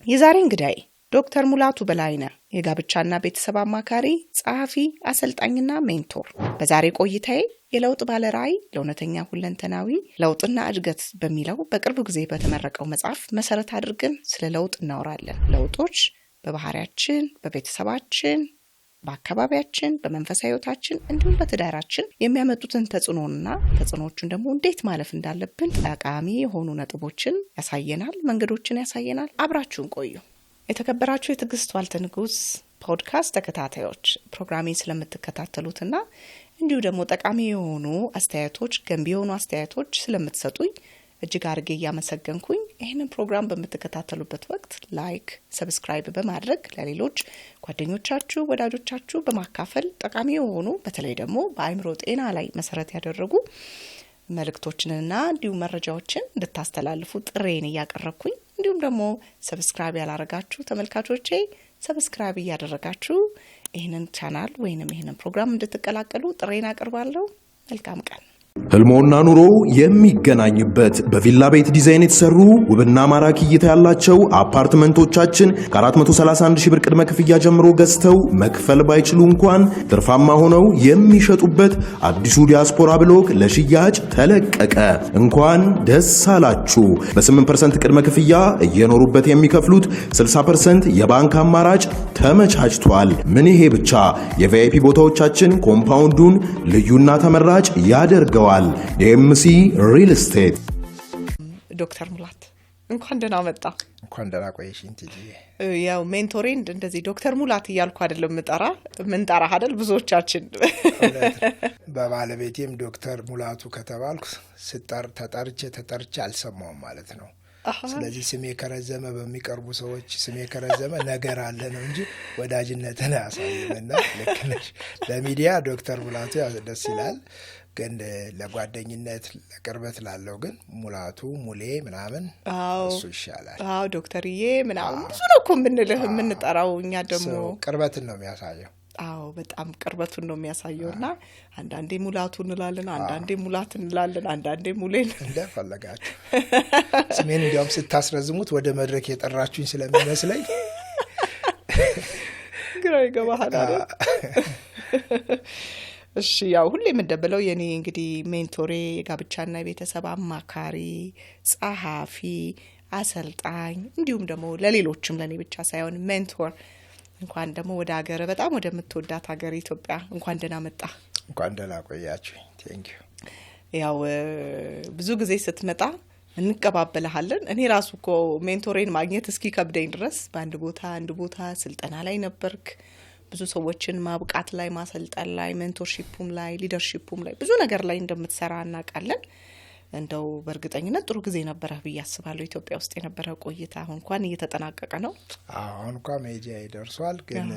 የዛሬ እንግዳይ ዶክተር ሙላቱ በላይነህ የጋብቻና ቤተሰብ አማካሪ፣ ጸሐፊ፣ አሰልጣኝና ሜንቶር። በዛሬ ቆይታዬ የለውጥ ባለራዕይ ለእውነተኛ ሁለንተናዊ ለውጥና እድገት በሚለው በቅርብ ጊዜ በተመረቀው መጽሐፍ መሰረት አድርገን ስለ ለውጥ እናወራለን። ለውጦች በባህሪያችን፣ በቤተሰባችን፣ በአካባቢያችን፣ በመንፈሳዊ ህይወታችን እንዲሁም በትዳራችን የሚያመጡትን ተጽዕኖና ተጽዕኖቹን ደግሞ እንዴት ማለፍ እንዳለብን ጠቃሚ የሆኑ ነጥቦችን ያሳየናል፣ መንገዶችን ያሳየናል። አብራችሁን ቆዩ። የተከበራችሁ የትዕግስት ዋልተ ንጉስ ፖድካስት ተከታታዮች ፕሮግራሜን ስለምትከታተሉትና እንዲሁ ደግሞ ጠቃሚ የሆኑ አስተያየቶች፣ ገንቢ የሆኑ አስተያየቶች ስለምትሰጡኝ እጅግ አድርጌ እያመሰገንኩኝ ይህንን ፕሮግራም በምትከታተሉበት ወቅት ላይክ፣ ሰብስክራይብ በማድረግ ለሌሎች ጓደኞቻችሁ፣ ወዳጆቻችሁ በማካፈል ጠቃሚ የሆኑ በተለይ ደግሞ በአእምሮ ጤና ላይ መሰረት ያደረጉ መልእክቶችንና እንዲሁም መረጃዎችን እንድታስተላልፉ ጥሬን እያቀረብኩኝ እንዲሁም ደግሞ ሰብስክራይብ ያላረጋችሁ ተመልካቾቼ ሰብስክራይብ እያደረጋችሁ ይህንን ቻናል ወይንም ይህንን ፕሮግራም እንድትቀላቀሉ ጥሬን አቀርባለሁ። መልካም ቀን። ህልሞና ኑሮ የሚገናኝበት በቪላ ቤት ዲዛይን የተሰሩ ውብና ማራኪ እይታ ያላቸው አፓርትመንቶቻችን ከ431 ሺህ ብር ቅድመ ክፍያ ጀምሮ ገዝተው መክፈል ባይችሉ እንኳን ትርፋማ ሆነው የሚሸጡበት አዲሱ ዲያስፖራ ብሎክ ለሽያጭ ተለቀቀ። እንኳን ደስ አላችሁ። በ8% ቅድመ ክፍያ እየኖሩበት የሚከፍሉት 60% የባንክ አማራጭ ተመቻችቷል። ምን ይሄ ብቻ! የቪአይፒ ቦታዎቻችን ኮምፓውንዱን ልዩና ተመራጭ ያደርገዋል። ዲኤምሲ ሪል ስቴት። ዶክተር ሙላት እንኳን ደህና መጣ። እንኳን ደህና ቆየሽኝ ትጂ። ያው ሜንቶሬን እንደዚህ ዶክተር ሙላት እያልኩ አይደለም ምንጠራ አይደል ብዙዎቻችን። በባለቤቴም ዶክተር ሙላቱ ከተባልኩ ተጠርቼ አልሰማውም ማለት ነው። ስለዚህ ስሜ ከረዘመ በሚቀርቡ ሰዎች ስሜ ከረዘመ ነገር አለ ነው እንጂ ወዳጅነትን አያሳይምና ልክ ነሽ። ለሚዲያ ዶክተር ሙላቱ ደስ ይላል፣ ግን ለጓደኝነት ለቅርበት ላለው ግን ሙላቱ ሙሌ ምናምን እሱ ይሻላል። ዶክተርዬ ምናምን ብዙ ነው እኮ የምንጠራው እኛ ደግሞ ቅርበትን ነው የሚያሳየው። በጣም ቅርበቱን ነው የሚያሳየውና አንዳንዴ ሙላቱ እንላለን፣ አንዳንዴ ሙላት እንላለን፣ አንዳንዴ ሙሌን እንደፈለጋችሁ። ስሜን እንዲያውም ስታስረዝሙት ወደ መድረክ የጠራችሁኝ ስለሚመስለኝ ግራ ይገባሃል አይደል? እሺ ያው ሁሌም እንደበለው የኔ እንግዲህ ሜንቶሬ የጋብቻና የቤተሰብ አማካሪ፣ ጸሐፊ፣ አሰልጣኝ እንዲሁም ደግሞ ለሌሎችም ለኔ ብቻ ሳይሆን ሜንቶር። እንኳን ደግሞ ወደ ሀገር በጣም ወደምትወዳት ሀገር ኢትዮጵያ እንኳን ደህና መጣ። እንኳን ደህና ቆያችሁ። ቴንክ ዩ። ያው ብዙ ጊዜ ስትመጣ እንቀባበልሃለን። እኔ ራሱ እኮ ሜንቶሬን ማግኘት እስኪ ከብደኝ ድረስ በአንድ ቦታ ስልጠና ላይ ነበርክ። ብዙ ሰዎችን ማብቃት ላይ፣ ማሰልጠን ላይ፣ ሜንቶርሺፑም ላይ፣ ሊደርሺፑም ላይ ብዙ ነገር ላይ እንደምትሰራ እናውቃለን። እንደው በእርግጠኝነት ጥሩ ጊዜ ነበረ ብዬ አስባለሁ። ኢትዮጵያ ውስጥ የነበረ ቆይታ አሁን እንኳን እየተጠናቀቀ ነው። አሁን እንኳን ሜጃ ይደርሷል፣ ግን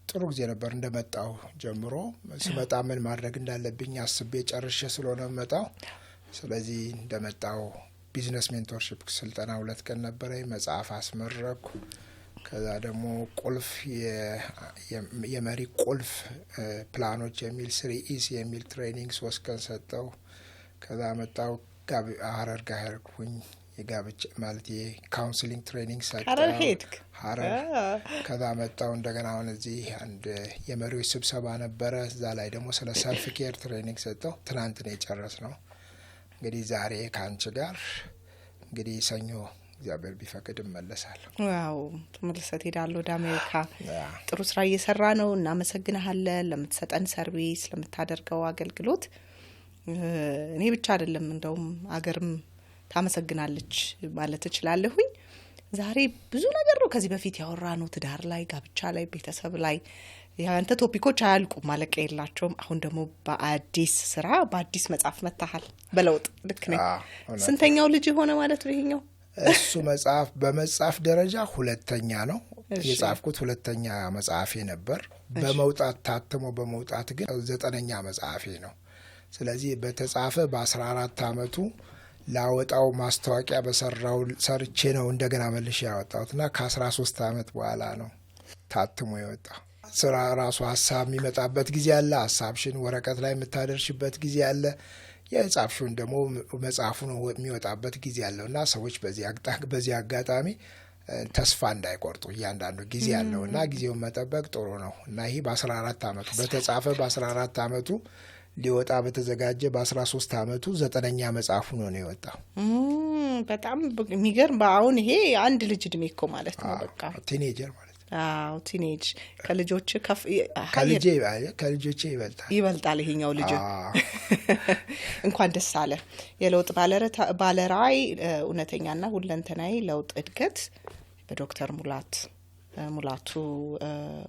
ጥሩ ጊዜ ነበር። እንደመጣው ጀምሮ ስመጣ ምን ማድረግ እንዳለብኝ አስቤ ጨርሼ ስለሆነ መጣው። ስለዚህ እንደመጣው ቢዝነስ ሜንቶርሺፕ ስልጠና 2 ቀን ነበረ፣ መጽሐፍ አስመረኩ። ከዛ ደግሞ ቁልፍ የመሪ ቁልፍ ፕላኖች የሚል 3 የሚል ትሬኒንግ 3 ቀን ሰጠው። ከዛ መጣው ሀረር ጋር ሄድኩኝ። የጋብቻ ማለት የካውንስሊንግ ትሬኒንግ ሰጠው ሀረር። ከዛ መጣው እንደገና አሁን እዚህ አንድ የመሪዎች ስብሰባ ነበረ፣ እዛ ላይ ደግሞ ስለ ሰልፍ ኬር ትሬኒንግ ሰጠው። ትናንት ነው የጨረስነው። እንግዲህ ዛሬ ከአንቺ ጋር እንግዲህ ሰኞ እግዚአብሔር ቢፈቅድ እመለሳለሁ። ዋው ተመልሰት ሄዳለሁ ወደ አሜሪካ። ጥሩ ስራ እየሰራ ነው። እናመሰግናለን ለምትሰጠን ሰርቪስ፣ ለምታደርገው አገልግሎት። እኔ ብቻ አይደለም እንደውም አገርም ታመሰግናለች ማለት እችላለሁኝ። ዛሬ ብዙ ነገር ነው ከዚህ በፊት ያወራነው፣ ትዳር ላይ፣ ጋብቻ ላይ፣ ቤተሰብ ላይ። ያንተ ቶፒኮች አያልቁም፣ ማለቂያ የላቸውም። አሁን ደግሞ በአዲስ ስራ በአዲስ መጽሐፍ መታሃል። በለውጥ ልክ ነኝ? ስንተኛው ልጅ ሆነ ማለት ነው ይሄኛው? እሱ መጽሐፍ በመጽሐፍ ደረጃ 2ኛ ነው የጻፍኩት። 2ኛ መጽሐፌ ነበር። በመውጣት ታትሞ በመውጣት ግን 9ኛ መጽሐፌ ነው። ስለዚህ በተጻፈ በ14 አመቱ ላወጣው ማስታወቂያ ሰርቼ ነው እንደገና መልሼ ያወጣሁትና ከ13 አመት በኋላ ነው ታትሞ የወጣው። ስራ ራሱ ሀሳብ የሚመጣበት ጊዜ አለ። ሀሳብሽን ወረቀት ላይ የምታደርሽበት ጊዜ አለ። የጻፍሽውን ደግሞ መጽሐፉ ነው የሚወጣበት ጊዜ አለውና ሰዎች በዚህ አጋጣሚ ተስፋ እንዳይቆርጡ እያንዳንዱ ጊዜ ያለውና ጊዜውን መጠበቅ ጥሩ ነው እና ይሄ በ14 አመቱ በተጻፈ በ14 አመቱ ሊወጣ በተዘጋጀ በ13 አመቱ 9ኛ መጽሐፉ ነው የወጣው። በጣም የሚገርም። አሁን ይሄ አንድ ልጅ እድሜ እኮ ማለት ነው። በቃ ቲኔጀር ማለት ቲኔጅ ከልጆች ከልጆቼ ይበልጣል ይሄኛው ልጅ። እንኳን ደስ አለ። የለውጥ ባለራዕይ እውነተኛና ሁለንተናዊ ለውጥ እድገት በዶክተር ሙላቱ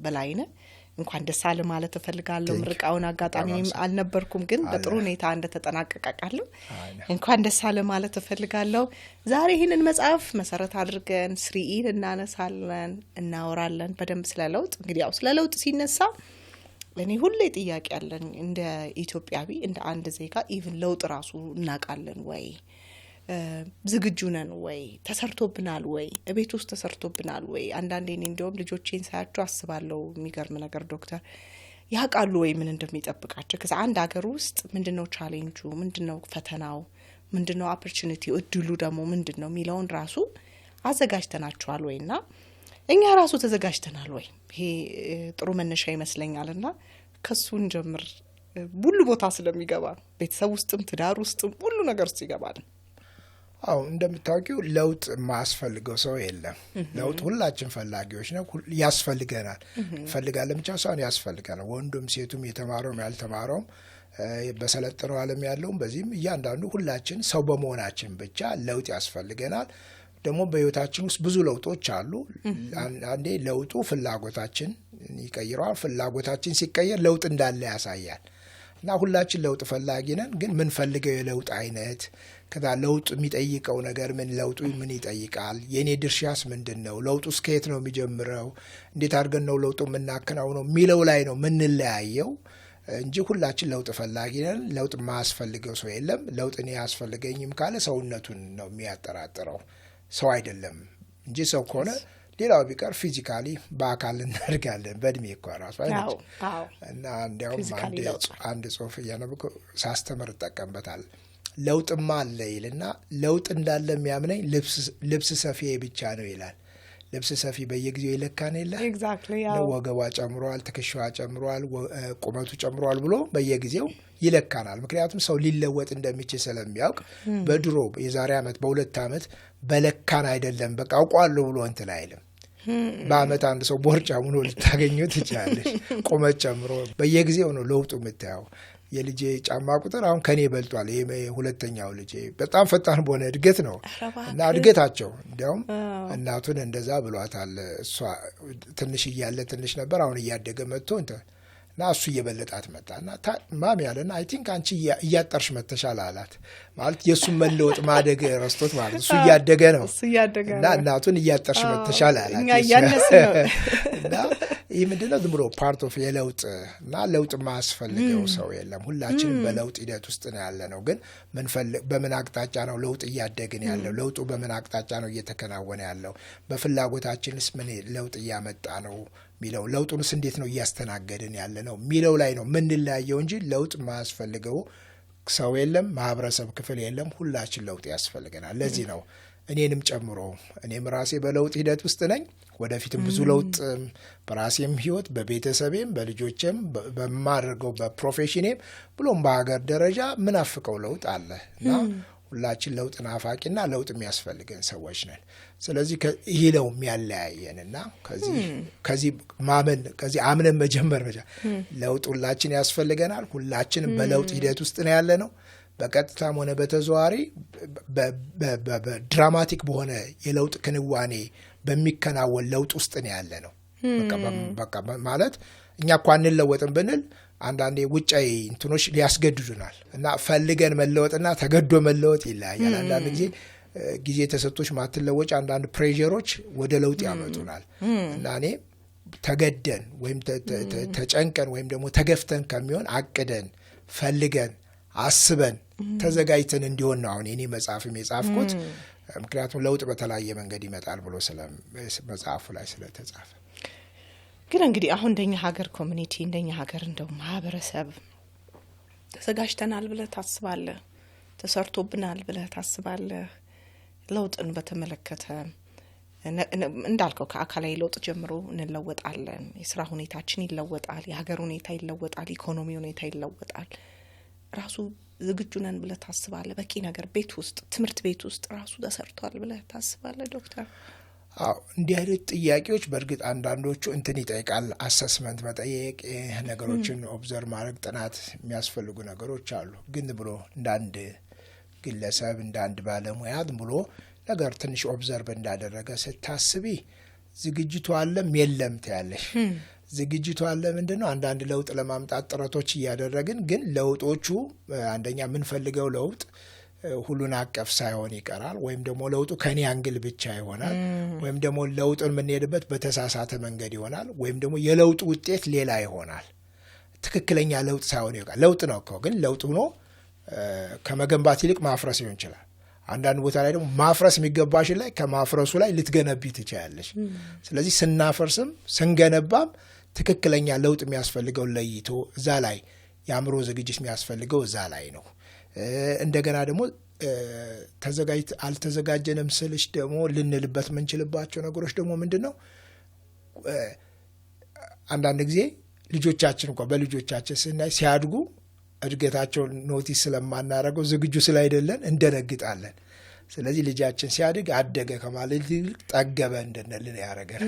በላይነህ እንኳን ደስ አለ ማለት እፈልጋለሁ። ምርቃውን አጋጣሚም አልነበርኩም ግን በጥሩ ሁኔታ እንደተጠናቀቀቃለሁ። እንኳን ደስ አለ ማለት እፈልጋለሁ። ዛሬ ይሄንን መጽሐፍ መሰረት አድርገን ስሪኢን እናነሳለን፣ እናወራለን በደንብ ስለ ለውጥ። እንግዲህ ያው ስለ ለውጥ ሲነሳ ለኔ ሁሌ ጥያቄ ያለን እንደ ኢትዮጵያዊ እንደ አንድ ዜጋ ኢቭን ለውጥ ራሱ እናቃለን ወይ? ዝግጁ ነን ወይ? ተሰርቶብናል ወይ? እቤት ውስጥ ተሰርቶብናል ወይ? አንዳንዴ እኔ እንደውም ልጆቼን ሳያቸው አስባለሁ። የሚገርም ነገር ዶክተር ያውቃሉ ወይ ምን እንደሚጠብቃቸው? ከዛ አንድ ሀገር ውስጥ ምንድነው ቻሌንጁ፣ ምንድነው ፈተናው፣ ምንድነው ኦፖርቹኒቲ፣ እድሉ ደግሞ ምንድነው የሚለውን ራሱ አዘጋጅተናቸዋል ወይና እኛ ራሱ ተዘጋጅተናል ወይ? ይሄ ጥሩ መነሻ ይመስለኛልና ከሱን ጀምር። ሁሉ ቦታ ስለሚገባ ቤተሰብ ውስጥም ትዳር ውስጥም ሁሉ ነገር ውስጥ ይገባል። አው እንደምታውቂው ለውጥ ማስፈልገው ሰው የለም። ለውጥ ሁላችን ፈላጊዎች ነው፣ ያስፈልገናል። ፈልጋለን ብቻ ሳይሆን ያስፈልጋል። ወንዱም ሴቱም የተማረውም ያልተማረውም በሰለጠነው ዓለም ያለውም በዚህም እያንዳንዱ ሁላችን ሰው በመሆናችን ብቻ ለውጥ ያስፈልገናል። ደግሞ በህይወታችን ውስጥ ብዙ ለውጦች አሉ። አንዴ ለውጡ ፍላጎታችን ይቀይራል። ፍላጎታችን ሲቀየር ለውጥ እንዳለ ያሳያል። እና ሁላችን ለውጥ ፈላጊ ነን። ግን ምን ፈልገው የለውጥ አይነት ከዛ ለውጥ የሚጠይቀው ነገር ምን ለውጡ ምን ይጠይቃል? የኔ ድርሻስ ምንድነው? ለውጡ እስከየት ነው የሚጀምረው? እንዴት አድርገን ነው ለውጡ የምናከናውነው የሚለው ላይ ነው ምንለያየው እንጂ ሁላችን ለውጥ ፈላጊ ነን። ለውጥ ማያስፈልገው ሰው የለም። ለውጥ እኔ ያስፈልገኝም ካለ ሰውነቱን ነው የሚያጠራጥረው፣ ሰው አይደለም እንጂ ሰው ከሆነ ሌላው ቢቀር ፊዚካሊ በአካል እናድጋለን። በእድሜ እኮ ራሱ አይደል? እና እንዲያውም አንድ ጽሁፍ እያነበብኩ ሳስተምር እጠቀምበታል። ለውጥማ አለ ይልና ለውጥ እንዳለ የሚያምነኝ ልብስ ሰፊ ብቻ ነው ይላል። ልብስ ሰፊ በየጊዜው ይለካን የለ? ወገቧ ጨምሯል፣ ትከሻዋ ጨምሯል፣ ቁመቱ ጨምሯል ብሎ በየጊዜው ይለካናል። ምክንያቱም ሰው ሊለወጥ እንደሚችል ስለሚያውቅ በድሮ የዛሬ ዓመት በ2 ዓመት በለካን አይደለም በቃ አውቋለሁ ብሎ እንትን አይልም። በአመት አንድ ሰው ቦርጫም ሆኖ ልታገኙት ትችላለሽ። ቁመት ጨምሮ በየጊዜው ነው ለውጡ የምታየው። የልጄ ጫማ ቁጥር አሁን ከኔ በልጧል። ይሄ ሁለተኛው ልጄ በጣም ፈጣን በሆነ እድገት ነው እና እድገታቸው እንዲያውም እናቱን እንደዛ ብሏታል። እሷ ትንሽ እያለ ትንሽ ነበር፣ አሁን እያደገ መጥቶ እና እሱ እየበለጣት መጣና ማሚ ያለና አይ ቲንክ አንቺ እያጠርሽ መተሻል አላት። ማለት የእሱን መለወጥ ማደግ ረስቶት ማለት እሱ እያደገ ነው እና እናቱን እያጠርሽ መተሻል አላት። እና ይህ ምንድነው ዝም ብሎ ፓርት ኦፍ የለውጥ እና ለውጥ ማያስፈልገው ሰው የለም። ሁላችንም በለውጥ ሂደት ውስጥ ነው ያለ ነው። ግን በምን አቅጣጫ ነው ለውጥ እያደግን ያለው? ለውጡ በምን አቅጣጫ ነው እየተከናወነ ያለው? በፍላጎታችንስ ምን ለውጥ እያመጣ ነው ሚለው? ለውጡንስ እንዴት ነው እያስተናገድን ያለ ነው ሚለው ላይ ነው ምንለያየው እንጂ ለውጥ ማያስፈልገው ሰው የለም፣ ማህበረሰብ ክፍል የለም። ሁላችን ለውጥ ያስፈልገናል። ለዚህ ነው እኔንም ጨምሮ እኔም ራሴ በለውጥ ሂደት ውስጥ ነኝ። ወደፊትም ብዙ ለውጥ በራሴም ህይወት በቤተሰቤም በልጆቼም በማደርገው በፕሮፌሽኔም ብሎም በሀገር ደረጃ ምናፍቀው ለውጥ አለ እና ሁላችን ለውጥ ናፋቂና ለውጥ የሚያስፈልገን ሰዎች ነን። ስለዚህ ይሄ ነው የሚያለያየንና ከዚህ ማመን ከዚህ አምነን መጀመር ለውጥ ሁላችን ያስፈልገናል። ሁላችንም በለውጥ ሂደት ውስጥ ነው ያለ ነው። በቀጥታም ሆነ በተዘዋዋሪ በድራማቲክ በሆነ የለውጥ ክንዋኔ በሚከናወን ለውጥ ውስጥ ነው ያለ ነው። በቃ ማለት እኛ እኮ አንለወጥም ብንል አንዳንዴ ውጫዊ እንትኖች ሊያስገድዱናል እና ፈልገን መለወጥና ተገዶ መለወጥ ይለያያል። አንዳንድ ጊዜ ተሰጥቶሽ ማትለወጭ አንዳንድ ፕሬዠሮች ወደ ለውጥ ያመጡናል እና እኔ ተገደን ወይም ተጨንቀን ወይም ደግሞ ተገፍተን ከሚሆን አቅደን ፈልገን አስበን ተዘጋጅተን እንዲሆን ነው አሁን እኔ መጽሐፍም የጻፍኩት። ምክንያቱም ለውጥ በተለያየ መንገድ ይመጣል ብሎ መጽሐፉ ላይ ስለተጻፈ። ግን እንግዲህ አሁን እንደኛ ሀገር ኮሚኒቲ እንደኛ ሀገር እንደው ማህበረሰብ ተዘጋጅተናል ብለህ ታስባለህ? ተሰርቶብናል ብለህ ታስባለህ? ለውጥን በተመለከተ እንዳልከው ከአካላዊ ለውጥ ጀምሮ እንለወጣለን። የስራ ሁኔታችን ይለወጣል፣ የሀገር ሁኔታ ይለወጣል፣ ኢኮኖሚ ሁኔታ ይለወጣል። ራሱ ዝግጁ ነን ብለህ ታስባለህ? በቂ ነገር ቤት ውስጥ ትምህርት ቤት ውስጥ ራሱ ተሰርቷል ብለህ ታስባለህ ዶክተር? አዎ እንዲህ አይነት ጥያቄዎች በእርግጥ አንዳንዶቹ እንትን ይጠይቃል፣ አሰስመንት መጠየቅ፣ ነገሮችን ኦብዘርቭ ማድረግ፣ ጥናት የሚያስፈልጉ ነገሮች አሉ። ግን ብሎ እንዳንድ ግለሰብ እንዳንድ ባለሙያ ብሎ ነገር ትንሽ ኦብዘርቭ እንዳደረገ ስታስቢ ዝግጅቱ አለም የለም ትያለሽ። ዝግጅቱ አለ ምንድነው? አንዳንድ ለውጥ ለማምጣት ጥረቶች እያደረግን ግን ለውጦቹ አንደኛ የምንፈልገው ለውጥ ሁሉን አቀፍ ሳይሆን ይቀራል፣ ወይም ደግሞ ለውጡ ከኔ አንግል ብቻ ይሆናል፣ ወይም ደግሞ ለውጡን የምንሄድበት በተሳሳተ መንገድ ይሆናል፣ ወይም ደግሞ የለውጡ ውጤት ሌላ ይሆናል። ትክክለኛ ለውጥ ሳይሆን ይቀራል። ለውጥ ነው እኮ ግን ለውጥ ሆኖ ከመገንባት ይልቅ ማፍረስ ሊሆን ይችላል። አንዳንድ ቦታ ላይ ደግሞ ማፍረስ የሚገባሽ ላይ ከማፍረሱ ላይ ልትገነቢ ትችላለሽ። ስለዚህ ስናፈርስም ስንገነባም ትክክለኛ ለውጥ የሚያስፈልገው ለይቶ እዛ ላይ የአእምሮ ዝግጅት የሚያስፈልገው እዛ ላይ ነው። እንደገና ደግሞ አልተዘጋጀንም ስልሽ ደግሞ ልንልበት የምንችልባቸው ነገሮች ደግሞ ምንድነው? አንዳንድ ጊዜ ልጆቻችን እንኳን በልጆቻችን ስናይ ሲያድጉ እድገታቸውን ኖቲስ ስለማናረገው ዝግጁ ስላይደለን እንደነግጣለን። ስለዚህ ልጃችን ሲያድግ አደገ ከማለት ይልቅ ጠገበ እንድንል ያደርጋል።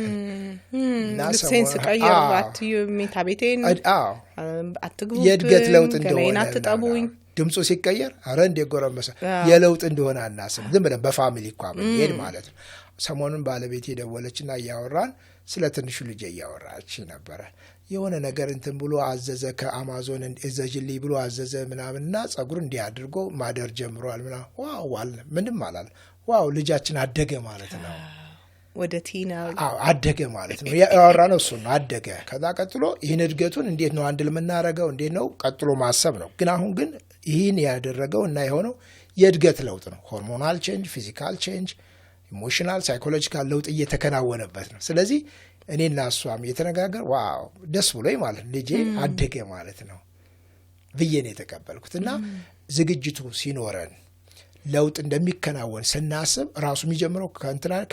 እና ሴንስ ቀየርባት የሜታ ቤቴን አትግቡ የእድገት ለውጥ እንደሆነ አትጠቡኝ ድምፁ ሲቀየር አረ እንደ ጎረመሰ የለውጥ እንደሆነ አናስብ። ዝም ብለን በፋሚሊ እንኳን ሄድ ማለት ነው። ሰሞኑን ባለቤቴ ደወለችና እያወራን ስለ ትንሹ ልጅ እያወራች ነበረ። የሆነ ነገር እንትን ብሎ አዘዘ፣ ከአማዞን እዘዥልኝ ብሎ አዘዘ ምናምንና ጸጉር እንዲህ አድርጎ ማደር ጀምሯል ምናምን። ዋው አለ ምንም አላል። ዋው ልጃችን አደገ ማለት ነው። ወደ ቲና አደገ ማለት ነው። ያወራነው እሱ ነው፣ አደገ። ከዛ ቀጥሎ ይህን እድገቱን እንዴት ነው አንድ ለምናረገው እንዴት ነው ቀጥሎ ማሰብ ነው። ግን አሁን ግን ይህን ያደረገው እና የሆነው የእድገት ለውጥ ነው። ሆርሞናል ቼንጅ፣ ፊዚካል ቼንጅ፣ ኢሞሽናል ሳይኮሎጂካል ለውጥ እየተከናወነበት ነው። ስለዚህ እኔና እሷም የተነጋገር ዋው ደስ ብሎኝ ማለት ልጄ አደገ ማለት ነው ብዬ ነው የተቀበልኩት። እና ዝግጅቱ ሲኖረን ለውጥ እንደሚከናወን ስናስብ ራሱ የሚጀምረው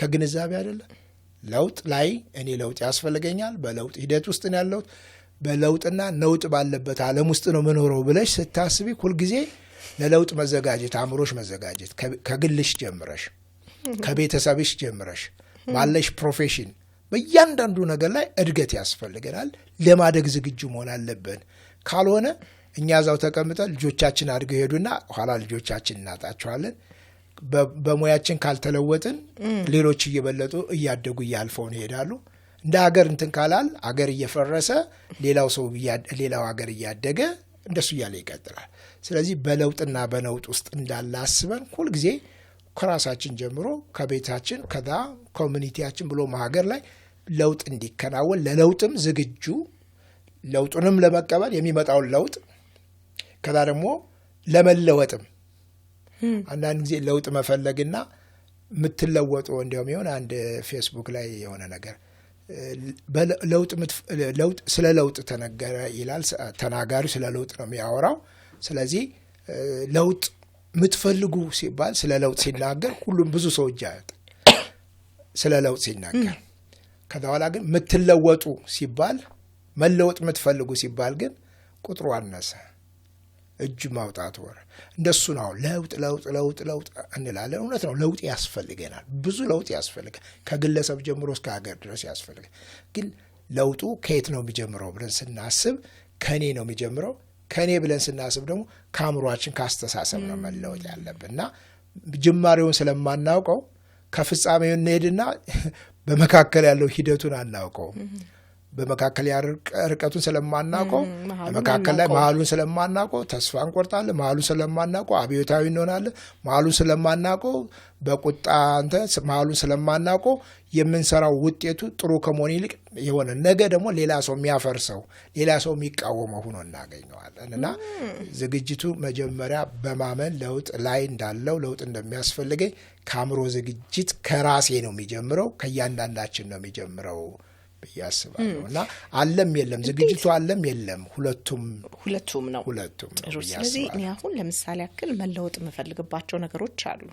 ከግንዛቤ አይደለም። ለውጥ ላይ እኔ ለውጥ ያስፈልገኛል፣ በለውጥ ሂደት ውስጥ ነው ያለሁት፣ በለውጥና ነውጥ ባለበት ዓለም ውስጥ ነው መኖረው ብለሽ ስታስቢ ሁልጊዜ ለለውጥ መዘጋጀት፣ አእምሮሽ መዘጋጀት ከግልሽ ጀምረሽ ከቤተሰብሽ ጀምረሽ ባለሽ ፕሮፌሽን በእያንዳንዱ ነገር ላይ እድገት ያስፈልገናል። ለማደግ ዝግጁ መሆን አለብን። ካልሆነ እኛ እዛው ተቀምጠን ልጆቻችን አድገው ሄዱና ኋላ ልጆቻችን እናጣቸዋለን። በሙያችን ካልተለወጥን ሌሎች እየበለጡ እያደጉ እያልፈውን ይሄዳሉ። እንደ ሀገር እንትን ካላል ሀገር እየፈረሰ ሌላው ሀገር እያደገ እንደሱ እያለ ይቀጥላል። ስለዚህ በለውጥና በነውጥ ውስጥ እንዳለ አስበን ሁልጊዜ ከራሳችን ጀምሮ ከቤታችን ከዛ ኮሚኒቲያችን ብሎ ሀገር ላይ ለውጥ እንዲከናወን ለለውጥም ዝግጁ ለውጡንም ለመቀበል የሚመጣውን ለውጥ ከዛ ደግሞ ለመለወጥም አንዳንድ ጊዜ ለውጥ መፈለግና የምትለወጡ እንዲያውም የሆነ አንድ ፌስቡክ ላይ የሆነ ነገር ለውጥ ስለ ለውጥ ተነገረ ይላል። ተናጋሪው ስለ ለውጥ ነው የሚያወራው። ስለዚህ ለውጥ የምትፈልጉ ሲባል ስለ ለውጥ ሲናገር ሁሉም ብዙ ሰው እጅ ያወጣል ስለ ለውጥ ሲናገር። ከዛ በኋላ ግን የምትለወጡ ሲባል መለወጥ የምትፈልጉ ሲባል ግን ቁጥሩ አነሰ፣ እጅ ማውጣት ወረ። እንደሱ ነው ለውጥ ለውጥ ለውጥ ለውጥ እንላለን። እውነት ነው፣ ለውጥ ያስፈልገናል፣ ብዙ ለውጥ ያስፈልጋል። ከግለሰብ ጀምሮ እስከ ሀገር ድረስ ያስፈልጋል። ግን ለውጡ ከየት ነው የሚጀምረው ብለን ስናስብ ከኔ ነው የሚጀምረው። ከኔ ብለን ስናስብ ደግሞ ከአእምሯችን ካስተሳሰብ ነው መለወጥ ያለብን እና ጅማሬውን ስለማናውቀው ከፍጻሜው እንሄድና በመካከል ያለው ሂደቱን አናውቀው። በመካከል ርቀቱን ስለማናውቀው በመካከል ላይ መሀሉን ስለማናውቀው ተስፋ እንቆርጣለን። መሀሉን ስለማናውቀው አብዮታዊ እንሆናለን። መሀሉን ስለማናውቀው በቁጣ መሀሉን ስለማናውቀው የምንሰራው ውጤቱ ጥሩ ከመሆን ይልቅ የሆነ ነገ ደግሞ ሌላ ሰው የሚያፈርሰው ሌላ ሰው የሚቃወመው ሆኖ እናገኘዋለን። እና ዝግጅቱ መጀመሪያ በማመን ለውጥ ላይ እንዳለው ለውጥ እንደሚያስፈልገኝ ከአእምሮ ዝግጅት ከራሴ ነው የሚጀምረው፣ ከእያንዳንዳችን ነው የሚጀምረው ብዬ አስባለሁ። እና አለም የለም ዝግጅቱ አለም የለም ሁለቱም ነው። ጥሩ። ስለዚህ እኔ አሁን ለምሳሌ ያክል መለወጥ የምፈልግባቸው ነገሮች አሉ።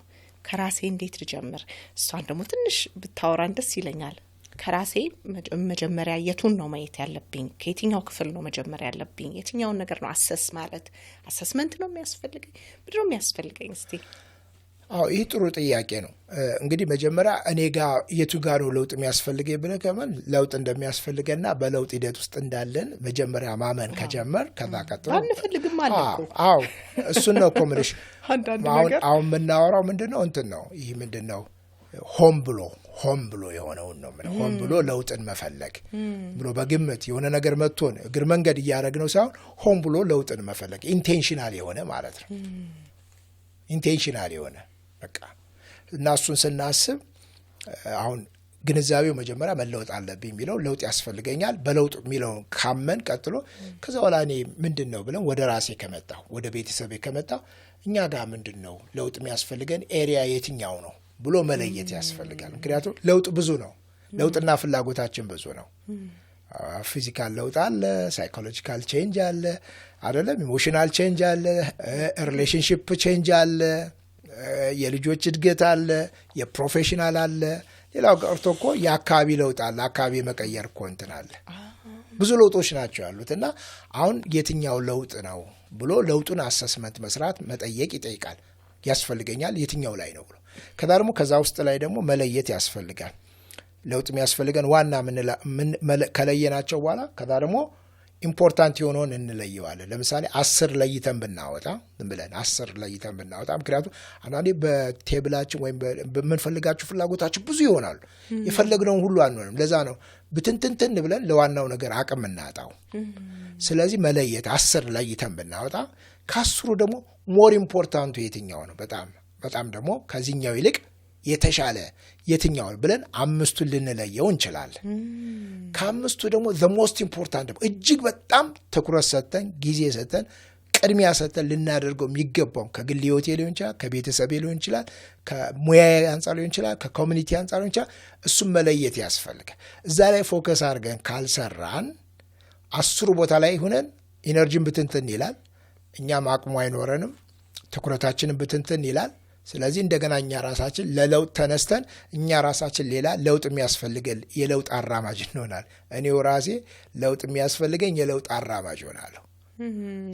ከራሴ እንዴት ልጀምር? እሷን ደግሞ ትንሽ ብታወራን ደስ ይለኛል። ከራሴ መጀመሪያ የቱን ነው ማየት ያለብኝ? ከየትኛው ክፍል ነው መጀመሪያ ያለብኝ? የትኛውን ነገር ነው አሰስ ማለት? አሰስመንት ነው የሚያስፈልገኝ? ምንድን ነው የሚያስፈልገኝ? እስቲ ይህ ጥሩ ጥያቄ ነው። እንግዲህ መጀመሪያ እኔ ጋር የቱ ጋር ነው ለውጥ የሚያስፈልገኝ ብለህ ከምን ለውጥ እንደሚያስፈልገና በለውጥ ሂደት ውስጥ እንዳለን መጀመሪያ ማመን ከጀመር ከዛ ቀጥሎ አንፈልግም አለ እኮ። እሱን ነው እኮ የምልሽ። አሁን የምናወራው ምንድን ነው እንትን ነው። ይህ ምንድን ነው? ሆን ብሎ የሆነውን ነው። ሆን ብሎ ለውጥን መፈለግ ብሎ በግምት የሆነ ነገር መጥቶን እግር መንገድ እያደረግነው ሳይሆን ሆን ብሎ ለውጥን መፈለግ ኢንቴንሽናል የሆነ ማለት ነው። ኢንቴንሽናል የሆነ በቃ እና እሱን ስናስብ አሁን ግንዛቤው መጀመሪያ መለወጥ አለብኝ የሚለው ለውጥ ያስፈልገኛል በለውጥ የሚለውን ካመን ቀጥሎ ከዛ በኋላ እኔ ምንድን ነው ብለን ወደ ራሴ ከመጣሁ ወደ ቤተሰቤ ከመጣሁ እኛ ጋር ምንድን ነው ለውጥ የሚያስፈልገን ኤሪያ የትኛው ነው ብሎ መለየት ያስፈልጋል። ምክንያቱም ለውጥ ብዙ ነው። ለውጥና ፍላጎታችን ብዙ ነው። ፊዚካል ለውጥ አለ፣ ሳይኮሎጂካል ቼንጅ አለ አይደለም፣ ኢሞሽናል ቼንጅ አለ፣ ሪሌሽንሺፕ ቼንጅ አለ፣ የልጆች እድገት አለ፣ የፕሮፌሽናል አለ። ሌላው ቀርቶ እኮ የአካባቢ ለውጥ አለ። አካባቢ መቀየር እኮ እንትን አለ። ብዙ ለውጦች ናቸው ያሉት እና አሁን የትኛው ለውጥ ነው ብሎ ለውጡን አሰስመንት መስራት መጠየቅ ይጠይቃል። ያስፈልገኛል የትኛው ላይ ነው ብሎ ከዛ ደግሞ ከዛ ውስጥ ላይ ደግሞ መለየት ያስፈልጋል። ለውጥ የሚያስፈልገን ዋና ከለየናቸው በኋላ ከዛ ደግሞ ኢምፖርታንት የሆነውን እንለየዋለን። ለምሳሌ 10 ለይተን ብናወጣ ብለን 10 ለይተን ብናወጣ ምክንያቱም አንዳንዴ በቴብላችን ወይም በምንፈልጋቸው ፍላጎታችን ብዙ ይሆናሉ። የፈለግነውን ሁሉ አንሆንም። ለዛ ነው ብትንትንትን ብለን ለዋናው ነገር አቅም እናጣው። ስለዚህ መለየት 10 ለይተን ብናወጣ ከ10ሩ ደግሞ ሞር ኢምፖርታንቱ የትኛው ነው በጣም ደግሞ ከዚህኛው ይልቅ የተሻለ የትኛው ብለን 5ቱን ልንለየው እንችላለን። ከ5ቱ ደግሞ the most important ደግሞ እጅግ በጣም ትኩረት ሰጥተን ጊዜ ሰጥተን ቅድሚያ ሰጥተን ልናደርገው የሚገባው ከግል ህይወቴ ሊሆን ይችላል፣ ከቤተሰቤ ሊሆን ይችላል፣ ከሙያዬ አንጻር ሊሆን ይችላል፣ ከኮሚኒቲ አንጻር ሊሆን ይችላል። እሱም መለየት ያስፈልጋል። እዛ ላይ ፎከስ አድርገን ካልሰራን 10ሩ ቦታ ላይ ሆነን ኢነርጂን ብትንትን ይላል፣ እኛም አቅሙ አይኖረንም፣ ትኩረታችንን ብትንትን ይላል። ስለዚህ እንደገና እኛ ራሳችን ለለውጥ ተነስተን እኛ ራሳችን ሌላ ለውጥ የሚያስፈልገን የለውጥ አራማጅ እንሆናል። እኔው ራሴ ለውጥ የሚያስፈልገኝ የለውጥ አራማጅ ሆናለሁ።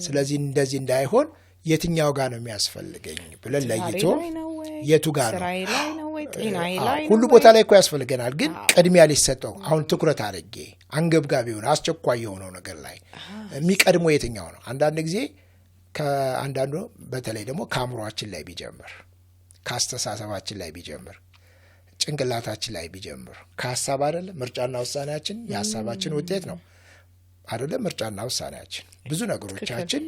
ስለዚህ እንደዚህ እንዳይሆን የትኛው ጋር ነው የሚያስፈልገኝ ብለን ለይቶ የቱ ጋር ነው ሁሉ ቦታ ላይ እኮ ያስፈልገናል፣ ግን ቅድሚያ ሊሰጠው አሁን ትኩረት አድርጌ አንገብጋቢ የሆነ አስቸኳይ የሆነው ነገር ላይ የሚቀድመው የትኛው ነው? አንዳንድ ጊዜ ከአንዳንዱ በተለይ ደግሞ ከአእምሯችን ላይ ቢጀምር፣ ከአስተሳሰባችን ላይ ቢጀምር፣ ጭንቅላታችን ላይ ቢጀምር ከሀሳብ አይደለም። ምርጫና ውሳኔያችን የሀሳባችን ውጤት ነው አይደለም? ምርጫና ውሳኔያችን ብዙ ነገሮቻችን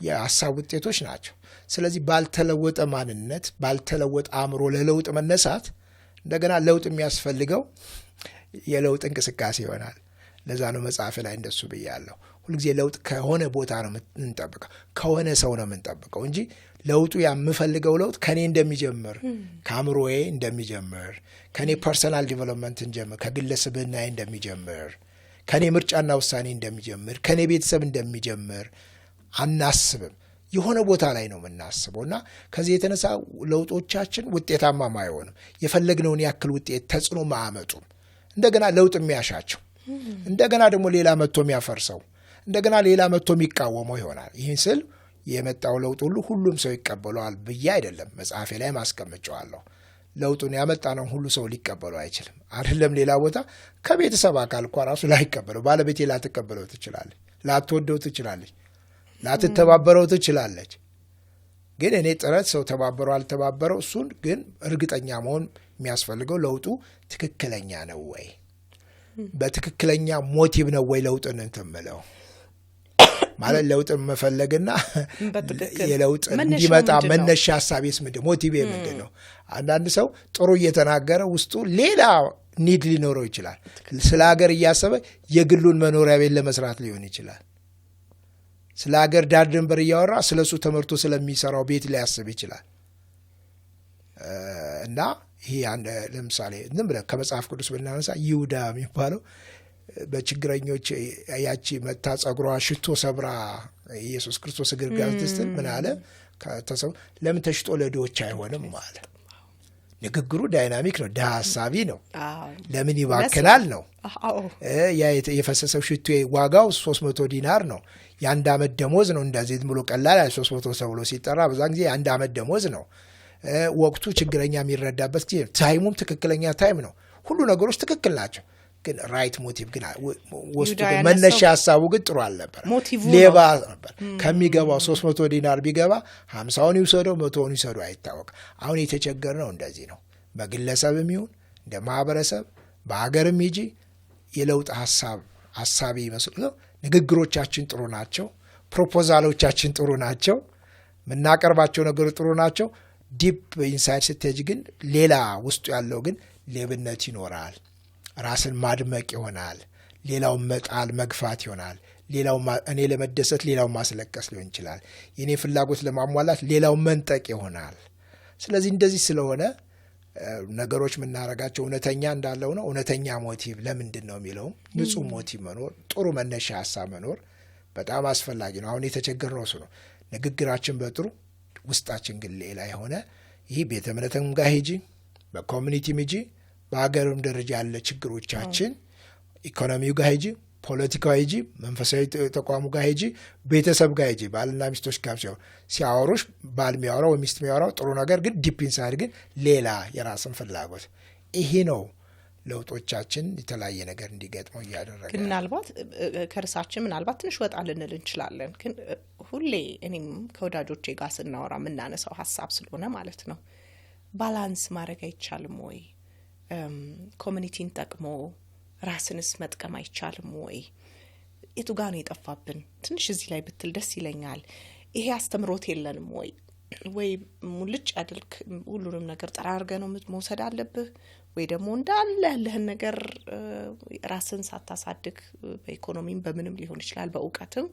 የሀሳብ ውጤቶች ናቸው። ስለዚህ ባልተለወጠ ማንነት ባልተለወጠ አእምሮ ለለውጥ መነሳት እንደገና ለውጥ የሚያስፈልገው የለውጥ እንቅስቃሴ ይሆናል። ለዛ ነው መጽሐፍ ላይ እንደሱ ብያለሁ። ሁልጊዜ ለውጥ ከሆነ ቦታ ነው የምንጠብቀው፣ ከሆነ ሰው ነው የምንጠብቀው እንጂ ለውጡ የምፈልገው ለውጥ ከኔ እንደሚጀምር፣ ከአእምሮዬ እንደሚጀምር፣ ከኔ ፐርሰናል ዲቨሎፕመንት እንደሚጀምር፣ ከግለሰብናዬ እንደሚጀምር፣ ከኔ ምርጫና ውሳኔ እንደሚጀምር፣ ከኔ ቤተሰብ እንደሚጀምር አናስብም። የሆነ ቦታ ላይ ነው የምናስበው እና ከዚህ የተነሳ ለውጦቻችን ውጤታማ አይሆንም። የፈለግነውን ያክል ውጤት ተጽዕኖ ማያመጡም። እንደገና ለውጥ የሚያሻቸው እንደገና ደግሞ ሌላ መጥቶ የሚያፈርሰው እንደገና ሌላ መጥቶ የሚቃወመው ይሆናል። ይህን ስል የመጣው ለውጥ ሁሉም ሰው ይቀበለዋል ብዬ አይደለም። መጽሐፌ ላይ ማስቀምጨዋለሁ። ለውጡን ያመጣነው ሁሉ ሰው ሊቀበለው አይችልም። አይደለም ሌላ ቦታ ከቤተሰብ አካል እንኳ ራሱ ላይቀበለው፣ ባለቤቴ ላትቀበለው ትችላለች፣ ላትወደው ትችላለች፣ ላትተባበረው ትችላለች። ግን እኔ ጥረት ሰው ተባበረው አልተባበረው እሱን ግን እርግጠኛ መሆን የሚያስፈልገው ለውጡ ትክክለኛ ነው ወይ፣ በትክክለኛ ሞቲቭ ነው ወይ ለውጥን እንትምለው ማለት ለውጥን መፈለግና የለውጥ እንዲመጣ መነሻ ሐሳቤስ ምንድን ሞቲቭ ምንድን ነው? አንዳንድ ሰው ጥሩ እየተናገረ ውስጡ ሌላ ኒድ ሊኖረው ይችላል። ስለ ሀገር እያሰበ የግሉን መኖሪያ ቤት ለመስራት ሊሆን ይችላል። ስለ ሀገር ዳር ድንበር እያወራ ስለሱ ተመርቶ ስለሚሰራው ቤት ሊያስብ ይችላል። እና ይሄ አንድ ለምሳሌ ዝም ብለን ከመጽሐፍ ቅዱስ ብናነሳ ይሁዳ የሚባለው በችግረኞች ያቺ መታ ጸጉሯ ሽቶ ሰብራ ኢየሱስ ክርስቶስ እግር ጋር ስትል ምን አለ? ለምን ተሽጦ ለድሆች አይሆንም አለ። ንግግሩ ዳይናሚክ ነው፣ ድሃ ሀሳቢ ነው። ለምን ይባክናል ነው። ያ የፈሰሰው ሽቶ ዋጋው 300 ዲናር ነው። የአንድ ዓመት ደሞዝ ነው። እንደዚህ ብሎ ቀላል 300 ተብሎ ሲጠራ በዛን ጊዜ የአንድ ዓመት ደሞዝ ነው። ወቅቱ ችግረኛ የሚረዳበት ጊዜ፣ ታይሙም ትክክለኛ ታይም ነው። ሁሉ ነገሮች ትክክል ናቸው። ግን ራይት ሞቲቭ ግን ወስዱ መነሻ ሀሳቡ ግን ጥሩ አልነበር። ሌባ ነበር። ከሚገባው 300 ዲናር ቢገባ 50ውን ይውሰደው 100ውን ይውሰደው አይታወቅ። አሁን የተቸገርነው እንደዚህ ነው። በግለሰብም ይሁን እንደ ማህበረሰብ በሀገርም ይጂ የለውጥ ሀሳቢ ይመስሉ ንግግሮቻችን ጥሩ ናቸው። ፕሮፖዛሎቻችን ጥሩ ናቸው። የምናቀርባቸው ነገሮች ጥሩ ናቸው። ዲፕ ኢንሳይድ ስትሄጅ ግን ሌላ ውስጡ ያለው ግን ሌብነት ይኖራል። ራስን ማድመቅ ይሆናል። ሌላውን መጣል መግፋት ይሆናል። ሌላው እኔ ለመደሰት ሌላውን ማስለቀስ ሊሆን ይችላል። የኔ ፍላጎት ለማሟላት ሌላውን መንጠቅ ይሆናል። ስለዚህ እንደዚህ ስለሆነ ነገሮች የምናረጋቸው እውነተኛ እንዳለው ነው። እውነተኛ ሞቲቭ ለምንድን ነው የሚለውም ንጹህ ሞቲቭ መኖር፣ ጥሩ መነሻ ሀሳብ መኖር በጣም አስፈላጊ ነው። አሁን የተቸገርነው እሱ ነው። ንግግራችን በጥሩ ውስጣችን ግን ሌላ የሆነ ይህ ቤተ እምነትም ጋር ሂጂ፣ በኮሚኒቲም ሂጂ፣ በሀገርም ደረጃ ያለ ችግሮቻችን ኢኮኖሚው ጋር ሂጂ፣ ፖለቲካው ሂጂ፣ መንፈሳዊ ተቋሙ ጋር ሂጂ፣ ቤተሰብ ጋር ሂጂ። ባልና ሚስቶች ጋር ሲያወሩሽ ባል የሚያወራው ወይ ሚስት የሚያወራው ጥሩ ነገር ግን ዲፕ ኢንሳይድ ግን ሌላ የራስን ፍላጎት። ይሄ ነው ለውጦቻችን የተለያየ ነገር እንዲገጥመው እያደረገ። ግን ምናልባት ከርሳችን ምናልባት ትንሽ ወጣ ልንል እንችላለን። ግን ሁሌ እኔም ከወዳጆቼ ጋር ስናወራ የምናነሳው ሀሳብ ስለሆነ ማለት ነው፣ ባላንስ ማድረግ አይቻልም ወይ? ኮሚኒቲን ጠቅሞ ራስንስ መጥቀም አይቻልም ወይ? የቱ ጋር ነው የጠፋብን? ትንሽ እዚህ ላይ ብትል ደስ ይለኛል። ይሄ አስተምሮት የለንም ወይ? ወይ ሙልጭ አድልክ ሁሉንም ነገር ጠራርገ ነው መውሰድ አለብህ፣ ወይ ደግሞ እንዳለ ያለህን ነገር ራስን ሳታሳድግ በኢኮኖሚም በምንም ሊሆን ይችላል በእውቀትም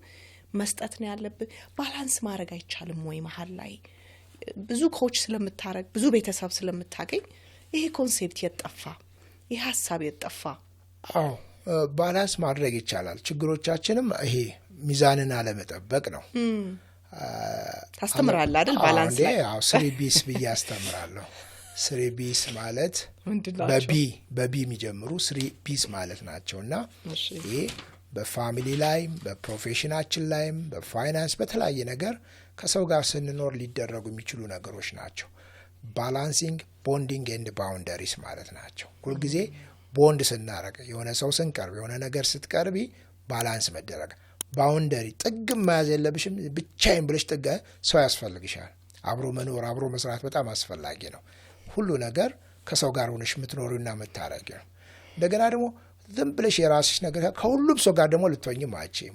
መስጠት ነው ያለብህ። ባላንስ ማድረግ አይቻልም ወይ? መሀል ላይ ብዙ ኮች ስለምታረግ ብዙ ቤተሰብ ስለምታገኝ ይሄ ኮንሴፕት የጠፋ ይሄ ሀሳብ የጠፋ። አዎ ባላንስ ማድረግ ይቻላል። ችግሮቻችንም ይሄ ሚዛንን አለመጠበቅ ነው። ታስተምራለህ አይደል? ባላንስ ላይ አዎ 3B's ብዬ አስተምራለሁ። 3B's ማለት በቢ የሚጀምሩ 3B's ማለት ናቸውና ይሄ በፋሚሊ ላይም በፕሮፌሽናችን ላይም በፋይናንስ በተለያየ ነገር ከሰው ጋር ስንኖር ሊደረጉ የሚችሉ ነገሮች ናቸው። ባላንሲንግ ቦንዲንግ ኤንድ ባውንደሪስ ማለት ናቸው። ሁልጊዜ ቦንድ ስናረግ የሆነ ሰው ስንቀርብ የሆነ ነገር ስትቀርቢ ባላንስ መደረግ። ባውንደሪ ጥግ መያዝ የለብሽም። ብቻዬን ብለሽ ጥግ ሰው ያስፈልግሻል። አብሮ መኖር አብሮ መስራት በጣም አስፈላጊ ነው። ሁሉ ነገር ከሰው ጋር ሆነሽ የምትኖሪውና የምታረጊ ነው። እንደገና ደግሞ ዝም ብለሽ የራስሽ ነገር ከሁሉም ሰው ጋር ደግሞ ልትሆኝም አችም፣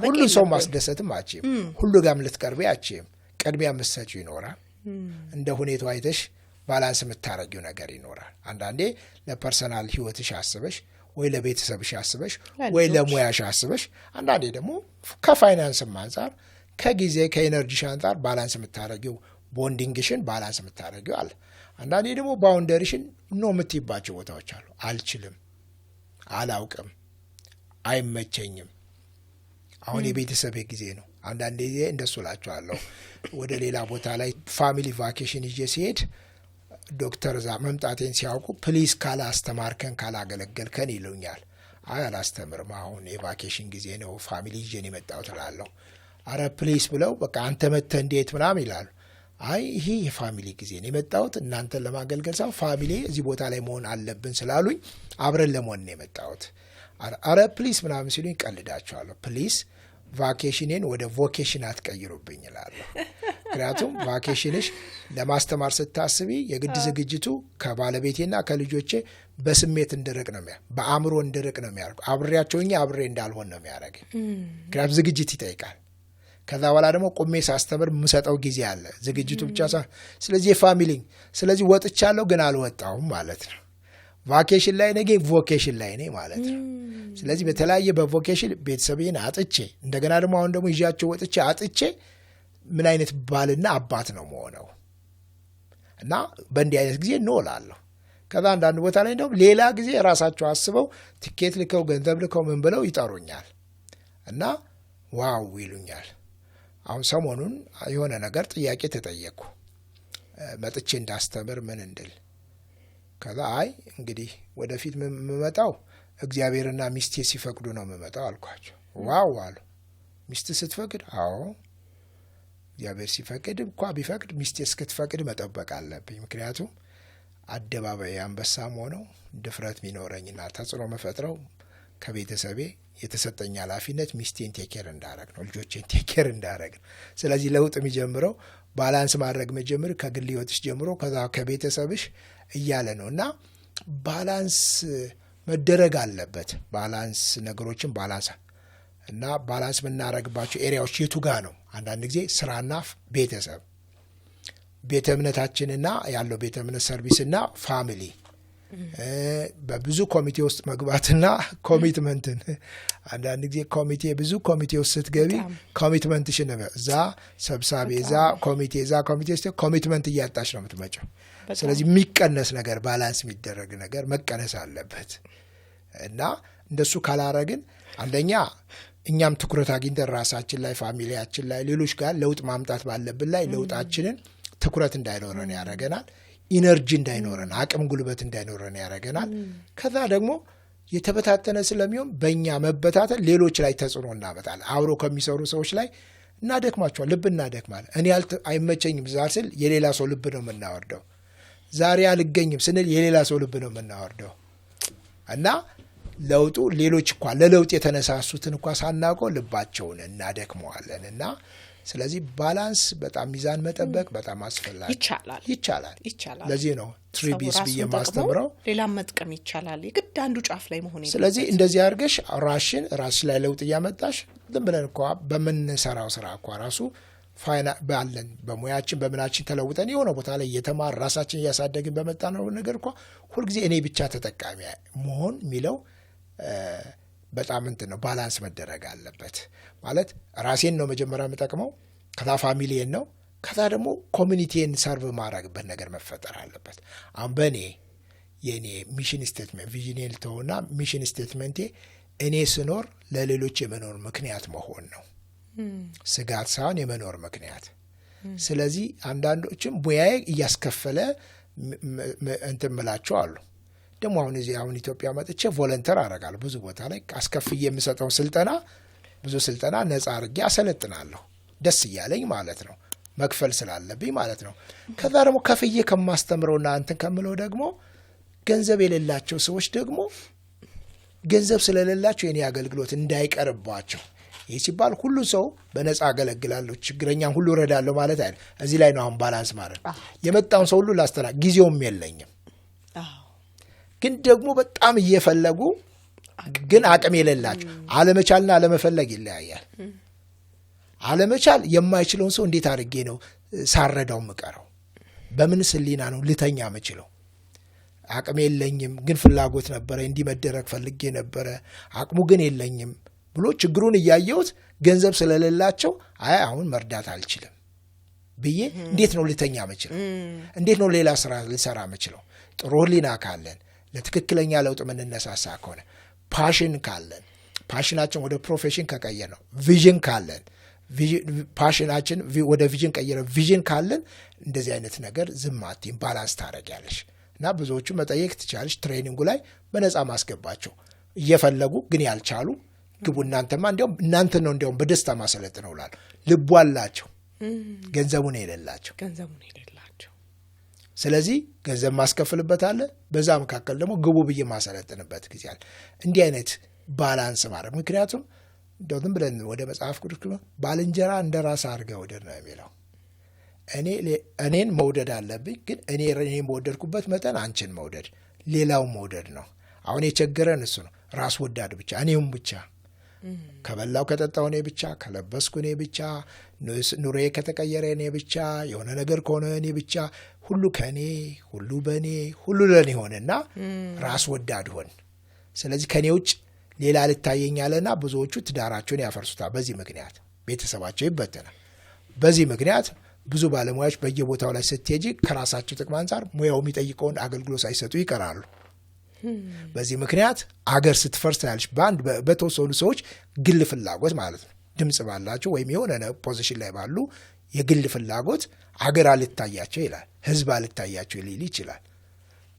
ሁሉ ሰው ማስደሰትም አችም፣ ሁሉ ጋርም ልትቀርቢ አችም። ቅድሚያ የምትሰጪው ይኖራል። እንደ ሁኔታው አይተሽ ባላንስ የምታረጊው ነገር ይኖራል። አንዳንዴ ለፐርሰናል ህይወትሽ አስበሽ ወይ ለቤተሰብሽ አስበሽ ወይ ለሙያሽ አስበሽ፣ አንዳንዴ ደግሞ ከፋይናንስም አንጻር ከጊዜ ከኤነርጂሽ አንጻር ባላንስ የምታረጊው ቦንዲንግሽን ባላንስ የምታረጊው አለ። አንዳንዴ ደግሞ ባውንደሪሽን ነው የምትይባቸው ቦታዎች አሉ። አልችልም፣ አላውቅም፣ አይመቸኝም። አሁን የቤተሰብ ጊዜ ነው። አንዳንዴ ጊዜ እንደሱ ላቸዋለሁ። ወደ ሌላ ቦታ ላይ ፋሚሊ ቫኬሽን ይዤ ሲሄድ ዶክተር ዛ መምጣቴን ሲያውቁ ፕሊዝ ካላስተማርከን ካላገለገልከን ይሉኛል። አይ አላስተምርም፣ አሁን የቫኬሽን ጊዜ ነው፣ ፋሚሊ ይዤን የመጣው ትላለሁ። አረ ፕሊዝ ብለው በቃ አንተ መጥተህ እንዴት ምናምን ይላሉ። አይ ይሄ የፋሚሊ ጊዜ ነው የመጣሁት እናንተን ለማገልገል ሳይሆን ፋሚሊ እዚህ ቦታ ላይ መሆን አለብን ስላሉኝ አብረን ለመሆን ነው የመጣሁት። አረ ፕሊዝ ምናምን ሲሉኝ ቀልዳቸዋለሁ። ፕሊዝ ቫኬሽኔን ወደ ቮኬሽን አትቀይሩብኝ እላለሁ። ምክንያቱም ቫኬሽንሽ ለማስተማር ስታስቢ የግድ ዝግጅቱ ከባለቤቴና ከልጆቼ በስሜት እንድርቅ ነው በአእምሮ እንድርቅ ነው የሚያደርገው። አብሬያቸው አብሬ እንዳልሆን ነው የሚያደርገኝ። ምክንያቱም ዝግጅት ይጠይቃል። ከዛ በኋላ ደግሞ ቁሜ ሳስተምር የምሰጠው ጊዜ አለ፣ ዝግጅቱ ብቻ ሳይሆን። ስለዚህ የፋሚሊ ስለዚህ ወጥቻለሁ ግን አልወጣሁም ማለት ነው። ቫኬሽን ላይ ነኝ ቮኬሽን ላይ ነኝ ማለት ነው። ስለዚህ በተለያየ በቮኬሽን ቤተሰቤን አጥቼ እንደገና ደግሞ አሁን ደግሞ ይዣቸው ወጥቼ አጥቼ ምን አይነት ባልና አባት ነው መሆነው? እና በእንዲህ አይነት ጊዜ እንውላለሁ። ከዛ አንዳንድ ቦታ ላይ እንደውም ሌላ ጊዜ ራሳቸው አስበው ቲኬት ልከው ገንዘብ ልከው ምን ብለው ይጠሩኛል እና ዋው ይሉኛል። አሁን ሰሞኑን የሆነ ነገር ጥያቄ ተጠየቅኩ፣ መጥቼ እንዳስተምር ምን እንድል ከዛ አይ እንግዲህ ወደፊት የምመጣው እግዚአብሔርና ሚስቴ ሲፈቅዱ ነው የምመጣው አልኳቸው። ዋው አሉ። ሚስት ስትፈቅድ? አዎ እግዚአብሔር ሲፈቅድ እንኳን ቢፈቅድ ሚስቴ እስክትፈቅድ መጠበቅ አለብኝ። ምክንያቱም አደባባይ አንበሳም ሆነው ድፍረት ሚኖረኝና ተጽዕኖ መፈጥረው ከቤተሰቤ የተሰጠኝ ኃላፊነት ሚስቴን ቴኬር እንዳረግ ነው፣ ልጆቼን ቴኬር እንዳረግ ነው። ስለዚህ ለውጥ የሚጀምረው ባላንስ ማድረግ መጀመር ከግል ህይወትሽ ጀምሮ ከዛ ከቤተሰብሽ እያለ ነው እና ባላንስ መደረግ አለበት። ባላንስ ነገሮችን ባላንስ እና ባላንስ የምናደርግባቸው ኤሪያዎች የቱ ጋር ነው? አንዳንድ ጊዜ ስራና ቤተሰብ፣ ቤተ እምነታችንና ያለው ቤተ እምነት ሰርቪስና ፋሚሊ፣ በብዙ ኮሚቴ ውስጥ መግባትና ኮሚትመንትን አንዳንድ ጊዜ ብዙ ኮሚቴ ውስጥ ስትገቢ ኮሚትመንትሽን እዛ ሰብሳቢ እዛ ኮሚቴ ውስጥ ኮሚትመንት እያጣች ነው የምትመጪው። ስለዚህ የሚቀነስ ነገር ባላንስ የሚደረግ ነገር መቀነስ አለበት እና እንደሱ ካላረግን አንደኛ እኛም ትኩረት አግኝተን ራሳችን ላይ ፋሚሊያችን ላይ ሌሎች ጋር ለውጥ ማምጣት ባለብን ላይ ለውጣችንን ትኩረት እንዳይኖረን ያደርገናል። ኢነርጂ እንዳይኖረን አቅም ጉልበት እንዳይኖረን ያደርገናል። ከዛ ደግሞ የተበታተነ ስለሚሆን በእኛ መበታተን ሌሎች ላይ ተጽዕኖ እናመጣለን። አብሮ ከሚሰሩ ሰዎች ላይ እናደክማቸዋል፣ ልብ እናደክማለን። እኔ አይመቸኝም ዛሬ ስል የሌላ ሰው ልብ ነው የምናወርደው። ዛሬ አልገኝም ስንል የሌላ ሰው ልብ ነው የምናወርደው እና ለውጡ ሌሎች እንኳን ለለውጥ የተነሳሱትን እንኳን ሳናውቀው ልባቸውን እናደክመዋለን እና ስለዚህ ባላንስ በጣም ሚዛን መጠበቅ በጣም አስፈላጊ ይቻላል። ለዚህ ነው ትሪቢስ ብዬ ማስተምረው ሌላም መጥቀም ይቻላል፣ የግድ አንዱ ጫፍ ላይ መሆን የለም። ስለዚህ እንደዚህ አድርገሽ ራስሽ ላይ ለውጥ እያመጣሽ ዝም ብለን እንኳን በምንሰራው ስራ እንኳን ራሱ ባለን በሙያችን በምናችን ተለውጠን የሆነ ቦታ ላይ እየተማር ራሳችን እያሳደግን በመጣ ነው ነገር እንኳን ሁልጊዜ እኔ ብቻ ተጠቃሚ መሆን የሚለው በጣም እንትን ነው። ባላንስ መደረግ አለበት ማለት ራሴን ነው መጀመሪያ የምጠቅመው፣ ከዛ ፋሚሊዬን ነው፣ ከዛ ደግሞ ኮሚኒቲን ሰርቭ ማድረግበት ነገር መፈጠር አለበት። አሁን በእኔ የእኔ ሚሽን ስቴትመንት ቪዥኔል ተሆና ሚሽን ስቴትመንቴ እኔ ስኖር ለሌሎች የመኖር ምክንያት መሆን ነው፣ ስጋት ሳይሆን የመኖር ምክንያት። ስለዚህ አንዳንዶችም ሙያዬ እያስከፈለ እንትን ምላቸው አሉ። ደግሞ አሁን ኢትዮጵያ መጥቼ ቮለንተር አደርጋለሁ ብዙ ቦታ ላይ አስከፍዬ የምሰጠው ስልጠና ብዙ ስልጠና ነጻ አድርጌ አሰለጥናለሁ፣ ደስ እያለኝ ማለት ነው፣ መክፈል ስላለብኝ ማለት ነው። ከዛ ደግሞ ከፍዬ ከማስተምረውና እንትን ከምለው ደግሞ ገንዘብ የሌላቸው ሰዎች ደግሞ ገንዘብ ስለሌላቸው የኔ አገልግሎት እንዳይቀርባቸው፣ ይህ ሲባል ሁሉ ሰው በነጻ አገለግላለሁ ችግረኛን ሁሉ እረዳለሁ ማለት አይደል። እዚህ ላይ ነው አሁን ባላንስ ማለት የመጣውን ሰው ሁሉ ላስተናግድ ጊዜውም የለኝም። ግን ደግሞ በጣም እየፈለጉ ግን አቅም የሌላቸው አለመቻልና አለመፈለግ ይለያያል። አለመቻል የማይችለውን ሰው እንዴት አድርጌ ነው ሳረዳው ምቀረው? በምን ስሊና ነው ልተኛ የምችለው? አቅም የለኝም ግን ፍላጎት ነበረ፣ እንዲመደረግ ፈልጌ ነበረ፣ አቅሙ ግን የለኝም ብሎ ችግሩን እያየሁት ገንዘብ ስለሌላቸው አሁን መርዳት አልችልም ብዬ እንዴት ነው ልተኛ የምችለው? እንዴት ነው ሌላ ስራ ልሰራ የምችለው? ጥሩ ህሊና ካለን ለትክክለኛ ለውጥ የምንነሳሳ ከሆነ ፓሽን ካለን ፓሽናችን ወደ ፕሮፌሽን ከቀየር ነው ቪዥን ካለን ፓሽናችን ወደ ቪዥን ቀየረ ቪዥን ካለን እንደዚህ አይነት ነገር ዝማቲን ባላንስ ታደርጊያለሽ እና ብዙዎቹ መጠየቅ ትችላለሽ። ትሬኒንጉ ላይ በነፃ ማስገባቸው እየፈለጉ ግን ያልቻሉ ግቡ እናንተማ እናንተን ነው እንዲያውም በደስታ ማሰለጥነው እላለሁ። ልቡ አላቸው ገንዘቡን የሌላቸው ስለዚህ ገንዘብ ማስከፍልበት አለ፣ በዛ መካከል ደግሞ ግቡ ብዬ ማሰለጥንበት ጊዜ አለ። እንዲህ አይነት ባላንስ ማድረግ ምክንያቱም እንደው ዝም ብለን ወደ መጽሐፍ ቅዱስ ባልንጀራ እንደ ራስ አድርገህ ውደድ ነው የሚለው። እኔን መውደድ አለብኝ፣ ግን እኔን በወደድኩበት መጠን አንቺን መውደድ ሌላውን መውደድ ነው። አሁን የቸገረን እሱ ነው። ራስ ወዳድ ብቻ እኔም ብቻ ከበላው ከጠጣው እኔ ብቻ፣ ከለበስኩ እኔ ብቻ፣ ኑሮዬ ከተቀየረ እኔ ብቻ፣ የሆነ ነገር ከሆነ እኔ ብቻ፣ ሁሉ ከኔ ሁሉ በኔ ሁሉ ለኔ ሆነና ራስ ወዳድ ሆን። ስለዚህ ከኔ ውጭ ሌላ ልታየኛለና ብዙዎቹ ትዳራቸውን ያፈርሱታል። በዚህ ምክንያት ቤተሰባቸው ይበተናል። በዚህ ምክንያት ብዙ ባለሙያዎች በየቦታው ላይ ስትሄጂ ከራሳቸው ጥቅም አንጻር ሙያው የሚጠይቀውን አገልግሎት ሳይሰጡ ይቀራሉ። በዚህ ምክንያት አገር ስትፈርስ ያለች በተወሰኑ ሰዎች ግል ፍላጎት ማለት ነው። ድምጽ ባላቸው ወይም የሆነ ፖዚሽን ላይ ባሉ የግል ፍላጎት አገር አልታያቸው ይላል፣ ህዝብ አልታያቸው ሊል ይችላል።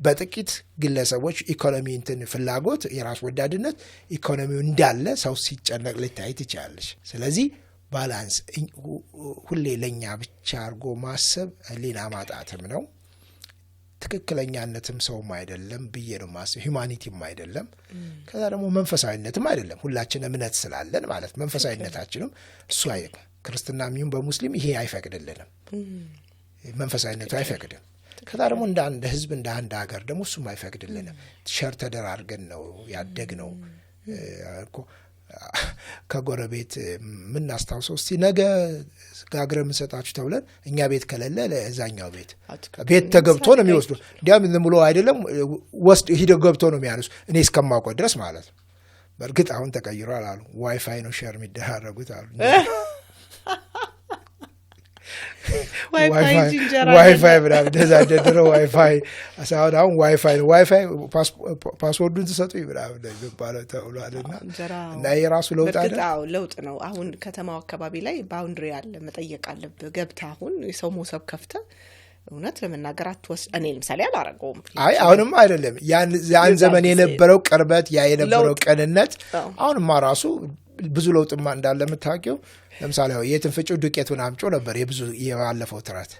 በጥቂት ግለሰቦች ኢኮኖሚ እንትን ፍላጎት የራስ ወዳድነት ኢኮኖሚው እንዳለ ሰው ሲጨነቅ ልታይ ትችላለሽ። ስለዚህ ባላንስ ሁሌ ለኛ ብቻ አርጎ ማሰብ ሌላ ማጣትም ነው ትክክለኛነትም ሰውም አይደለም ብዬ ነው ማሰብ ሂዩማኒቲም አይደለም ከዛ ደግሞ መንፈሳዊነትም አይደለም ሁላችን እምነት ስላለን ማለት መንፈሳዊነታችንም እሱ ክርስትናም ይሁን በሙስሊም ይሄ አይፈቅድልንም መንፈሳዊነቱ አይፈቅድም ከዛ ደግሞ እንደ አንድ ህዝብ እንደ አንድ ሀገር ደግሞ እሱም አይፈቅድልንም ሸር ተደራርገን ነው ያደግነው እኮ ከጎረቤት ምን አስተዋውሰው እስቲ ነገ ጋግረም ሰጣችሁ ተብለን እኛ ቤት ከለለ ለዛኛው ቤት ተገብቶ ነው የሚወስዱ እንዲያም ዝም ብሎ አይደለም ወስድ ሂደው ገብቶ ነው የሚያነሱ እኔ እስከማውቀው ድረስ ማለት ነው በርግጥ አሁን ተቀይሯል አሉ ዋይፋይ ነው ሼር የሚደራረጉት አሉ ዋይፋይ ብራብ ደዛ ደደረ ዋይፋይ አሁን ዋይፋይ ነው ዋይፋይ ፓስወርዱን ተሰጡኝ ብራብ ለባለው ተውሏልና እና የራሱ ለውጥ አይደል ለውጥ ነው አሁን ከተማው አካባቢ ላይ ባውንድሪ አለ መጠየቅ አለብህ ገብታ አሁን የሰው ሞሰብ ከፍተ እውነት ለመናገር አትወስድ እኔ ለምሳሌ አላረገውም አሁንም አይደለም ያን ዘመን የነበረው ቅርበት ያ የነበረው ቀንነት አሁንማ ራሱ ብዙ ለውጥማ እንዳለ የምታውቂው ለምሳሌ የትንፍጩ ዱቄቱን አምጮ ነበር የብዙ የባለፈው ተረት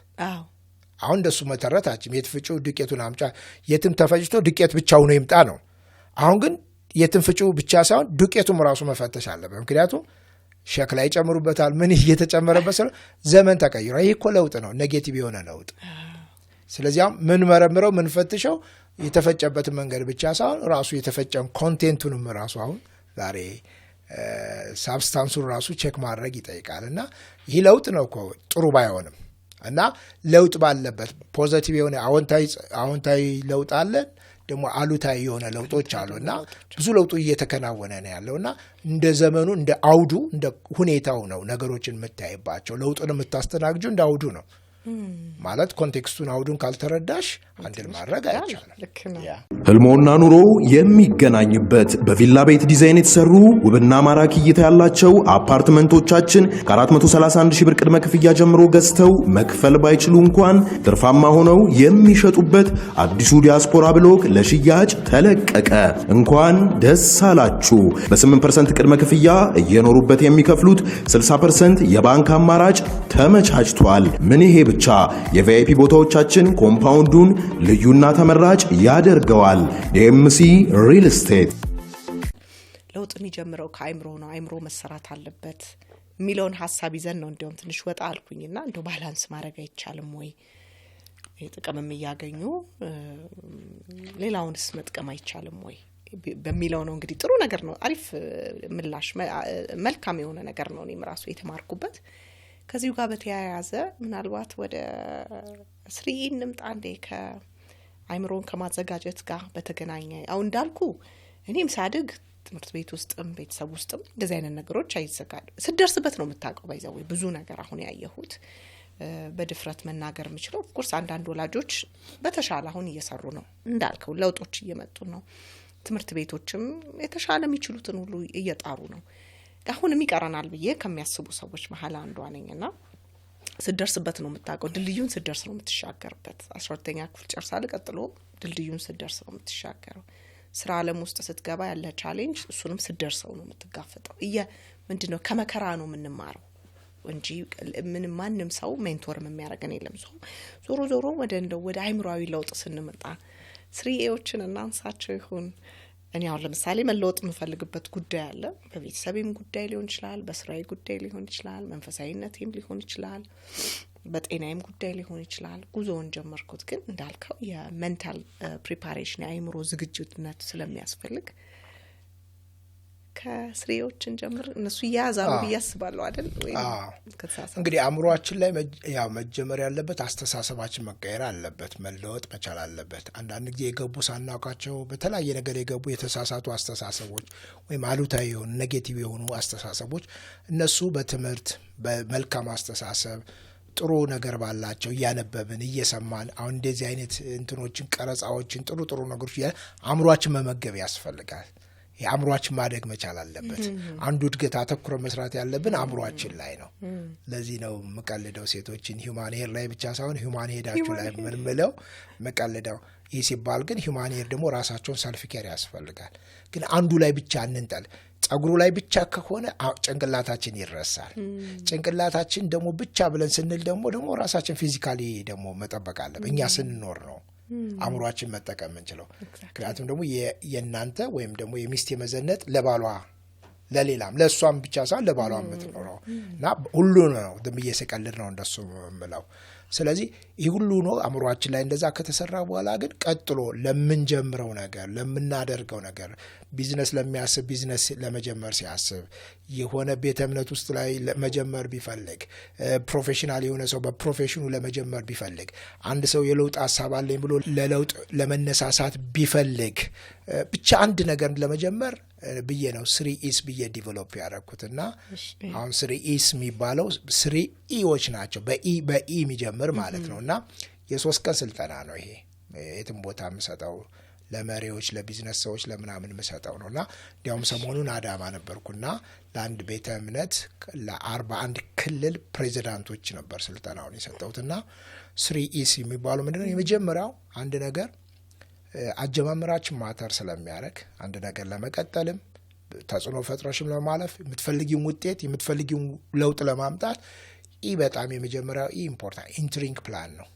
አሁን እንደሱ መተረታችን የትንፍጩ ዱቄቱን አምጫ የትም ተፈጭቶ ዱቄት ብቻው ነው ይምጣ ነው አሁን ግን የትንፍጩ ብቻ ሳይሆን ዱቄቱም ራሱ መፈተሽ አለበት ምክንያቱም ሸክላ ይጨምሩበታል ምን እየተጨመረበት ነው ዘመን ተቀይሯል ይሄ እኮ ለውጥ ነው ኔጌቲቭ የሆነ ለውጥ ስለዚህ ምን መረምረው ምን ፈትሸው የተፈጨበት መንገድ ብቻ ሳይሆን ራሱ የተፈጨን ኮንቴንቱንም ራሱ አሁን ዛሬ ሳብስታንሱን ራሱ ቼክ ማድረግ ይጠይቃልና ይሄ ለውጥ ነው እኮ ጥሩ ባይሆንም እና ለውጥ ባለበት ፖዚቲቭ የሆነ አዎንታዊ ለውጥ አለ ደግሞ አሉታዊ የሆነ ለውጦች አሉና ብዙ ለውጡ እየተከናወነ ነው ያለውና እንደ ዘመኑ እንደ አውዱ እንደ ሁኔታው ነው ነገሮችን የምታይባቸው ለውጡን የምታስተናግጁ እንደ አውዱ ነው ማለት ኮንቴክስቱን አውዱን ካልተረዳሽ አንድል ማድረግ አይቻልም ህልሞና ኑሮ የሚገናኝበት በቪላ ቤት ዲዛይን የተሰሩ ውብና ማራኪ እይታ ያላቸው አፓርትመንቶቻችን ከ431 ሺህ ብር ቅድመ ክፍያ ጀምሮ ገዝተው መክፈል ባይችሉ እንኳን ትርፋማ ሆነው የሚሸጡበት አዲሱ ዲያስፖራ ብሎክ ለሽያጭ ተለቀቀ እንኳን ደስ አላችሁ በ8% ቅድመ ክፍያ እየኖሩበት የሚከፍሉት 60% የባንክ አማራጭ ተመቻችቷል ምን ይሄ ብቻ የቪአይፒ ቦታዎቻችን ኮምፓውንዱን ልዩና ተመራጭ ያደርገዋል ዲኤምሲ ሪል ስቴት ለውጥ የሚጀምረው ከአይምሮ ነው አይምሮ መሰራት አለበት ሚሊዮን ሐሳብ ይዘን ነው እንደውም ትንሽ ወጣ አልኩኝና እንደው ባላንስ ማድረግ አይቻልም ወይ የጥቅምም ያገኙ ሌላውንስ መጥቀም አይቻልም ወይ በሚለው ነው እንግዲህ ጥሩ ነገር ነው አሪፍ ምላሽ መልካም የሆነ ነገር ነው እኔም ራሱ የተማርኩበት ከዚሁ ጋር በተያያዘ ምናልባት ወደ ስሪን እንምጣ እንደ ከአይምሮን ከማዘጋጀት ጋር በተገናኘ አሁን እንዳልኩ እኔም ሳድግ ትምህርት ቤት ውስጥም ቤተሰብ ውስጥም እንደዚህ አይነት ነገሮች አይዘጋዱ ስደርስበት ነው የምታውቀው ባይዘው ብዙ ነገር አሁን ያየሁት በድፍረት መናገር የምችለው ኦፍ ኮርስ አንዳንድ ወላጆች በተሻለ አሁን እየሰሩ ነው እንዳልከው ለውጦች እየመጡ ነው ትምህርት ቤቶችም የተሻለ የሚችሉትን ሁሉ እየጣሩ ነው አሁንም ይቀራናል ብዬ ከሚያስቡ ሰዎች መሐላ አንዷ ነኝና ስደርስበት ነው የምታውቀው ድልድዩን ስደርስ ነው የምትሻገርበት 12ኛ ክፍል ጨርሳለ ቀጥሎ ድልድዩን ስደርስ ነው የምትሻገረው ስራ ዓለም ውስጥ ስትገባ ያለ ቻሌንጅ እሱንም ስደርሰው ነው የምትጋፈጠው ምንድነው ከመከራ ነው የምንማረው እንጂ ምንም ማንም ሰው ሜንቶርም የሚያደርገን የለም ዞሮ ወደ አይምሮአዊ ለውጥ ስንመጣ 3ኤዎችን እናንሳቸው ይሁን እኔ አሁን ለምሳሌ መለወጥ የምፈልግበት ጉዳይ አለ በቤተሰቤም ጉዳይ ሊሆን ይችላል በስራዬ ጉዳይ ሊሆን ይችላል መንፈሳዊነቴም ሊሆን ይችላል በጤናዬም ጉዳይ ሊሆን ይችላል ጉዞውን ጀመርኩት ግን እንዳልከው የሜንታል ፕሪፓሬሽን የአይምሮ ዝግጁነት ስለሚያስፈልግ ከስሪዎችን ጀምር እነሱ ያዛሉ ያስባሉ አይደል ወይ እንግዲህ አእምሮአችን ላይ ያው መጀመር ያለበት አስተሳሰባችን መቀየር አለበት መለወጥ መቻል አለበት አንዳንድ ጊዜ የገቡ ሳናውቃቸው በተለያየ ነገር የገቡ የተሳሳቱ አስተሳሰቦች ወይም አሉታዊ የሆኑ ኔጌቲቭ የሆኑ አስተሳሰቦች እነሱ በትምህርት በመልካም አስተሳሰብ ጥሩ ነገር ባላቸው ያነበብን እየሰማን አሁን እንደዚህ አይነት እንትኖችን ቀረጻዎችን ጥሩ ነገሮች አእምሮአችን መመገብ ያስፈልጋል የአእምሮአችን ማደግ መቻል አለበት አንዱ እድገት አተኩሮ መስራት ያለብን አእምሮአችን ላይ ነው ለዚህ ነው መቀለደው ሴቶችን ሂዩማን ሄር ላይ ብቻ ሳይሆን ሂዩማን ሄዳችሁ ላይ ምንምለው መቀለደው ይህ ሲባል ግን ሂውማን ሄር ደግሞ ራሳቸውን ሰልፍ ኬር ያስፈልጋል። ግን አንዱ ላይ ብቻ እንንጠል። ጸጉሩ ላይ ብቻ ከሆነ ጭንቅላታችን ይረሳል። ጭንቅላታችን ደግሞ ብቻ ብለን ስንል ደግሞ ራሳችን ፊዚካሊ ደግሞ መጠበቅ አለብን። እኛ ስንኖር ነው አእምሯችን መጠቀም እንችለው። ምክንያቱም ደግሞ የእናንተ ወይም ደግሞ የሚስት የመዘነጥ ለባሏ ለሌላም ለእሷም ብቻ ሳይሆን ለባሏ የምትኖረው እና ሁሉ ነው። ዝም ብዬ ስቀልድ ነው እንደሱ የምለው። ስለዚህ ይህ ሁሉ ነው አእምሯችን ላይ እንደዛ ከተሰራ በኋላ ግን ቀጥሎ ለምንጀምረው ነገር ለምናደርገው ነገር ቢዝነስ ለሚያስብ ቢዝነስ ለመጀመር ሲያስብ የሆነ ቤተ እምነት ውስጥ ላይ ለመጀመር ቢፈልግ ፕሮፌሽናል የሆነ ሰው በፕሮፌሽኑ ለመጀመር ቢፈልግ አንድ ሰው የለውጥ ሀሳብ አለኝ ብሎ ለለውጥ ለመነሳሳት ቢፈልግ ብቻ አንድ ነገር ለመጀመር ብዬ ነው 3E's ብዬ ዲቨሎፕ ያደረኩትና አሁን 3E's የሚባለው 3 ኢዎች ናቸው። በኢ የሚጀምር ማለት ነውና የ3 ቀን ስልጠና ነው ይሄ። የትም ቦታ የምሰጠው ለመሪዎች ለቢዝነስ ሰዎች ለምናምን የምሰጠው ነውና እንዲያውም ሰሞኑን አዳማ ነበርኩና ለአንድ ቤተ እምነት ለ41 ክልል ፕሬዚዳንቶች ነበር ስልጠናውን የሰጠሁትና 3E's የሚባለው ምንድነው? የመጀመሪያው አንድ ነገር አጀማመራችን ማተር ስለሚያደርግ አንድ ነገር ለመቀጠልም ተጽዕኖ ፈጥረሽም ለማለፍ የምትፈልጊውን ውጤት የምትፈልጊውን ለውጥ ለማምጣት በጣም የመጀመሪያው ኢምፖርታንት ኢንትሪንግ ፕላን ነው።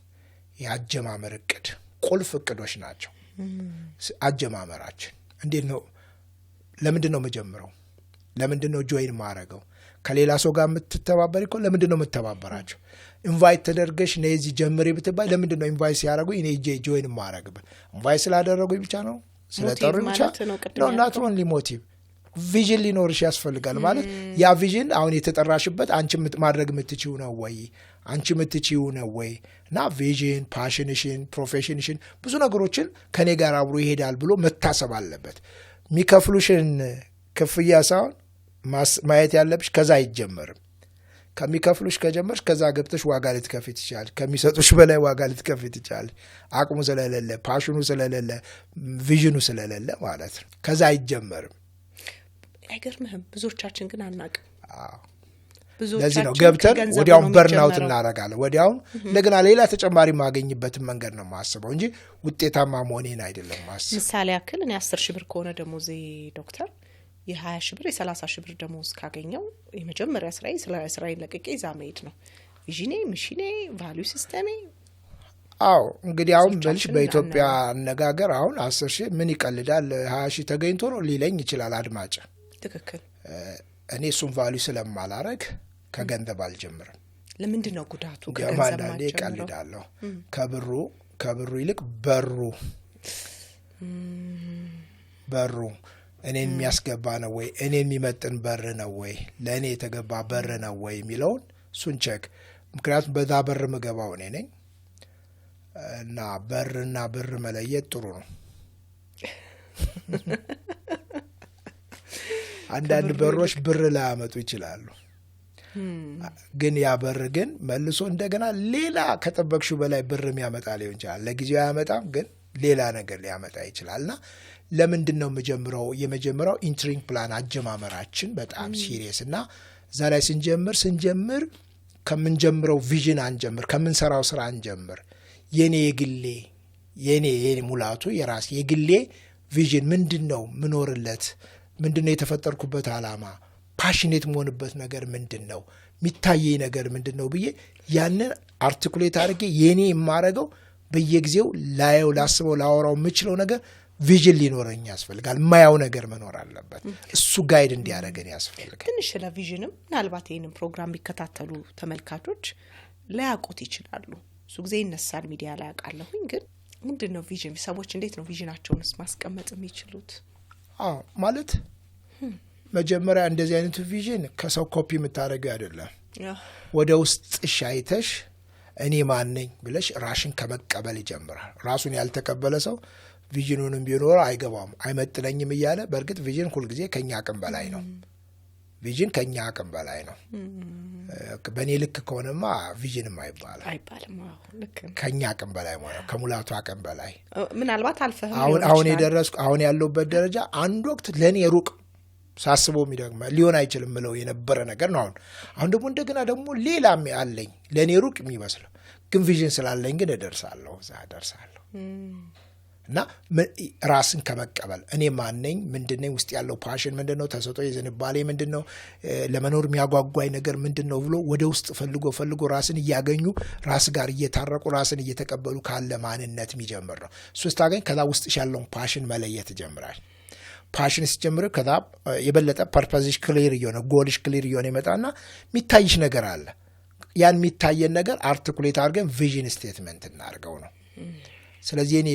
የአጀማመር እቅድ ቁልፍ እቅዶች ናቸው። አጀማመራችን እንዴት ነው? ለምንድን ነው መጀመረው? ለምንድን ነው ጆይን ማረገው? ከሌላ ሰው ጋር የምትተባበሪ እኮ ለምንድን ነው የምትተባበራቸው? ኢንቫይት ተደርገሽ ነይ እዚህ ጀምሪ ብትባይ ለምንድን ነው ኢንቫይት ሲያደርጉኝ እኔ ጆይን ማረግበት? ኢንቫይት ስላደረጉኝ ብቻ ነው? ስለጠሩኝ ብቻ ነው? ናት ኦንሊ ሞቲቭ ቪዥን ሊኖርሽ ያስፈልጋል። ማለት ያ ቪዥን አሁን የተጠራሽበት አንቺ ማድረግ የምትችው ነው ወይ? አንቺ የምትችው ነው ወይ? እና ቪዥን ፓሽንሽን ፕሮፌሽንሽን ብዙ ነገሮችን ከኔ ጋር አብሮ ይሄዳል ብሎ መታሰብ አለበት። የሚከፍሉሽን ክፍያ ሳይሆን ማየት ያለብሽ ከዛ አይጀመርም። ከሚከፍሉሽ ከጀመርሽ ከዛ ገብተሽ ዋጋ ልትከፍት ይችላል። ከሚሰጡሽ በላይ ዋጋ ልትከፍት ይችላል። አቅሙ ስለሌለ ፓሽኑ ስለሌለ ቪዥኑ ስለሌለ ማለት ነው። ከዛ አይጀመርም። አይገርምህም? ብዙዎቻችን ግን አናውቅም። ለዚህ ነው ገብተን ወዲያውን በርናውት እናደርጋለን። ወዲያውን እንደገና ሌላ ተጨማሪ ማገኝበትን መንገድ ነው ማስበው እንጂ ውጤታማ መሆኔን አይደለም ማስበው። ምሳሌ ያክል እኔ 10 ሺህ ብር ከሆነ ደሞዜ ዶክተር የ20 ሺህ ብር የ30 ሺህ ብር ደሞዝ ካገኘው የመጀመሪያ ስራዬን ለቅቄ ይዛ መሄድ ነው። ቪዥኔ ሚሽኔ ቫልዩ ሲስተሜ። አዎ እንግዲህ አሁን መልሽ በኢትዮጵያ አነጋገር አሁን 10 ሺህ ምን ይቀልዳል 20 ሺህ ተገኝቶ ነው ሊለኝ ይችላል አድማጭ። ትክክል። እኔ እሱን ቫልዩ ስለማላረግ ከገንዘብ አልጀምርም። ለምንድን ነው ጉዳቱ? ከገንዘብ ማንዴ ቀልዳለሁ። ከብሩ ይልቅ በሩ እኔን የሚያስገባ ነው ወይ? እኔን የሚመጥን በር ነው ወይ? ለእኔ የተገባ በር ነው ወይ የሚለውን እሱን ቸክ። ምክንያቱም በዛ በር ምገባው እኔ ነኝ እና በርና ብር መለየት ጥሩ ነው። አንዳንድ በሮች ብር ላያመጡ ይችላሉ። ግን ያ በር ግን መልሶ እንደገና ሌላ ከጠበቅሽው በላይ ብር የሚያመጣ ሊሆን ይችላል። ለጊዜው አያመጣም፣ ግን ሌላ ነገር ሊያመጣ ይችላልና ለምንድን ነው የመጀመሪያው ኢንትሪንግ ፕላን አጀማመራችን በጣም ሲሪየስ እና እዛ ላይ ስንጀምር ከምንጀምረው ቪዥን አንጀምር፣ ከምንሰራው ስራ አንጀምር። የኔ ሙላቱ የራስ የግሌ ቪዥን ምንድነው? ምኖርለት ምንድነው? የተፈጠርኩበት አላማ ፓሽኔት መሆንበት ነገር ምንድነው? የሚታየኝ ነገር ምንድነው ብዬ ያንን አርቲኩሌት አድርጌ የኔ የማረገው በየጊዜው ላየው ላስበው ላወራው የምችለው ነገር ቪዥን ሊኖረኝ ያስፈልጋል። ማያው ነገር መኖር አለበት። እሱ ጋይድ እንዲያደርገን ያስፈልጋል። ትንሽ ስለ ቪዥንም ምናልባት ይሄንን ፕሮግራም ቢከታተሉ ተመልካቾች ላያውቁት ይችላሉ። ብዙ ጊዜ ይነሳል ሚዲያ ላይ ያውቃለሁኝ። ግን ምንድነው ቪዥን? ሰዎች እንዴት ነው ቪዥናቸውንስ ማስቀመጥ የሚችሉት? ማለት መጀመሪያ እንደዚህ አይነቱ ቪዥን ከሰው ኮፒ የምታደርገው አይደለም። ወደ ውስጥሽ አይተሽ እኔ ማን ነኝ ብለሽ ራሽን ከመቀበል ይጀምራል። ራሱን ያልተቀበለ ሰው ቪዥኑንም ቢኖር አይገባም፣ አይመጥነኝም እያለ። በእርግጥ ቪዥን ሁልጊዜ ከኛ አቅም በላይ ነው። ቪዥን ከኛ አቅም በላይ ነው። በእኔ ልክ ከሆነማ ቪዥንም አይባልም። ከኛ አቅም በላይ ማለት ነው። ከሙላቱ አቅም በላይ ምናልባት አልፈህም አሁን ያለውበት ደረጃ አንድ ወቅት ለእኔ ሩቅ ሳስበው የሚደግመ ሊሆን አይችልም ምለው የነበረ ነገር ነው። አሁን ደግሞ እንደገና ደግሞ ሌላም አለኝ ለእኔ ሩቅ የሚመስለው ግን ቪዥን ስላለኝ ግን እደርሳለሁ፣ እዛ እደርሳለሁ። እና ራስን ከመቀበል እኔ ማን ነኝ ምንድነኝ ውስጥ ያለው ፓሽን ምንድነው ተሰጥኦ የዝንባሌ ምንድነው ለመኖር የሚያጓጓኝ ነገር ምንድነው ብሎ ወደ ውስጥ ፈልጎ ራስን እያገኙ ራስ ጋር እየታረቁ ራስን እየተቀበሉ ካለ ማንነት የሚጀምር ነው እሱ ስታገኝ ከዛ ውስጥ ያለውን ፓሽን መለየት ይጀምራል ፓሽን ሲጀምር ከዛ የበለጠ ፐርፐዝሽ ክሊር ይሆነ ጎልሽ ክሊር ይሆነ ይመጣና የሚታይሽ ነገር አለ ያን የሚታየን ነገር አርቲኩሌት አድርገን ቪዥን ስቴትመንት እናርገው ነው ስለዚህ እኔ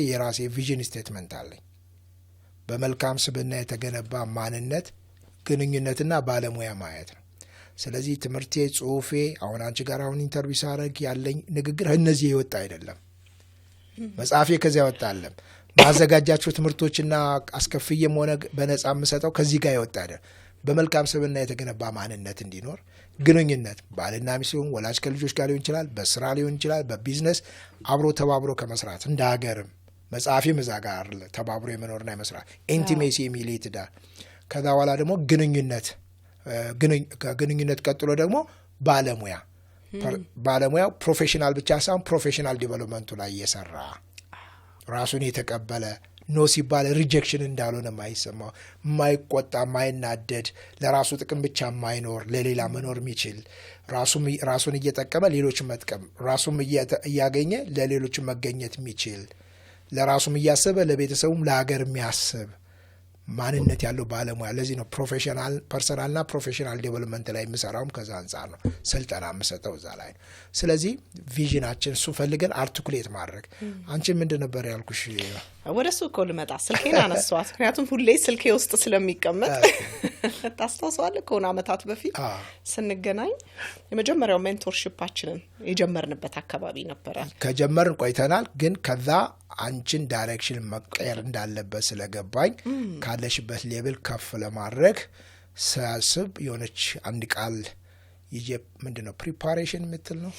የራሴ ቪዥን ስቴትመንት አለኝ በመልካም ስብዕና የተገነባ ማንነት ግንኙነትና ባለሙያ ማየት ነው ስለዚህ ትምህርቴ ጽሁፌ አሁን አንቺ ጋር አሁን ኢንተርቪው ሳረግ ያለኝ ንግግር እነዚህ ይወጣ አይደለም መጽሐፌ ከዚያ ይወጣ አይደለም ማዘጋጃቸው ትምህርቶችና አስከፍየም ሆነ በነጻ የምሰጠው ከዚህ ጋር ይወጣ አይደለም በመልካም ስብዕና የተገነባ ማንነት እንዲኖር ግንኙነት ባልና ሚስት ሆነ ወላጅ ከልጆች ጋር ሊሆን ይችላል በስራ ሊሆን ይችላል በቢዝነስ አብሮ ተባብሮ ከመስራት እንደ ሀገርም መጽሐፊ መዛጋር ተባብሮ የመኖርና የመስራት ኢንቲሜሲ የሚሌትዳ ከዛ በኋላ ደግሞ ግንኙነት ቀጥሎ ደግሞ ባለሙያው ፕሮፌሽናል ብቻ ሳይሆን ፕሮፌሽናል ዲቨሎፕመንቱ ላይ እየሰራ ራሱን የተቀበለ ኖ ሲባል ሪጀክሽን እንዳልሆነ የማይሰማው የማይቆጣ የማይናደድ ለራሱ ጥቅም ብቻ የማይኖር ለሌላ መኖር የሚችል ራሱን እየጠቀመ ሌሎችን መጥቀም ራሱም እያገኘ ለሌሎችን መገኘት የሚችል ለራሱም እያሰበ ለቤተሰቡም ለሀገር የሚያስብ ማንነት ያለው ባለሙያ ለዚህ ነው ፕሮፌሽናል ፐርሰናልና ፕሮፌሽናል ዴቨሎፕመንት ላይ የምሰራውም ከዛ አንጻር ነው ስልጠና የምሰጠው እዛ ላይ ነው ስለዚህ ቪዥናችን እሱ ፈልገን አርቲኩሌት ማድረግ አንቺ ምንድን ነበር ያልኩሽ ወደሱ እኮ ልመጣ ስልኬን አነሳኋት ምክንያቱም ሁሌ ስልኬ ውስጥ ስለሚቀመጥ ታስታውሳለህ ከሆነ አመታት በፊት ስንገናኝ የመጀመሪያው ሜንቶርሺፓችንን የጀመርንበት አካባቢ ነበር ከጀመርን ቆይተናል ግን ከዛ አንቺን ዳይሬክሽን መቀየር እንዳለበት ስለገባኝ ካለሽበት ሌቭል ከፍ ለማድረግ ሳስብ የሆነች አንድ ቃል ይዤ ምንድነው ፕሪፓሬሽን ምትል ነው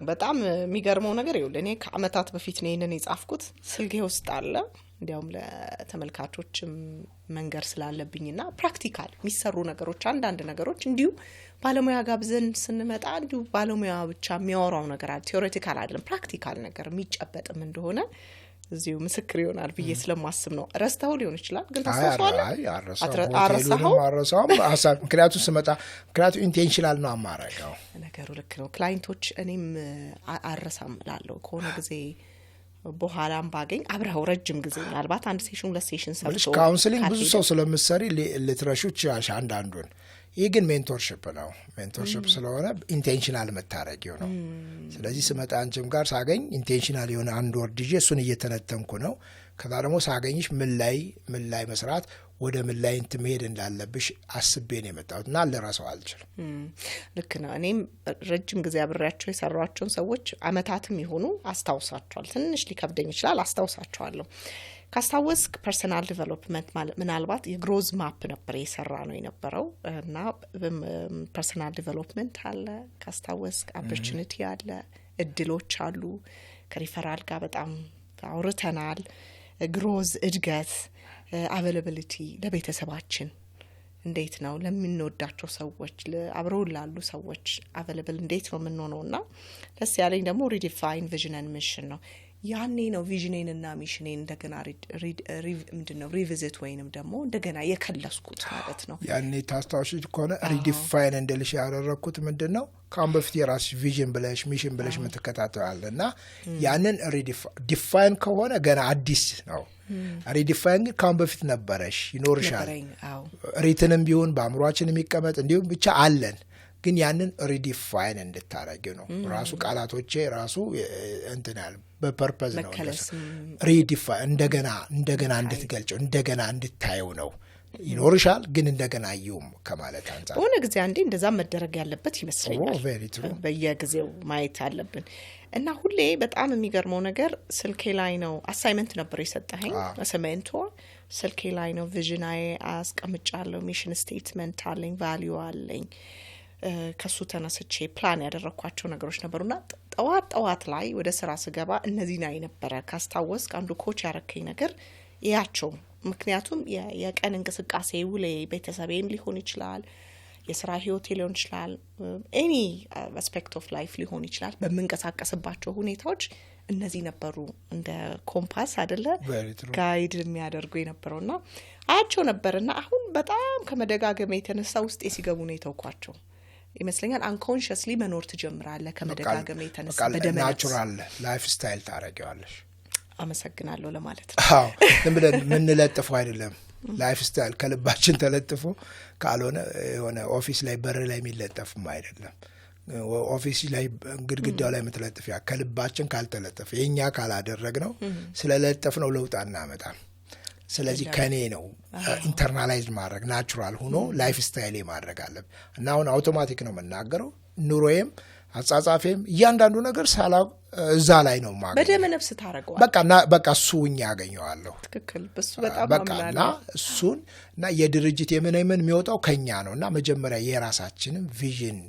በጣም የሚገርመው ነገር ይኸውልህ እኔ ከአመታት በፊት ነው ይሄንን የጻፍኩት ስልኬ ውስጥ አለ እንዲያውም ለተመልካቾችም መንገር ስላለብኝና ፕራክቲካል የሚሰሩ ነገሮች አንዳንድ ነገሮች እንዲሁ ባለሙያ ጋብዘን ስንመጣ እንዲሁ ባለሙያ ብቻ የሚያወራው ነገር አለ ቲዮሬቲካል አይደለም ፕራክቲካል ነገር የሚጨበጥም እንደሆነ እዚሁ ምስክር ይሆናል ብዬ ስለማስብ ነው ረስተው ሊሆን ይችላል ግን ታስታውሳለህ አረሳው ምክንያቱም ስመጣ ምክንያቱም ኢንቴንሽናል ነው አማራጭው ነገሩ ልክ ነው ክላይንቶች እኔም አረሳም እላለሁ ከሆነ ጊዜ በኋላም ባገኝ አብረው ረጅም ጊዜ ምናልባት አንድ ሴሽን ሁለት ሴሽን ሰርቶ ካውንስሊንግ ብዙ ሰው ስለምትሰሪ ልትረሹች አንዳንዱን ይህ ግን ሜንቶርሺፕ ነው ሜንቶርሺፕ ስለሆነ ኢንቴንሽናል መታረጊው ነው ስለዚህ ስመጣ አንቺም ጋር ሳገኝ ኢንቴንሽናል የሆነ አንድ ወርድ ይዤ እሱን እየተነተንኩ ነው ከዛ ደግሞ ሳገኝሽ ምን ላይ መስራት ወደ ምን ላይ መሄድ እንዳለብሽ አስቤ ነው የመጣሁትና ለራስዎ አልችልም ልክ ነው እኔም ረጅም ጊዜ አብሬያቸው የሰራቸውን ሰዎች አመታትም ይሆኑ አስታውሳቸዋል ትንሽ ሊከብደኝ ይችላል አስታውሳቸዋለሁ ካስታወስክ ፐርሰናል ዲቨሎፕመንት ማለት ምናልባት የግሮዝ ማፕ ነበር የሰራ ነው የነበረው እና ፐርሰናል ዲቨሎፕመንት አለ ካስታወስክ ኦፖርቹኒቲ አለ እድሎች አሉ ከሪፈራል ጋር በጣም አውርተናል ግሮዝ እድገት አቬይላቢሊቲ ለቤተሰባችን እንዴት ነው ለምንወዳቸው ሰዎች አብረው ላሉ ሰዎች አቬይላብል እንዴት ነው የምንሆነውና ደስ ያለኝ ደግሞ ሪዲፋይን ቪዥን ኤንድ ሚሽን ነው ያኔ ነው ቪዥኔንና ሚሽኔን እንደገና ምንድነው ሪቪዚት ወይንም ደግሞ እንደገና የከለስኩት ማለት ነው ያኔ ታስታውሽ ከሆነ ሪዲፋይን እንደልሽ ያደረኩት ምንድነው ካም በፊት የራስ ቪዥን ብለሽ ሚሽን ብለሽ መተከታተላለና ያንን ዲፋይን ከሆነ ገና አዲስ ነው ሪዲፋይን ካም በፊት ነበረሽ ይኖርሻል ሪትንም ቢሆን በአእምሮአችን የሚቀመጥ እንዲሁም ብቻ አለን ግን ያንን ሪዲፋይን እንድታረጊው ነው ራሱ ቃላቶቼ ራሱ እንትናል በፐርፐዝ ነው ሪዲፋይን እንደገና እንድትገልጨው እንደገና እንድታየው ነው ይኖርሻል ግን እንደገና ይውም ከማለት አንፃር ሆነ ጊዜ አንዴ እንደዛ መደረግ ያለበት ይመስለኛል በየጊዜው ማየት አለብን እና ሁሌ በጣም የሚገርመው ነገር ስልኬ ላይ ነው አሳይመንት ነበር የሰጠኸኝ አሳይመንቱ ስልኬ ላይ ነው ቪዥናዬ አስቀምጫለሁ ሚሽን ስቴትመንት አለኝ ቫልዩ አለኝ ከሱ ተነስቼ ፕላን ያደረኳቸው ነገሮች ነበሩና ጠዋት ላይ ወደ ስራ ስገባ እነዚህ ላይ ነበር ካስታወስክ አንዱ ኮች ያረከኝ ነገር ያያቸው ምክንያቱም የቀን እንቅስቃሴ ውሌ ቤተሰቤም ሊሆን ይችላል የስራ ህይወቴ ሊሆን ይችላል ኤኒ አስፔክት ኦፍ ላይፍ ሊሆን ይችላል በመንቀሳቀስባቸው ሁኔታዎች እነዚህ ነበሩ እንደ ኮምፓስ አይደለ ጋይድ የሚያደርጉ የነበረውና አያቸው ነበርና አሁን በጣም ከመደጋገም የተነሳ ውስጥ ሲገቡ ነው የተውኳቸው ይመስለኛል አንኮንሺየስሊ መኖር ትጀምራለህ ከመደጋገም የተነሳ በደም ናቹራል ላይፍ ስታይል ታረጋዋለሽ አመሰግናለሁ ለማለት ነው አዎ እንብለን ምን ለጥፈው አይደለም ላይፍ ስታይል ከልባችን ተለጥፎ ካልሆነ የሆነ ኦፊስ ላይ በር ላይ የሚለጠፍም አይደለም ኦፊስ ላይ ግድግዳው ላይ መተለጥፊያ ከልባችን ካልተለጠፈ የኛ ካላደረግነው ስለለጠፍነው ለውጥ አናመጣም ስለዚህ ከኔ ነው ኢንተርናላይዝ ማድረግ ናቹራል ሆኖ ላይፍ ስታይል ማድረግ አለብ እና አሁን አውቶማቲክ ነው መናገረው ኑሮዬም አጻጻፌም እያንዳንዱ ነገር ሳላ እዛ ላይ ነው ማገኝ በደም ነፍስ ታረጋው በቃ እሱኛ ያገኘዋለሁ ትክክል በሱ በጣም በቃና እሱን እና የድርጅት የምን የሚወጣው ከኛ ነውና መጀመሪያ የራሳችንን ቪዥን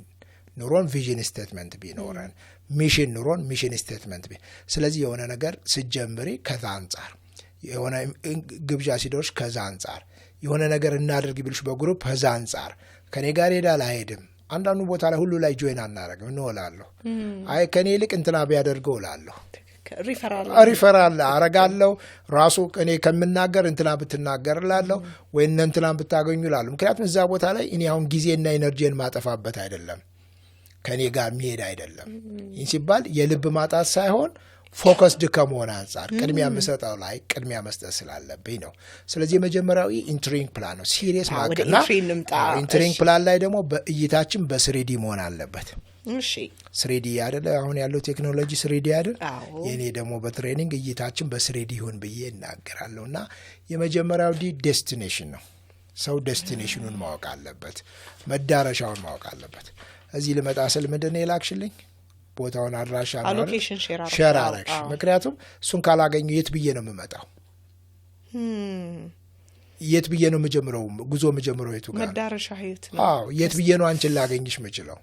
ኑሮን ቪዥን ስቴትመንት ቢኖረን ሚሽን ኑሮን ሚሽን ስቴትመንት ስለዚህ የሆነ ነገር ሲጀምሪ ከዛ አንፃር የሆነ ግብዣ ሲደርሽ ከዛ አንፃር የሆነ ነገር እናድርግ ቢልሽ በግሩፕ ከዛ አንፃር ከኔ ጋር ሄዳል አይሄድም አንዳንዱ ቦታ ላይ ሁሉ ላይ ጆይን አናረግም እንወላለሁ አይ ከኔ ይልቅ እንትና ቢያደርገው እላለሁ ሪፈራል አረጋለሁ ራሱ እኔ ከምናገር እንትና ብትናገር እላለሁ ወይ እንትና ብታገኙ እላለሁ ምክንያቱም እዛ ቦታ ላይ እኔ አሁን ጊዜና ኢነርጂን ማጠፋበት አይደለም ከኔ ጋር የሚሄድ አይደለም ይህ ሲባል የልብ ማጣት ሳይሆን ፎከስድ ከመሆን አንፃር ቅድሚያ መስጠታው ላይ ቅድሚያ መስጠት ስላለብኝ ነው ስለዚህ የመጀመሪያው ኢንትሪንግ ፕላን ነው ሲሪየስ ማቀና ኢንትሪንግ ፕላን ላይ ደግሞ በእይታችን በ3D መሆን አለበት እሺ 3D አይደለ አሁን ያለው ቴክኖሎጂ 3D አይደል የኔ ደግሞ በትሬኒንግ እይታችን በ3D ይሁን ብዬ እናገራለሁና የመጀመሪያው ዴስቲኔሽን ነው ሰው ዴስቲኔሽኑን ማወቅ አለበት መዳረሻውን ማወቅ አለበት እዚህ ልመጣ ስል ምንድነው ይላክሽልኝ ቦታውን አድራሻ አሎኬሽን ሼር አረግሽ ምክንያቱም እሱን ካላገኙ የት ብዬ ነው የምመጣው የት ብዬ ነው የምጀምረው ጉዞ የምጀምረው የቱ ጋር መዳረሻ የት ነው አዎ የት ብዬ ነው አንቺን ላገኝሽ የምችለው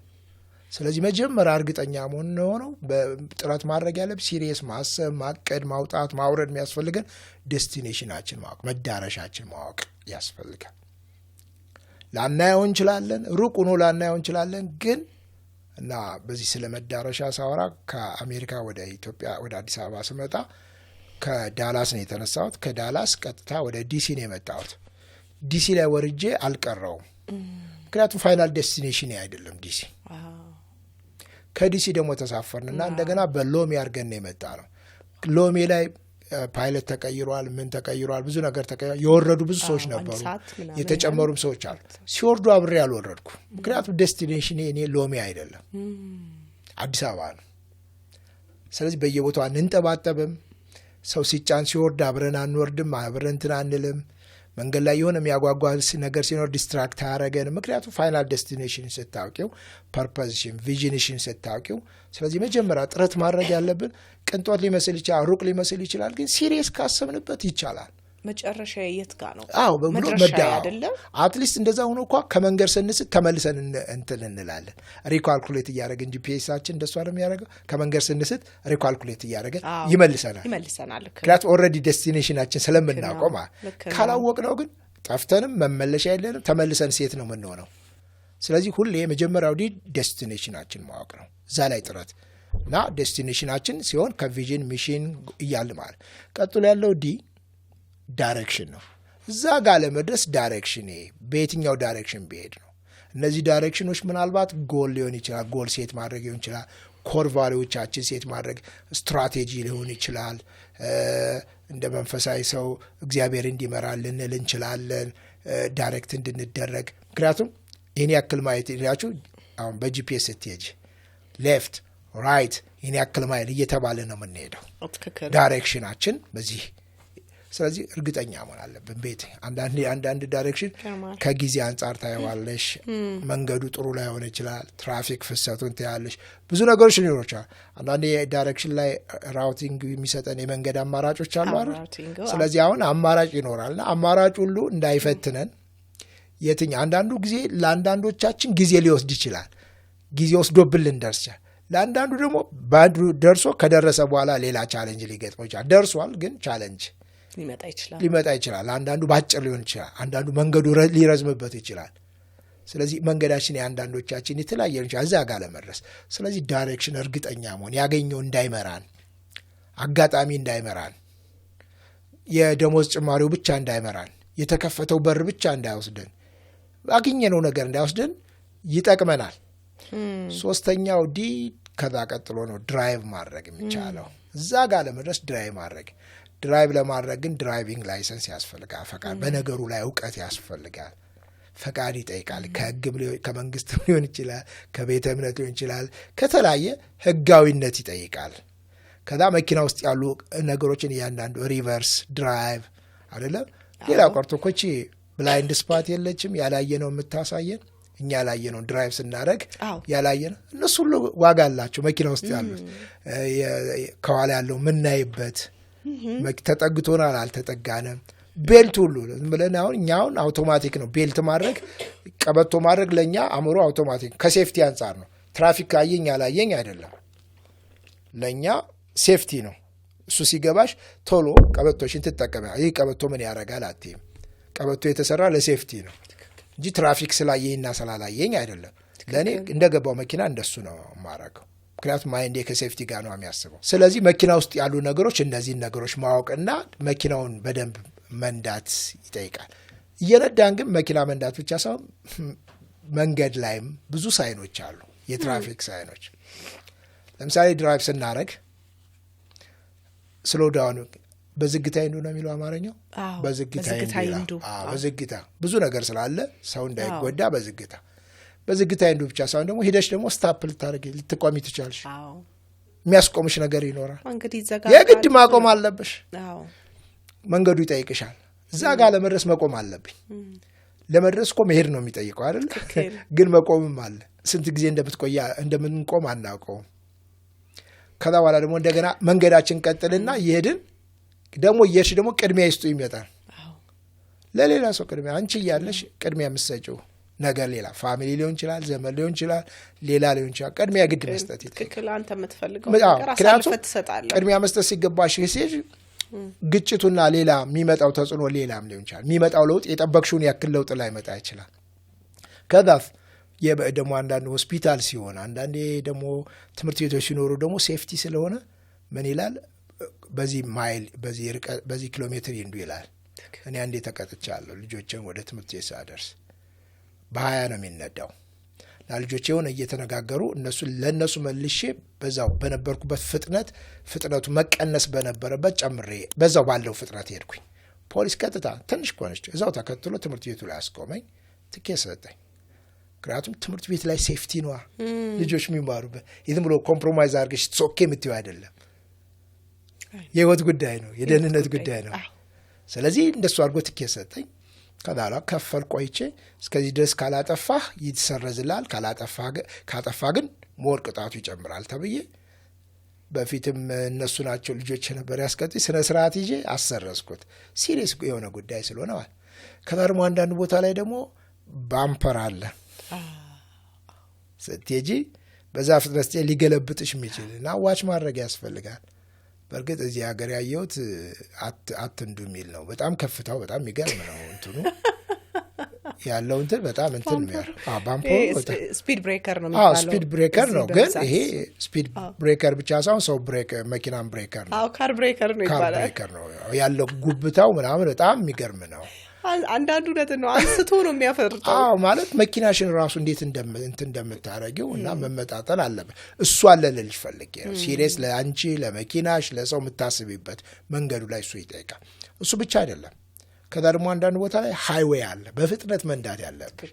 ስለዚህ መጀመሪያ እርግጠኛ መሆን ነው በጥራት ማድረግ ያለብ ሲሪየስ ማሰብ ማቀድ ማውጣት ማውረድ የሚያስፈልገን ዴስቲኔሽናችን ማወቅ መዳረሻችን ማወቅ ያስፈልጋል ላናየው እንችላለን ሩቅ ሆኖ ላናየው እንችላለን ግን እና በዚህ ስለ መዳረሻ ሳወራ ከአሜሪካ ወደ ኢትዮጵያ ወደ አዲስ አበባ ስመጣ ከዳላስ ነው የተነሳሁት ከዳላስ ቀጥታ ወደ ዲሲ ነው የመጣሁት ዲሲ ላይ ወርጄ አልቀረውም ምክንያቱም ፋይናል ዴስቲኔሽን አይደለም ዲሲ ከዲሲ ደግሞ ተሳፈርንና እንደገና በሎሚ አድርገን ነው የመጣ ነው ሎሚ ላይ ፓይለት ተቀይሯል ምን ተቀይሯል ብዙ ነገር ተቀይሯል የወረዱ ብዙ ሰዎች ነበሩ የተጨመሩም ሰዎች አሉ ሲወርዱ አብሬ አልወረድኩ ምክንያቱም ዴስቲኔሽን እኔ ሎሚ አይደለም አዲስ አበባ ነው ስለዚህ በየቦታው አንንጠባጠብም ሰው ሲጫን ሲወርድ አብረን አንወርድም አብረን እንትን አንልም መንገድ ላይ የሆነ የሚያጓጓ ነገር ሲኖር ዲስትራክት አያረገን ምክንያቱም ፋይናል ዴስቲኔሽን ስታውቂው ፐርፐዝሽን ቪዥንሽን ስታውቂው ስለዚህ መጀመሪያ ጥረት ማድረግ ያለብን ቅንጦት ሊመስል ይችላል ሩቅ ሊመስል ይችላል ግን ሲሪየስ ካሰብንበት ይቻላል መጨረሻ የት ጋር ነው አዎ መድረሻ አይደለም አትሊስት እንደዛ ሆኖ እንኳን ከመንገር ስንስት ተመልሰን እንትን እንላለን ሪካልኩሌት እያደረግን ጂፒኤሳችን እንደሱ አይደል የሚያደርገው ከመንገር ስንስት ሪካልኩሌት እያደረገ ይመልሰናል ምክንያቱም ኦልሬዲ ዴስቲኔሽናችን ስለምናውቀው ካላወቅነው ግን ጠፍተንም መመለሻ የለንም ተመልሰን ሴት ነው የምንሆነው ስለዚህ ሁሌ የመጀመሪያው ዴስቲኔሽናችን ማወቅ ነው እዛ ላይ ጥረት እና ዴስቲኔሽናችን ሲሆን ከቪዥን ሚሽን እያልን ማለት ቀጥሎ ያለው ዳይሬክሽን ነው እዛ ጋር ለመድረስ ዳይሬክሽን በየትኛው ዳይሬክሽን ቢሄድ ነው እነዚህ ዳይሬክሽኖች ምናልባት ጎል ሊሆን ይችላል ጎል ሴት ማድረግ ሊሆን ይችላል ኮር ቫልዩዎቻችን ሴት ማድረግ ስትራቴጂ ሊሆን ይችላል እንደ መንፈሳዊ ሰው እግዚአብሔር እንዲመራል ልንል እንችላለን ዳይሬክት እንድንደረግ ምክንያቱም ይህን ያክል ማየት ይላችሁ አሁን በጂፒኤስ ስትሄጂ ሌፍት ራይት ይህን ያክል ማየት እየተባለ ነው የምንሄደው ዳይሬክሽናችን በዚህ ስለዚህ እርግጠኛ መሆን አለብን ቤት አንዳንድ ዳይሬክሽን ከጊዜ አንጻር ታየዋለሽ መንገዱ ጥሩ ላይ ሆነ ይችላል ትራፊክ ፍሰቱን ታያለሽ ብዙ ነገሮች ሊኖሩ ይችላል አንዳንድ ዳይሬክሽን ላይ ራውቲንግ የሚሰጠን የመንገድ አማራጮች አሉ አይደል ስለዚህ አሁን አማራጭ ይኖራልና አማራጭ ሁሉ እንዳይፈትነን አንዳንዱ ጊዜ ለአንዳንዶቻችን ጊዜ ሊወስድ ይችላል ጊዜ ወስዶብን ልንደርስ ይችላል ለአንዳንዱ ደግሞ ባንዱ ደርሶ ከደረሰ በኋላ ሌላ ቻሌንጅ ሊገጥመው ይችላል ደርሷል ግን ቻሌንጅ ሊመጣ ይችላል አንዳንዱ ባጭር ሊሆን ይችላል አንዳንዱ መንገዱ ሊረዝምበት ይችላል ስለዚህ መንገዳችን የአንዳንዶቻችን የተለያየ ይችላል እዛ ጋር ለመድረስ ስለዚህ ዳይሬክሽን እርግጠኛ መሆን ያገኘው እንዳይመራን አጋጣሚ እንዳይመራን የደሞዝ ጭማሪው ብቻ እንዳይመራን የተከፈተው በር ብቻ እንዳይወስደን አገኘነው ነገር እንዳይወስደን ይጠቅመናል። ሶስተኛው ዲ ከዛ ቀጥሎ ነው ድራይቭ ማድረግ የሚቻለው እዛ ጋር ለመድረስ ድራይቭ ለማድረግ ግን ድራይቪንግ ላይሰንስ ያስፈልጋል። ፈቃድ በነገሩ ላይ እውቀት ያስፈልጋል። ፈቃድ ይጠይቃል። ከመንግስት ሊሆን ይችላል፣ ከቤተ እምነት ሊሆን ይችላል፣ ከተለያየ ህጋዊነት ይጠይቃል። ከዛ መኪና ውስጥ ያሉ ነገሮችን እያንዳንዱ ሪቨርስ ድራይቭ አይደለም። ሌላ ቀርቶ ኮቺ ብላይንድ ስፓት የለችም ያላየነው የምታሳየን እኛ ያላየነው ድራይቭ ስናደርግ ያላየነው እነሱ ሁሉ ዋጋ አላቸው። መኪና ውስጥ ያሉት ከኋላ ያለው ምናይበት ተጠግቶናል አልተጠጋንም ቤልት ሁሉ ብለን አሁን አውቶማቲክ ነው ቤልት ማድረግ ቀበቶ ማድረግ ለኛ አምሮ አውቶማቲክ ከሴፍቲ አንፃር ነው። ትራፊክ አየኝ ያላየኝ አይደለም ለኛ ሴፍቲ ነው። እሱ ሲገባሽ ቶሎ ቀበቶሽን ትጠቀሚያ። ይህ ቀበቶ ምን ያደርጋል አትይም። ቀበቶ የተሰራ ለሴፍቲ ነው እንጂ ትራፊክ ስላየኝና ስላላየኝ አይደለም። ለኔ እንደገባው መኪና እንደሱ ነው ማረገው። ምክንያቱም ማይንዴ ከሴፍቲ ጋር ነው የሚያስበው። ስለዚህ መኪና ውስጥ ያሉ ነገሮች እነዚህን ነገሮች ማወቅና መኪናውን በደንብ መንዳት ይጠይቃል። እየነዳን ግን መኪና መንዳት ብቻ ሳይሆን መንገድ ላይም ብዙ ሳይኖች አሉ፣ የትራፊክ ሳይኖች። ለምሳሌ ድራይቭ ስናደርግ ስሎ ዳውን በዝግታ ይንዱ ነው የሚለው አማርኛው። በዝግታ ብዙ ነገር ስላለ ሰው እንዳይጎዳ በዝግታ ይንዱ ብቻ ሳይሆን ደግሞ ሄደሽ ደግሞ ስታፕ ልታደርጊ ልትቆሚ ትችላለሽ። የሚያስቆምሽ ነገር ይኖራል። የግድ ማቆም አለብሽ። መንገዱ ይጠይቅሻል። እዛ ጋር ለመድረስ መቆም አለብኝ። ለመድረስ እኮ መሄድ ነው የሚጠይቀው አይደል? ግን መቆምም አለ። ስንት ጊዜ እንደምንቆም አናውቀውም። ከዛ በኋላ ደግሞ እንደገና መንገዳችን ቀጥልና ይሄድን ደግሞ እየሄድሽ ደግሞ ቅድሚያ ይስጡ ይመጣል። ለሌላ ሰው ቅድሚያ አንቺ እያለሽ ቅድሚያ የምትሰጪው ነገር ሌላ ፋሚሊ ሊሆን ይችላል፣ ዘመድ ሊሆን ይችላል፣ ሌላ ሊሆን ይችላል። ቅድሚያ ግድ መስጠት ይጠይቃል። አንተ የምትፈልገው ነገር አሳልፈህ ትሰጣለህ። ቅድሚያ መስጠት ሲገባሽ ሲሄድ ግጭቱና ሌላ የሚመጣው ተጽዕኖ ሌላም ሊሆን ይችላል። የሚመጣው ለውጥ የጠበቅሽውን ያክል ለውጥ ላይ መጣ ይችላል። ከዛፍ ደግሞ አንዳንድ ሆስፒታል ሲሆን አንዳንዴ ደግሞ ትምህርት ቤቶች ሲኖሩ ደግሞ ሴፍቲ ስለሆነ ምን ይላል በዚህ ማይል በዚህ ኪሎ ሜትር ይንዱ ይላል። እኔ አንዴ ተቀጥቻለሁ ልጆችን ወደ ትምህርት ቤት ሳደርስ በ20 ነው የሚነዳው። ለልጆቼ ሆነ እየተነጋገሩ ለነሱ መልሼ በዛው በነበርኩበት ፍጥነቱ መቀነስ በነበረበት ጨምሬ በዛው ባለው ፍጥነት ሄድኩኝ። ፖሊስ ቀጥታ ትንሽ ቆነች እዛው ተከትሎ ትምህርት ቤቱ ላይ አስቆመኝ፣ ትኬት ሰጠኝ። ምክንያቱም ትምህርት ቤት ላይ ሴፍቲ ነዋ ልጆች የሚማሩበት። ይህም ብሎ ኮምፕሮማይዝ አድርገሽ ሶኬ የምትይው አይደለም። የህይወት ጉዳይ ነው፣ የደህንነት ጉዳይ ነው። ስለዚህ እንደሱ አድርጎ ትኬት ሰጠኝ። ከዳላ ከፈል ቆይቼ እስከዚህ ድረስ ካላጠፋህ ይተሰረዝላል፣ ካጠፋ ግን ሞር ቅጣቱ ይጨምራል ተብዬ በፊትም እነሱ ናቸው ልጆች ነበር ያስቀጥይ ስነ ስርዓት ይዤ አሰረዝኩት። ሲሪየስ የሆነ ጉዳይ ስለሆነ ከዳርሞ አንዳንድ ቦታ ላይ ደግሞ ባምፐር አለ ስትሄጂ በዛ ፍጥነት ሊገለብጥሽ የሚችልና ዋች ማድረግ ያስፈልጋል። በእርግጥ እዚህ ሀገር ያየሁት አትንዱ የሚል ነው። በጣም ከፍታው በጣም የሚገርም ነው። እንትኑ ያለው እንትን በጣም እንትን ስፒድ ብሬከር ነው የሚባለው። ስፒድ ብሬከር ነው። ግን ይሄ ስፒድ ብሬከር ብቻ ሳይሆን ሰው መኪናም ብሬከር ነው። ካር ብሬከር ነው ይባላል። ካር ብሬከር ነው ያለው። ጉብታው ምናምን በጣም የሚገርም ነው። አንዳንዱ ነት ነው አንስቶ ነው የሚያፈርጠው። ማለት መኪናሽን ራሱ እንዴት እንደምታረጊው እና መመጣጠን አለበት። እሱ አለልሽ ፈልጌ ነው። ሲሪየስ ለአንቺ ለመኪናሽ ለሰው የምታስቢበት መንገዱ ላይ እሱ ይጠይቃል። እሱ ብቻ አይደለም። ከዛ ደግሞ አንዳንድ ቦታ ላይ ሃይዌይ አለ በፍጥነት መንዳት ያለብሽ።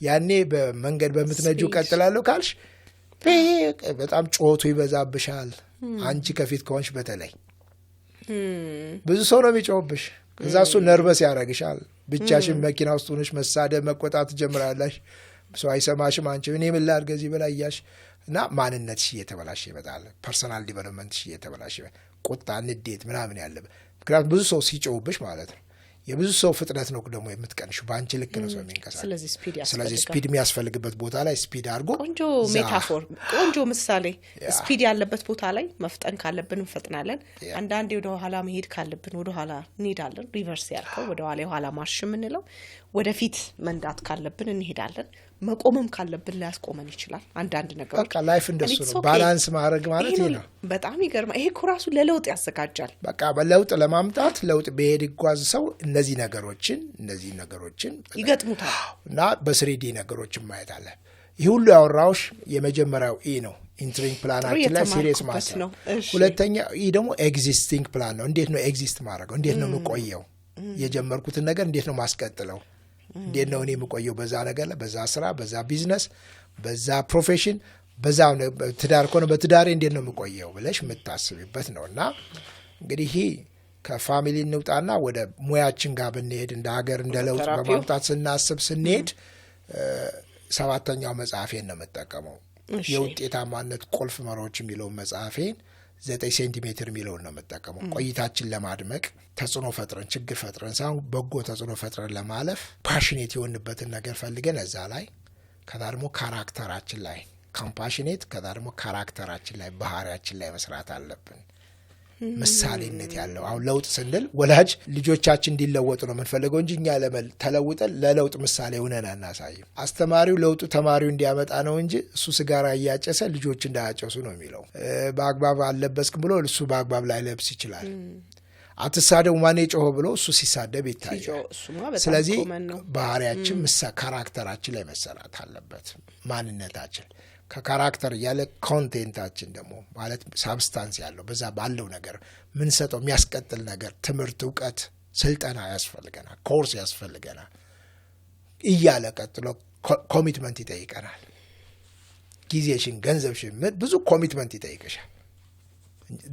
ያኔ በመንገድ በምትነጁ ቀጥላለሁ ካልሽ በጣም ጮቱ ይበዛብሻል። አንቺ ከፊት ከሆንሽ በተለይ ብዙ ሰው ነው የሚጮህብሽ። ከዛ እሱ ነርቨስ ያደርግሻል። ብቻሽን መኪና ውስጥ ሆነሽ መሳደብ መቆጣት ጀምራለሽ። ሰው አይሰማሽም። አንቺ እኔ ምን ላድርግ እዚህ በላይ እያልሽ እና ማንነትሽ እየተበላሸ ይመጣል። ፐርሰናል ዲቨሎፕመንትሽ እየተበላሸ ቁጣ፣ ንዴት ምናምን ያለበት። ምክንያቱም ብዙ ሰው ሲጮህብሽ ማለት ነው። የብዙ ሰው ፍጥነት ነው ደግሞ የምትቀንሹ። በአንቺ ልክ ነው ሰው የሚንቀሳቀስ። ስለዚህ ስፒድ የሚያስፈልግበት ቦታ ላይ ስፒድ አድርጎ ቆንጆ ሜታፎር፣ ቆንጆ ምሳሌ። ስፒድ ያለበት ቦታ ላይ መፍጠን ካለብን እንፈጥናለን። አንዳንዴ ወደ ኋላ መሄድ ካለብን ወደ ኋላ እንሄዳለን። ሪቨርስ ያልከው ወደ ኋላ የኋላ ማርሽ የምንለው ወደፊት መንዳት ካለብን እንሄዳለን መቆምም ካለብን ሊያስቆመን ይችላል አንዳንድ ነገሮች በቃ ላይፍ እንደሱ ነው ባላንስ ማድረግ ማለት ነው በጣም ይገርማ ይሄ ኩራሱ ለለውጥ ያዘጋጃል በቃ በለውጥ ለማምጣት ለውጥ በሄድ ይጓዝ ሰው እነዚህ ነገሮችን ይገጥሙታል እና በስሪዲ ነገሮችን ማየት አለ ይሄ ሁሉ ያወራውሽ የመጀመሪያው ነው ኢንትሪንግ ፕላናችን ላይ ሲሪየስ ማሰብ ነው ሁለተኛ ይሄ ደግሞ ኤግዚስቲንግ ፕላን ነው እንዴት ነው ኤግዚስት ማድረግ እንዴት ነው መቆየው የጀመርኩትን ነገር እንዴት ነው ማስቀጥለው እንዴት ነው እኔ መቆየው በዛ ነገር ላይ በዛ ስራ በዛ ቢዝነስ በዛ ፕሮፌሽን በዛ ትዳር ኮነ በትዳሬ እንዴት ነው መቆየው ብለሽ መታሰብበት ነውና እንግዲህ ከፋሚሊ እንውጣና ወደ ሙያችን ጋር ብንሄድ እንደ ሀገር እንደ ለውጥ በማምጣት ስናስብ ስንሄድ ሰባተኛው መጽሐፌን ነው መጠቀመው የውጤታማነት ቁልፍ መርሆች የሚለው መጽሐፌን 9 ሴንቲሜትር የሚለውን ነው መጠቀመው ቆይታችን ለማድመቅ ተጽዕኖ ፈጥረን ችግር ፈጥረን ሳይሆን በጎ ተጽዕኖ ፈጥረን ለማለፍ ፓሽኔት የሆንበትን ነገር ፈልገን እዛ ላይ ከዛ ደግሞ ካራክተራችን ላይ ካምፓሽኔት ከዛ ደግሞ ካራክተራችን ላይ ባህሪያችን ላይ መስራት አለብን ምሳሌነት ያለው አሁን ለውጥ ስንል ወላጅ ልጆቻችን እንዲለወጡ ነው የምንፈልገው እንጂ እኛ ተለውጠን ለለውጥ ምሳሌ ሆነን አናሳይም አስተማሪው ለውጡ ተማሪው እንዲያመጣ ነው እንጂ እሱ ሲጋራ እያጨሰ ልጆች እንዳያጨሱ ነው የሚለው በአግባብ አለበስክም ብሎ እሱ በአግባብ ላይ ለብስ ይችላል አትሳደቡ ማን ጮሆ ብሎ እሱ ሲሳደብ ይታያል ስለዚህ ባህሪያችን ካራክተራችን ላይ መሰራት አለበት ማንነታችን ከካራክተር ያለ ኮንቴንታችን ደግሞ ማለት ሳብስታንስ ያለው በዛ ባለው ነገር ምን ሰጠው የሚያስቀጥል ነገር ትምህርት ዕውቀት ስልጠና ያስፈልገናል ኮርስ ያስፈልገናል እያለ ቀጥሎ ኮሚትመንት ይጠይቀናል ጊዜሽን ገንዘብሽን ብዙ ኮሚትመንት ይጠይቀሻል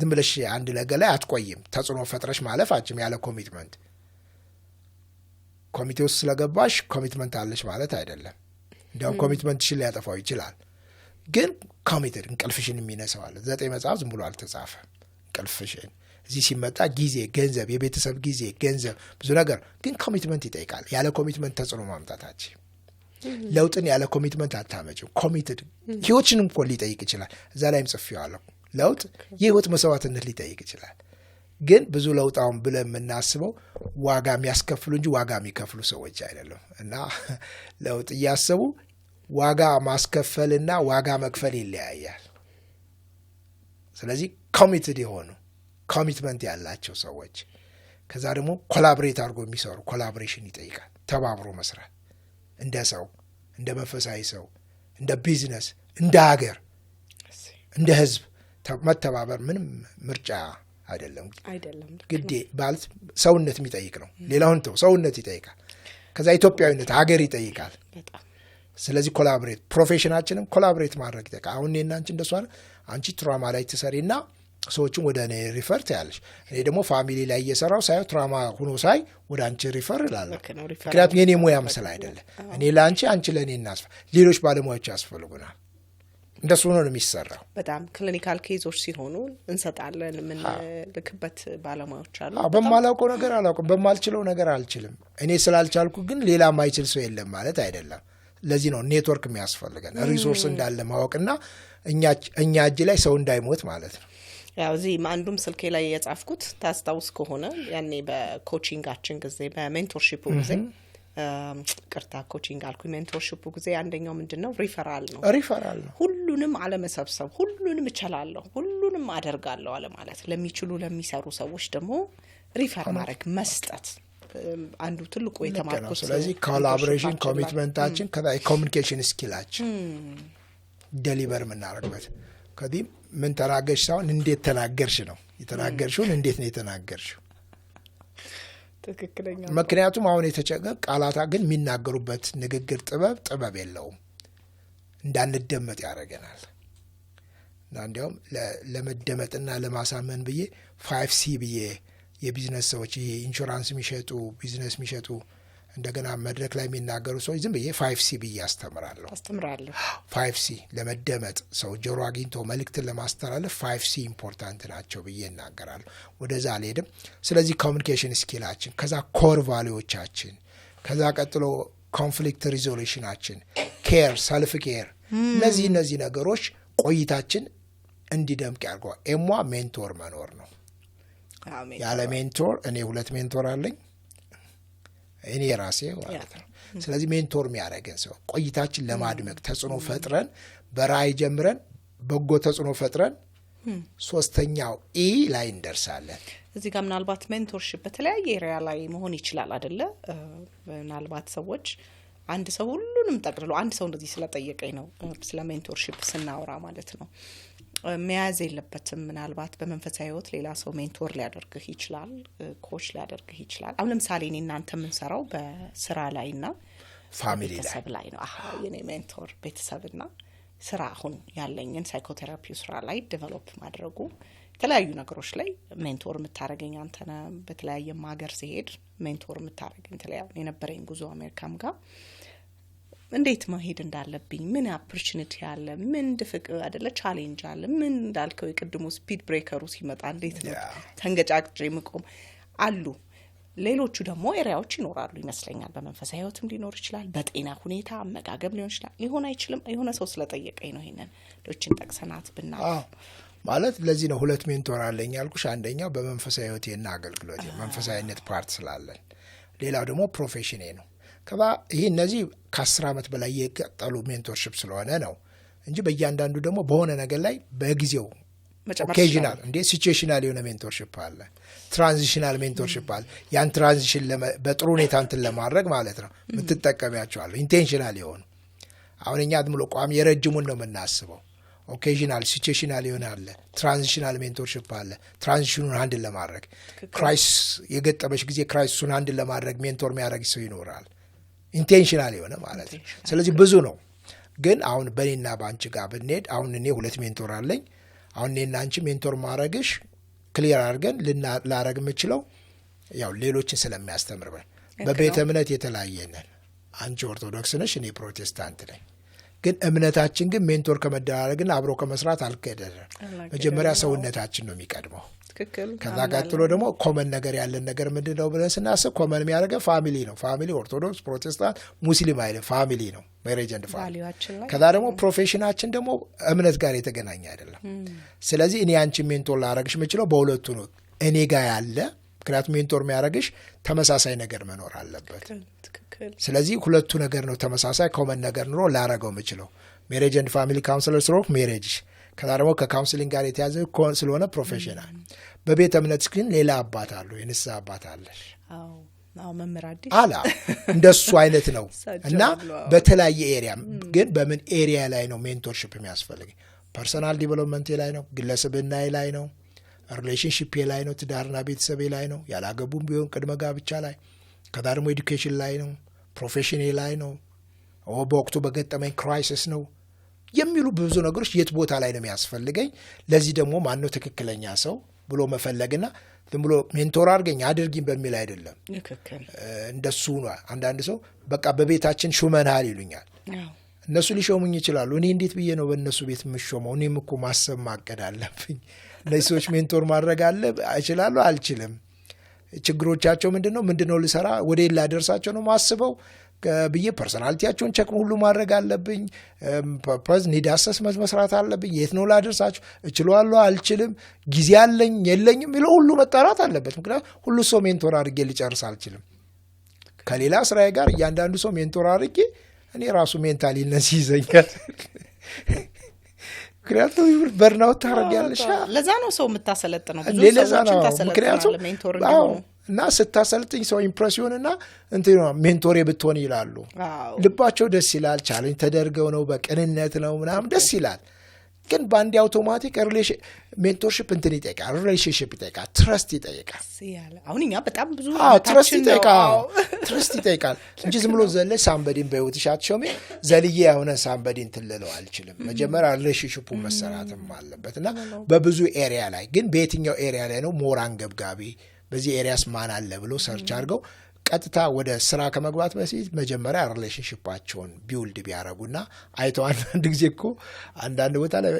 ዝም ብለሽ አንድ ነገር ላይ አትቆይም ተጽዕኖ ፈጥረሽ ማለፋችም ያለ ኮሚትመንት ኮሚቴ ውስጥ ስለገባሽ ኮሚትመንት አለሽ ማለት አይደለም እንደውም ኮሚትመንትሽን ሊያጠፋው ይችላል ግን ኮሚትድ እንቅልፍሽን የሚነሳው አለ 9 መጽሐፍ ዝም ብሎ አልተጻፈም እንቅልፍሽን እዚህ ሲመጣ ጊዜ ገንዘብ የቤተሰብ ጊዜ ገንዘብ ብዙ ነገር ግን ኮሚትመንት ይጠይቃል ያለ ኮሚትመንት ተጽዕኖ ማምጣታችን ለውጥን ያለ ኮሚትመንት አታመጭም ኮሚትድ ህይወትሽንም እኮ ሊጠይቅ ይችላል እዛ ላይም ጽፌዋለሁ ለውጥ የህይወት መስዋዕትነት ሊጠይቅ ይችላል ግን ብዙ ለውጣውን ብለን የምናስበው ዋጋ የሚያስከፍሉ እንጂ ዋጋ የሚከፍሉ ሰዎች አይደለም እና ለውጥ እያሰቡ ዋጋ ማስከፈልና ዋጋ መክፈል ይለያያል ስለዚህ ኮሚትድ የሆኑ ኮሚትመንት ያላቸው ሰዎች ከዛ ደግሞ ኮላቦሬት አድርጎ የሚሰሩ ኮላቦሬሽን ይጠይቃል ተባብሮ መስራት እንደ ሰው እንደ መንፈሳዊ ሰው እንደ ቢዝነስ እንደ ሀገር እንደ ህዝብ መተባበር ምንም ምርጫ አይደለም ግዴ ማለት ሰውነት የሚጠይቅ ነው ሌላውን ተው ሰውነት ይጠይቃል ከዛ ኢትዮጵያዊነት ሀገር ይጠይቃል በጣም ስለዚህ ኮላቦሬት ፕሮፌሽናችንም ኮላቦሬት ማድረግ ይጠይቃል አሁን እኔና አንቺ እንደሷ አንቺ ትራማ ላይ ትሰሪና ሰዎችን ወደ እኔ ሪፈር ትያለሽ እኔ ደግሞ ፋሚሊ ላይ እየሰራው ሳይ ትራማ ሆኖ ሳይ ወደ አንቺ ሪፈር እላለሁ ምክንያቱም የኔ ሙያ ምስል አይደለ እኔ ለአንቺ አንቺ ለእኔ እናስፋ ሌሎች ባለሙያዎች ያስፈልጉናል እንደሱ ነው የሚሰራው በጣም ክሊኒካል ኬዞች ሲሆኑ እንሰጣለን ምን ልክበት ባለሙያዎች አሉ በማላውቀው ነገር አላውቅም በማልችለው ነገር አልችልም እኔ ስላልቻልኩ ግን ሌላ ማይችል ሰው የለም ማለት አይደለም ለዚህ ነው ኔትወርክ የሚያስፈልገን ሪሶርስ እንዳለ ማወቅና እኛ እጅ ላይ ሰው እንዳይሞት ማለት ነው ያው እዚህ አንዱም ስልኬ ላይ የጻፍኩት ታስታውስ ከሆነ ያኔ በኮቺንጋችን ጊዜ በሜንቶርሺፕ ጊዜ ቅርታ ኮቺንግ አልኩ ሜንቶርሺፕ ጊዜ አንደኛው ምንድነው ሪፈራል ነው ሁሉንም አለመሰብሰብ ሁሉንም እችላለሁ ሁሉንም አደርጋለሁ አለ ማለት ለሚችሉ ለሚሰሩ ሰዎች ደግሞ ሪፈር ማድረግ መስጠት አንዱ ትልቁ የተማርኩት ስለዚህ ኮላቦሬሽን ኮሚትመንታችን ከዛ ኮሙኒኬሽን ስኪላችን ዴሊቨር ምናደርግበት ከዚህ ምን ተናገርሽ ሳይሆን እንዴት ተናገርሽ ነው የተናገርሽውን እንዴት ነው የተናገርሽው ትክክለኛ ምክንያቱም አሁን የተጨቀ ቃላታ ግን የሚናገሩበት ንግግር ጥበብ የለውም እንዳንደመጥ ያደርገናል እና እንዲያውም ለመደመጥና ለማሳመን ብዬ 5C ብዬ የቢዝነስ ሰዎች ኢንሹራንስ የሚሸጡ ቢዝነስ የሚሸጡ እንደገና መድረክ ላይ የሚናገሩ ሰዎች ዝም ብዬ 5C ብዬ አስተምራለሁ 5C ለመደመጥ ሰው ጆሮ አግኝቶ መልእክትን ለማስተላለፍ 5C ኢምፖርታንት ናቸው ብዬ እናገራለሁ ወደዛ አልሄድም ስለዚህ ኮሙኒኬሽን ስኪላችን ከዛ ኮር ቫልዩዎቻችን ከዛ ቀጥሎ ኮንፍሊክት ሪዞሉሽናችን ኬር ሰልፍ ኬር እነዚህ ነገሮች ቆይታችን እንዲደምቅ ያርገዋል ኤሟ ሜንቶር መኖር ነው ያለ ሜንቶር እኔ 2 ሜንቶር አለኝ እኔ ራሴ ማለት ነው። ስለዚህ ሜንቶር የሚያደርገን ሰው ቆይታችን ለማድመቅ ተጽዕኖ ፈጥረን በራይ ጀምረን በጎ ተጽዕኖ ፈጥረን ሶስተኛው ኢ ላይ እንደርሳለን። እዚህ ጋር ምናልባት ሜንቶርሺፕ በተለያየ ኤሪያ ላይ መሆን ይችላል አይደለ? ምናልባት ሰዎች አንድ ሰው ሁሉንም ጠቅልሎ አንድ ሰው እንደዚህ ስለጠየቀኝ ነው ስለ ሜንቶርሺፕ ስናወራ ማለት ነው መያዝ የለበትም። ምናልባት በመንፈሳዊ ህይወት ሌላ ሰው ሜንቶር ሊያደርግህ ይችላል፣ ኮች ሊያደርግህ ይችላል። አሁን ለምሳሌ እኔ እናንተ የምንሰራው በስራ ላይና ፋሚሊ ላይ ነው። የኔ ሜንቶር ቤተሰብና ስራ አሁን ያለኝን ሳይኮቴራፒ ስራ ላይ ዴቨሎፕ ማድረጉ የተለያዩ ነገሮች ላይ ሜንቶር የምታደርገኝ አንተ ነህ። በተለያየ ሀገር ሲሄድ ሜንቶር የምታደርገኝ ተለያዩ የነበረኝ ጉዞ አሜሪካም ጋር እንዴት መሄድ እንዳለብኝ ምን ኦፖርቹኒቲ አለ ምን ድፍቅ አይደለ ቻሌንጅ አለ ምን እንዳልከው የቅድሙ ስፒድ ብሬከሩ ሲመጣ እንዴት ነው ተንገጫግጬ መቆም አሉ። ሌሎቹ ደግሞ ኤሪያዎች ይኖራሉ ይመስለኛል። በመንፈሳዊ ህይወትም ሊኖር ይችላል፣ በጤና ሁኔታ አመጋገብ ሊሆን ይችላል። ሊሆን አይችልም። የሆነ ሰው ስለጠየቀኝ ነው ይሄንን ዶችን ጠቅሰናት ብናል ማለት ለዚህ ነው ሁለት ሜንቶር አለኝ ያልኩሽ። አንደኛው በመንፈሳዊ ህይወቴና አገልግሎቴ መንፈሳዊነት ፓርት ስላለን፣ ሌላው ደግሞ ፕሮፌሽኔ ነው። ይሄ እነዚህ ከ10 ዓመት በላይ የቀጠሉ ሜንቶርሺፕ ስለሆነ ነው እንጂ በእያንዳንዱ ደግሞ በሆነ ነገር ላይ በጊዜው ኦኬዥናል ሲቹዌሽናል የሆነ ሜንቶርሺፕ አለ፣ ትራንዚሽናል ሜንቶርሺፕ አለ። ያን ትራንዚሽን በጥሩ ሁኔታ እንትን ለማድረግ ማለት ነው የምትጠቀሚያቸዋለ ኢንቴንሽናል የሆኑ። አሁን እኛ ዝም ብሎ ቋሚ የረጅሙን ነው የምናስበው። ኦኬዥናል ሲቹዌሽናል የሆነ አለ፣ ትራንዚሽናል ሜንቶርሺፕ አለ። ትራንዚሽኑን አንድን ለማድረግ ክራይሲስ የገጠመሽ ጊዜ ክራይሲሱን አንድን ለማድረግ ሜንቶር የሚያደርግ ሰው ይኖራል፣ ኢንቴንሽናል የሆነ ማለት ነው። ስለዚህ ብዙ ነው። ግን አሁን በእኔና በአንቺ ጋር ብንሄድ አሁን እኔ 2 ሜንቶር አለኝ። አሁን እኔና አንቺ ሜንቶር ማድረግሽ ክሊር አድርገን ላረግ የምችለው ያው ሌሎችን ስለሚያስተምር በቤተ እምነት የተለያየ ነን። አንቺ ኦርቶዶክስ ነሽ፣ እኔ ፕሮቴስታንት ነኝ። ግን እምነታችን ግን ሜንቶር ከመደራረግና አብሮ ከመስራት አልከደረም። መጀመሪያ ሰውነታችን ነው የሚቀድመው። ከዛ ቀጥሎ ደግሞ ኮመን ነገር ያለን ነገር ምንድነው ብለን ስናስብ ኮመን የሚያደርገን ፋሚሊ ነው። ፋሚሊ ኦርቶዶክስ፣ ፕሮቴስታንት፣ ሙስሊም አይደለም፣ ፋሚሊ ነው። ሜሬጅ ኤንድ ፋሚሊ። ከዛ ደግሞ ፕሮፌሽናችን ደግሞ እምነት ጋር የተገናኘ አይደለም። ስለዚህ እኔ አንቺ ሜንቶር ላረግሽ የምችለው በሁለቱ ነው እኔ ጋር ያለ። ምክንያቱም ሜንቶር የሚያደርግሽ ተመሳሳይ ነገር መኖር አለበት። ስለዚህ ሁለቱ ነገር ነው ተመሳሳይ ኮመን ነገር ኑሮ ላረገው የምችለው። ሜሬጅ ኤንድ ፋሚሊ ካውንስለር ስሮክ ሜሬጅሽ ከዛ ደግሞ ከካውንስሊንግ ጋር የተያዘ ስለሆነ ፕሮፌሽናል። በቤተ እምነት ግን ሌላ አባት አሉ፣ የንስሐ አባት አለሽ። መምራዲ አላ እንደሱ አይነት ነው። እና በተለያየ ኤሪያ ግን በምን ኤሪያ ላይ ነው ሜንቶርሺፕ የሚያስፈልግ? ፐርሰናል ዲቨሎፕመንት ላይ ነው፣ ግለሰብና ላይ ነው፣ ሪሌሽንሺፕ ላይ ነው፣ ትዳርና ቤተሰብ ላይ ነው፣ ያላገቡም ቢሆን ቅድመ ጋብቻ ላይ፣ ከዛ ደግሞ ኤዱኬሽን ላይ ነው፣ ፕሮፌሽን ላይ ነው፣ በወቅቱ በገጠመኝ ክራይሲስ ነው የሚሉ ብዙ ነገሮች የት ቦታ ላይ ነው የሚያስፈልገኝ? ለዚህ ደግሞ ማነው ትክክለኛ ሰው ብሎ መፈለግና ዝም ብሎ ሜንቶር አድርገኝ አድርጊኝ በሚል አይደለም። እንደሱ ነው። አንዳንድ ሰው በቃ በቤታችን ሹመናል ይሉኛል። እነሱ ሊሾሙኝ ይችላሉ። እኔ እንዴት ብዬ ነው በእነሱ ቤት የምሾመው? እኔም እኮ ማሰብ ማቀድ አለብኝ። እነዚህ ሰዎች ሜንቶር ማድረግ እችላለሁ አልችልም? ችግሮቻቸው ምንድነው ልሰራ ወደ ላደርሳቸው ነው ማስበው ብዬ ፐርሶናሊቲያቸውን ቸክ ሁሉ ማድረግ አለብኝ። ፐርፐዝ ኒድ አሰስመንት መስራት አለብኝ። የት ነው ላደርሳቸው? እችላለሁ አልችልም? ጊዜ አለኝ የለኝም? ይለው ሁሉ መጣራት አለበት። ምክንያቱም ሁሉ ሰው ሜንቶር አድርጌ ልጨርስ አልችልም። ከሌላ ስራዬ ጋር እያንዳንዱ ሰው ሜንቶር አድርጌ እኔ ራሱ ሜንታሊ ነስ ይዘኛል። ምክንያቱም በርናውት ታረጋለሽ። ለዛ ነው ሰው የምታሰለጥነው። ብዙ ሰዎችን ታሰለጥናለህ ሜንቶር እንዲሆኑ እና ስታሰልጥኝ ሰው ኢምፕሬሲዮንና እንትን ሜንቶሬ ብትሆን ይላሉ። ልባቸው ደስ ይላል። ቻሌንጅ ተደርገው ነው በቅንነት ነው ምናምን ደስ ይላል። ግን በአንድ አውቶማቲክ ሜንቶርሺፕ እንትን ይጠይቃል፣ ሪሌሽንሺፕ ይጠይቃል፣ ትረስት ይጠይቃል። አሁን እኛ በጣም ብዙ ትረስት ይጠይቃል እንጂ ዝም ብሎ ዘለሽ ሳምበዲን በህይወትሽ አትሾሜ ዘልዬ የሆነ ሳምበዲን ትልለው አልችልም። መጀመሪያ ሪሌሽንሺፑ መሰራትም አለበት እና በብዙ ኤሪያ ላይ ግን በየትኛው ኤሪያ ላይ ነው ሞር አንገብጋቢ በዚህ ኤሪያስ ማን አለ ብሎ ሰርች አድርገው ቀጥታ ወደ ስራ ከመግባት በፊት መጀመሪያ ሪሌሽንሺፓቸውን ቢውልድ ቢያረጉና አይተው አንዳንድ ጊዜ እኮ አንዳንድ ቦታ ላይ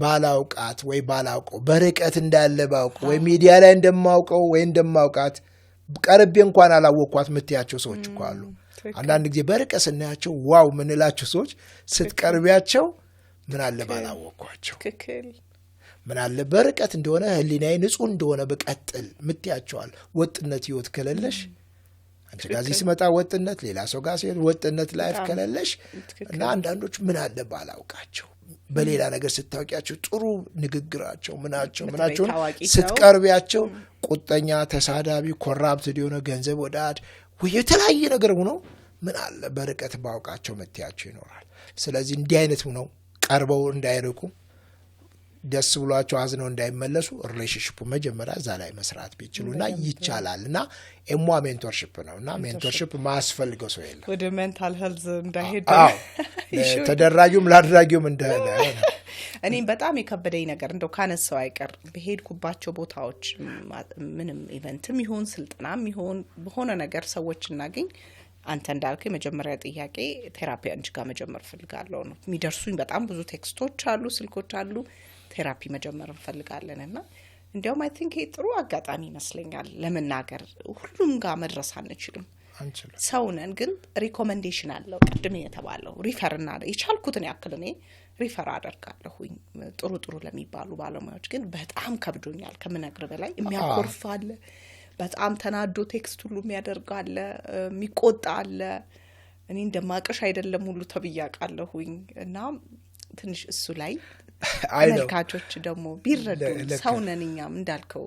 ባላውቃት ወይ ባላውቀው በርቀት እንዳለ ባውቀው ወይ ሚዲያ ላይ እንደማውቀው ወይ እንደማውቃት ቀርቤ እንኳን አላወቅኳት ምትያቸው ሰዎች እኮ አሉ። አንዳንድ ጊዜ በርቀት ስናያቸው ዋው ምንላቸው ሰዎች ስትቀርቢያቸው ምን አለ ባላወቅኳቸው ምን አለ በርቀት እንደሆነ ህሊናዬ ንጹህ እንደሆነ በቀጥል ምትያቸዋል። ወጥነት ህይወት ከሌለሽ አንቺ ጋር ሲመጣ ወጥነት፣ ሌላ ሰው ጋር ሲሄድ ወጥነት ላይፍ ከሌለሽ እና አንዳንዶች ምን አለ ባላውቃቸው በሌላ ነገር ስታውቂያቸው ጥሩ ንግግራቸው ምናቸው ስትቀርቢያቸው ቁጠኛ፣ ተሳዳቢ፣ ኮራፕትድ የሆነ ገንዘብ ወዳድ ወይ የተለያየ ነገር ሆኖ ምን አለ በርቀት ባውቃቸው መጥያቸው ይኖራል። ስለዚህ እንዲህ አይነት ነው ቀርበው እንዳይርቁ ደስ ብሏቸው አዝነው እንዳይመለሱ ሪሌሽንሺፑ መጀመሪያ እዛ ላይ መስራት ቢችሉና ይቻላልና ኤሟ ሜንቶርሺፕ ነውና ሜንቶርሺፕ ማስፈልገው ሰው የለም ወደ ሜንታል ሄልዝ እንዳይሄድ ተደራጁም ላድራጊውም እንዳለ እኔም በጣም የከበደኝ ነገር እንደው ካነሳው አይቀር በሄድኩባቸው ቦታዎች ምንም ኢቨንትም ይሁን ስልጠናም ይሁን በሆነ ነገር ሰዎች እናገኝ አንተ እንዳልከው የመጀመሪያ ጥያቄ ቴራፒ አንቺ ጋር መጀመር ፈልጋለሁ ነው የሚደርሱኝ በጣም ብዙ ቴክስቶች አሉ ስልኮች አሉ ቴራፒ መጀመር እንፈልጋለንና እንዲያውም አይ ቲንክ ጥሩ አጋጣሚ ይመስለኛል ለመናገር ሁሉም ጋር መድረስ አንችልም ሰውነን ግን ሪኮመንዴሽን አለው ቅድም የተባለው ሪፈርና የቻልኩትን ያክል እኔ ሪፈር አደርጋለሁኝ ጥሩ ለሚባሉ ባለሙያዎች ግን በጣም ከብዶኛል ከምነግር በላይ የሚያኮርፋል በጣም ተናዶ ቴክስት ሁሉ የሚያደርጋል የሚቆጣል እኔ እንደማቀሽ አይደለም ሁሉ ተብያቃለሁኝ እና ትንሽ እሱ ላይ አመልካቾች ደግሞ ቢረዱ ሰውነንኛም እንዳልከው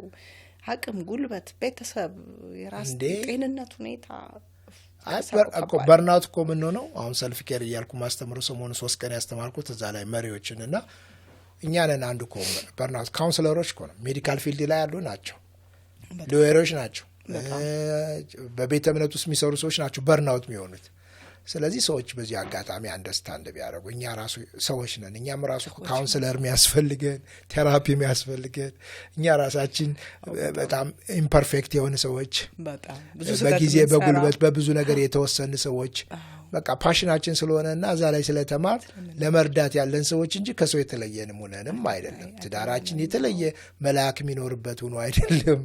አቅም ጉልበት ቤተሰብ የራስ ጤንነት ሁኔታ በርናውት እኮ ምን ነው አሁን ሰልፍ ኬር እያልኩ ማስተምሩ ሰሞኑን 3 ቀን ያስተማርኩት እዛ ላይ መሪዎችንና እኛ ነን አንዱ እኮ በርናውት ካውንስለሮች እኮ ነው ሜዲካል ፊልድ ላይ ያሉ ናቸው ሎየሮች ናቸው በቤተ እምነት ውስጥ የሚሰሩ ሰዎች ናቸው በርናውት የሚሆኑት ስለዚህ ሰዎች በዚህ አጋጣሚ አንደርስታንድ ቢያደርጉ እኛ ራሱ ሰዎች ነን እኛም ራሱ ካውንስለር የሚያስፈልገን ቴራፒ የሚያስፈልገን እኛ ራሳችን በጣም ኢምፐርፌክት የሆነ ሰዎች በጊዜ በጉልበት በብዙ ነገር የተወሰኑ ሰዎች በቃ ፓሽናችን ስለሆነና እዛ ላይ ስለተማር ለመርዳት ያለን ሰዎች እንጂ ከሰው የተለየንም ሆነንም አይደለም ትዳራችን የተለየ መልአክ የሚኖርበት ሆኖ አይደለም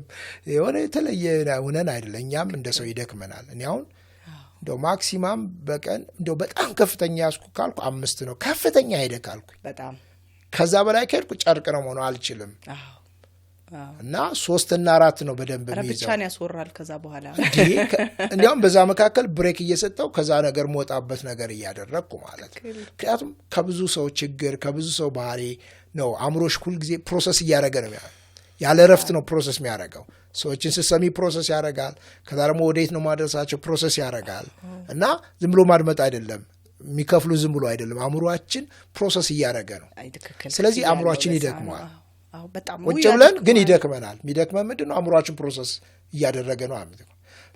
የሆነ የተለየ ሆነን አይደለም እኛም እንደ ሰው ይደክመናል እኔ አሁን እንደው ማክሲማም በቀን እንደው በጣም ከፍተኛ ያስኩ ካልኩ 5 ነው ከፍተኛ ሄደ ካልኩ በጣም ከዛ በላይ ከሄድኩ ጨርቅ ነው ሆኖ አልችልም እና 3 እና 4 ነው በደንብ የሚይዘው ረብቻን ያስወራል ከዛ በኋላ እንዲያውም በዛ መካከል ብሬክ እየሰጠው ከዛ ነገር ሞጣበት ነገር እያደረግኩ ማለት ምክንያቱም ከብዙ ሰው ችግር ከብዙ ሰው ባህሪ ነው አምሮሽ ሁሉ ጊዜ ፕሮሰስ እያደረገ ነው ያለ ረፍት ነው ፕሮሰስ የሚያደርገው ሰዎችን ሲሰሚ ፕሮሰስ ያደርጋል ከዛ ደግሞ ወዴት ነው ማድረሳቸው ፕሮሰስ ያደርጋል እና ዝም ብሎ ማድመጥ አይደለም የሚከፍሉ ዝም ብሎ አይደለም አምሮአችን ፕሮሰስ እያደረገ ነው ስለዚህ አምሮአችን ይደክማል ቁጭ ብለን ግን ይደክመናል የሚደክመን ምንድነው አምሮአችን ፕሮሰስ እያደረገ ነው አምጥቶ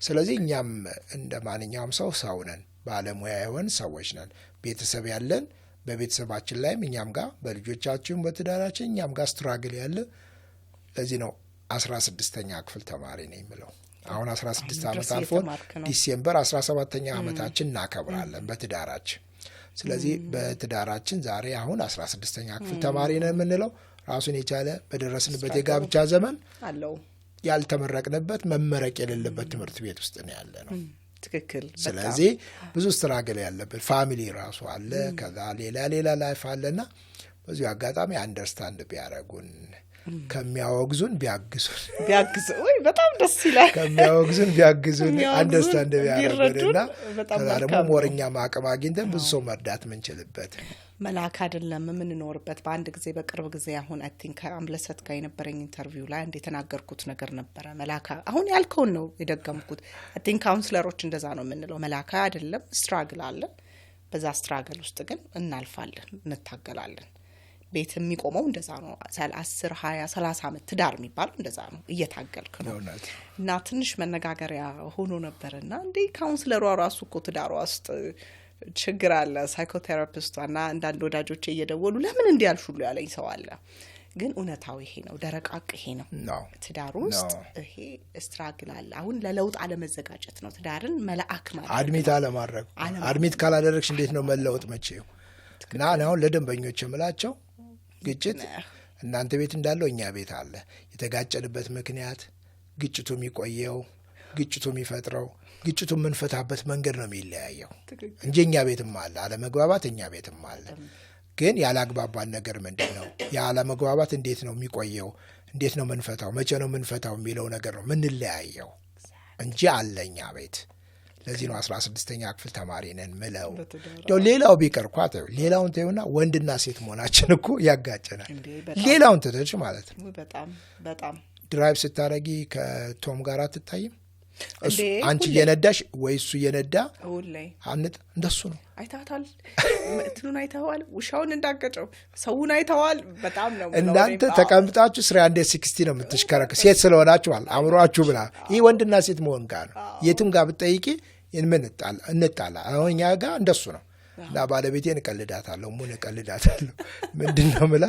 ስለዚህ እኛም እንደ ማንኛውም ሰው ነን ባለሙያ የሆን ሰዎች ነን ቤተሰብ ያለን በቤተሰባችን ላይም እኛም ጋር በልጆቻችን በትዳራችን እኛም ጋር ስትራግል ያለ ለዚህ ነው 16ኛ ክፍል ተማሪ ነኝ ብለው አሁን 16 ዓመት አልፎ ዲሴምበር 17ኛ ዓመታችን እናከብራለን በትዳራችን ስለዚህ በትዳራችን ዛሬ አሁን 16ኛ ክፍል ተማሪ ነን የምንለው ራሱን የቻለ በደረስንበት የጋብቻ ዘመን አለው ያልተመረቅንበት መመረቅ የሌለበት ትምህርት ቤት ውስጥ ነው ያለ ነው ትክክል ስለዚህ ብዙ ስትራግል ያለበት ፋሚሊ ራሱ አለ ከዛ ሌላ ላይፍ አለና በዚህ አጋጣሚ አንደርስታንድ ቢያረጉን ከሚያወግዙን ቢያግዙ ወይ በጣም ደስ ይላል ከሚያወግዙን ቢያግዙን አንደርስታንድ ቢያረጉና ከዛ ደግሞ ሞርኛ ማቀም አግኝተን ብዙ ሰው መርዳት ምንችልበት መላክ አይደለም የምንኖርበት በአንድ ጊዜ በቅርብ ጊዜ አሁን አይ ቲንክ አምለሰት ጋር የነበረኝ ኢንተርቪው ላይ እንደ ተናገርኩት ነገር ነበረ መላካ አሁን ያልከውን ነው የደገምኩት አይ ቲንክ ካውንስለሮች እንደዛ ነው የምንለው መላካ አይደለም ስትራግል አለ በዛ ስትራግል ውስጥ ግን እናልፋለን እንታገላለን ቤት የሚቆመው እንደዛ ነው 10 20 30 አመት ትዳር የሚባለው እንደዛ ነው እየታገልክ ነው እና ትንሽ መነጋገሪያ ሆኖ ነበርና እንዴ ካውንስለሯ ራሱ እኮ ትዳሯ ውስጥ ችግር አለ ሳይኮቴራፒስቷና አንዳንድ ወዳጆቼ እየደወሉ ለምን እንዲያልሹሉ ያለኝ ሰው አለ ግን እውነታው ይሄ ነው ደረቃቅ ይሄ ነው ትዳር ውስጥ ይሄ ስትራግል አለ አሁን ለለውጥ አለመዘጋጀት ነው ትዳርን መልአክ ማለት አድሚት አለማድረግ አድሚት ካላደረግሽ እንዴት ነው መለወጥ መቼው እና አሁን ለደንበኞች የምላቸው ግጭት እናንተ ቤት እንዳለው እኛ ቤት አለ የተጋጨንበት ምክንያት ግጭቱ የሚቆየው ግጭቱ የሚፈጥረው ግጭቱ የምንፈታበት መንገድ ነው የሚለያየው እንጂ እኛ ቤትም አለ አለመግባባት እኛ ቤትም አለ ግን ያላግባባን ነገር ምንድነው ያለመግባባት እንዴት ነው የሚቆየው እንዴት ነው የምንፈታው መቼ ነው የምንፈታው የሚለው ነገር ነው ምንለያየው እንጂ አለኛ ቤት ለዚህ ነው 16ኛ ክፍል ተማሪ ነን ምለው ዶ ሌላው ቢቀርኳት ሌላውን ተይውና ወንድና ሴት መሆናችን እኮ ያጋጨናል ሌላውን ተደርጭ ማለት ነው በጣም ድራይቭ ስታረጊ ከቶም ጋር አትታይም አንቺ እየነዳሽ ወይ እሱ እየነዳ አንተ እንደሱ ነው አይታታል እንትኑን አይተዋል ውሻውን እንዳገጨው ሰውን አይተዋል በጣም ነው እናንተ ተቀምጣችሁ 360 ነው የምትሽከረከ ሴት ስለሆናችኋል አምሯችሁ ብላ ይሄ ወንድና ሴት መሆን ጋር ነው የቱም ጋር ብትጠይቂ እንጣላ አሁንኛ ጋር እንደሱ ነው እና ባለቤቴን ቀልዳታለሁ ምን ቀልዳታለሁ ምንድነው ምላ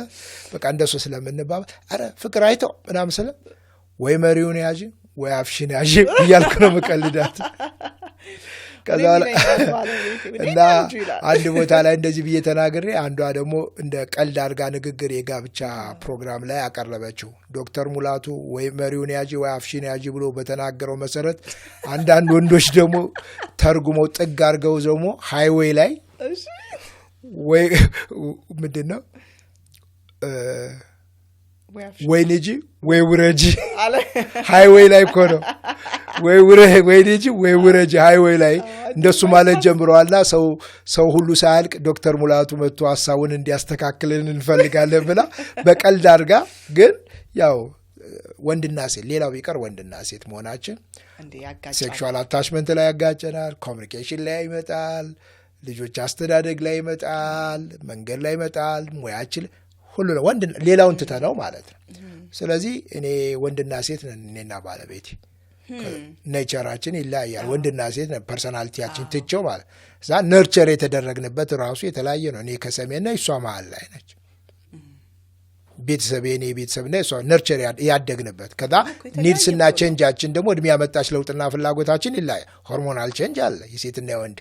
በቃ እንደሱ ስለምንባባ አረ ፍቅር አይተው ምናምን ስለ ወይ መሪውን ያጂ ወይ አፍሽን ያጂ ይያልኩ ነው መቀልዳት ከዛ እና አንድ ቦታ ላይ እንደዚህ ብዬ ተናግሬ አንዷ ደግሞ እንደ ቀልድ አድርጋ ንግግር የጋብቻ ፕሮግራም ላይ አቀረበችው ዶክተር ሙላቱ ወይ መሪውን ያጂ ወይ አፍሽን ያጂ ብሎ በተናገረው መሰረት አንዳንድ ወንዶች ደግሞ ተርጉመው ጥግ አድርገው ደግሞ ሃይዌይ ላይ ወይ ምንድነው ወይ ልጅ ወይ ውረጂ ሃይዌይ ላይ እኮ ነው ወይ ልጅ ወይ ውረጂ ሃይዌይ ላይ እንደሱ ማለት ጀምረዋልና ሰው ሁሉ ሳያልቅ ዶክተር ሙላቱ መጥቶ ሐሳቡን እንዲያስተካክልን እንፈልጋለን ብላ በቀልድ አድርጋ ግን ያው ወንድና ሴት ሌላው ቢቀር ወንድና ሴት መሆናችን ሴክሹዋል አታችመንት ላይ ያጋጨናል ኮሚኒኬሽን ላይ ይመጣል ልጆች አስተዳደግ ላይ ይመጣል መንገድ ላይ ይመጣል ሙያችን ሁሉ ነው ወንድ ሌላውን ተተናው ማለት ነው ስለዚህ እኔ ወንድና ሴት ነን እኔና ባለቤቴ ኔቸራችን ይለያያል ወንድና ሴት ነን ፐርሰናሊቲያችን ትቸው ማለት እዛ ነርቸር የተደረግንበት ራሱ የተለያየ ነው እኔ ከሰሜና እሷ መሃል ላይ ነች ቤተሰቤኔ ቤተሰብና እሷ ነርቸር ያደግንበት ከዛ ኒድስና ቼንጃችን ደግሞ እድሜ ያመጣች ለውጥና ፍላጎታችን ይለያያል ሆርሞናል ቼንጅ አለ የሴትና የወንድ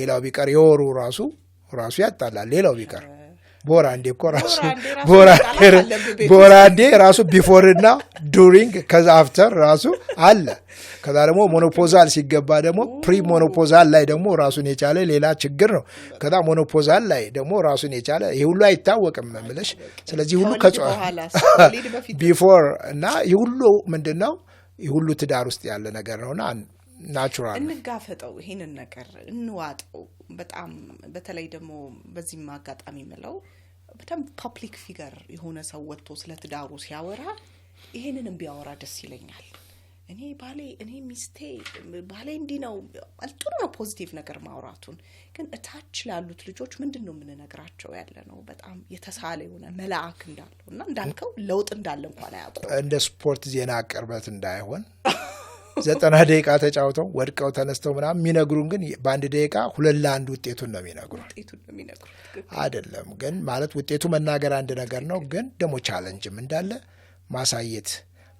ሌላው ቢቀር የወሩ ራሱ ያጣላል ሌላው ቢቀር ቦራንዴ እኮ ራሱ ቦራንዴ ራሱ ቢፎርና ዱሪንግ ከዛ አፍተር ራሱ አለ ከዛ ደግሞ ሞኖፖዛል ሲገባ ደግሞ ፕሪ ሞኖፖዛል ላይ ደግሞ ራሱን የቻለ ሌላ ችግር ነው ከዛ ሞኖፖዛል ላይ ደግሞ ራሱን የቻለ ይሄ ሁሉ አይታወቅም ማለት ስለዚህ ሁሉ ቢፎር እና ይሄ ሁሉ ምንድነው ይሄ ሁሉ ትዳር ውስጥ ያለ ነገር ነውና ናቹራል እንጋፈጠው ይሄንን ነገር እንዋጠው በጣም በተለይ ደግሞ በዚህ ማጋጣሚ ምለው በጣም ፐብሊክ ፊገር የሆነ ሰው ወጥቶ ስለ ትዳሩ ሲያወራ ይሄንንም ቢያወራ ደስ ይለኛል እኔ ሚስቴ ባሌ እንዲ ነው አልጥሩ ነው ፖዚቲቭ ነገር ማውራቱን ግን እታች ላሉት ልጆች ምንድነው የምንነግራቸው ያለ ነው በጣም የተሳለ የሆነ መልአክ እንዳለውና እንዳልከው ለውጥ እንዳለ እንኳን አያውቁ እንደ ስፖርት ዜና አቀርበት እንዳይሆን 90 ደቂቃ ተጫውተው ወድቀው ተነስተው ምናምን የሚነግሩን ግን በአንድ ደቂቃ 2-1 ውጤቱን ነው የሚነግሩን አይደለም ግን ማለት ውጤቱ መናገር አንድ ነገር ነው ግን ደግሞ ቻሌንጅም እንዳለ ማሳየት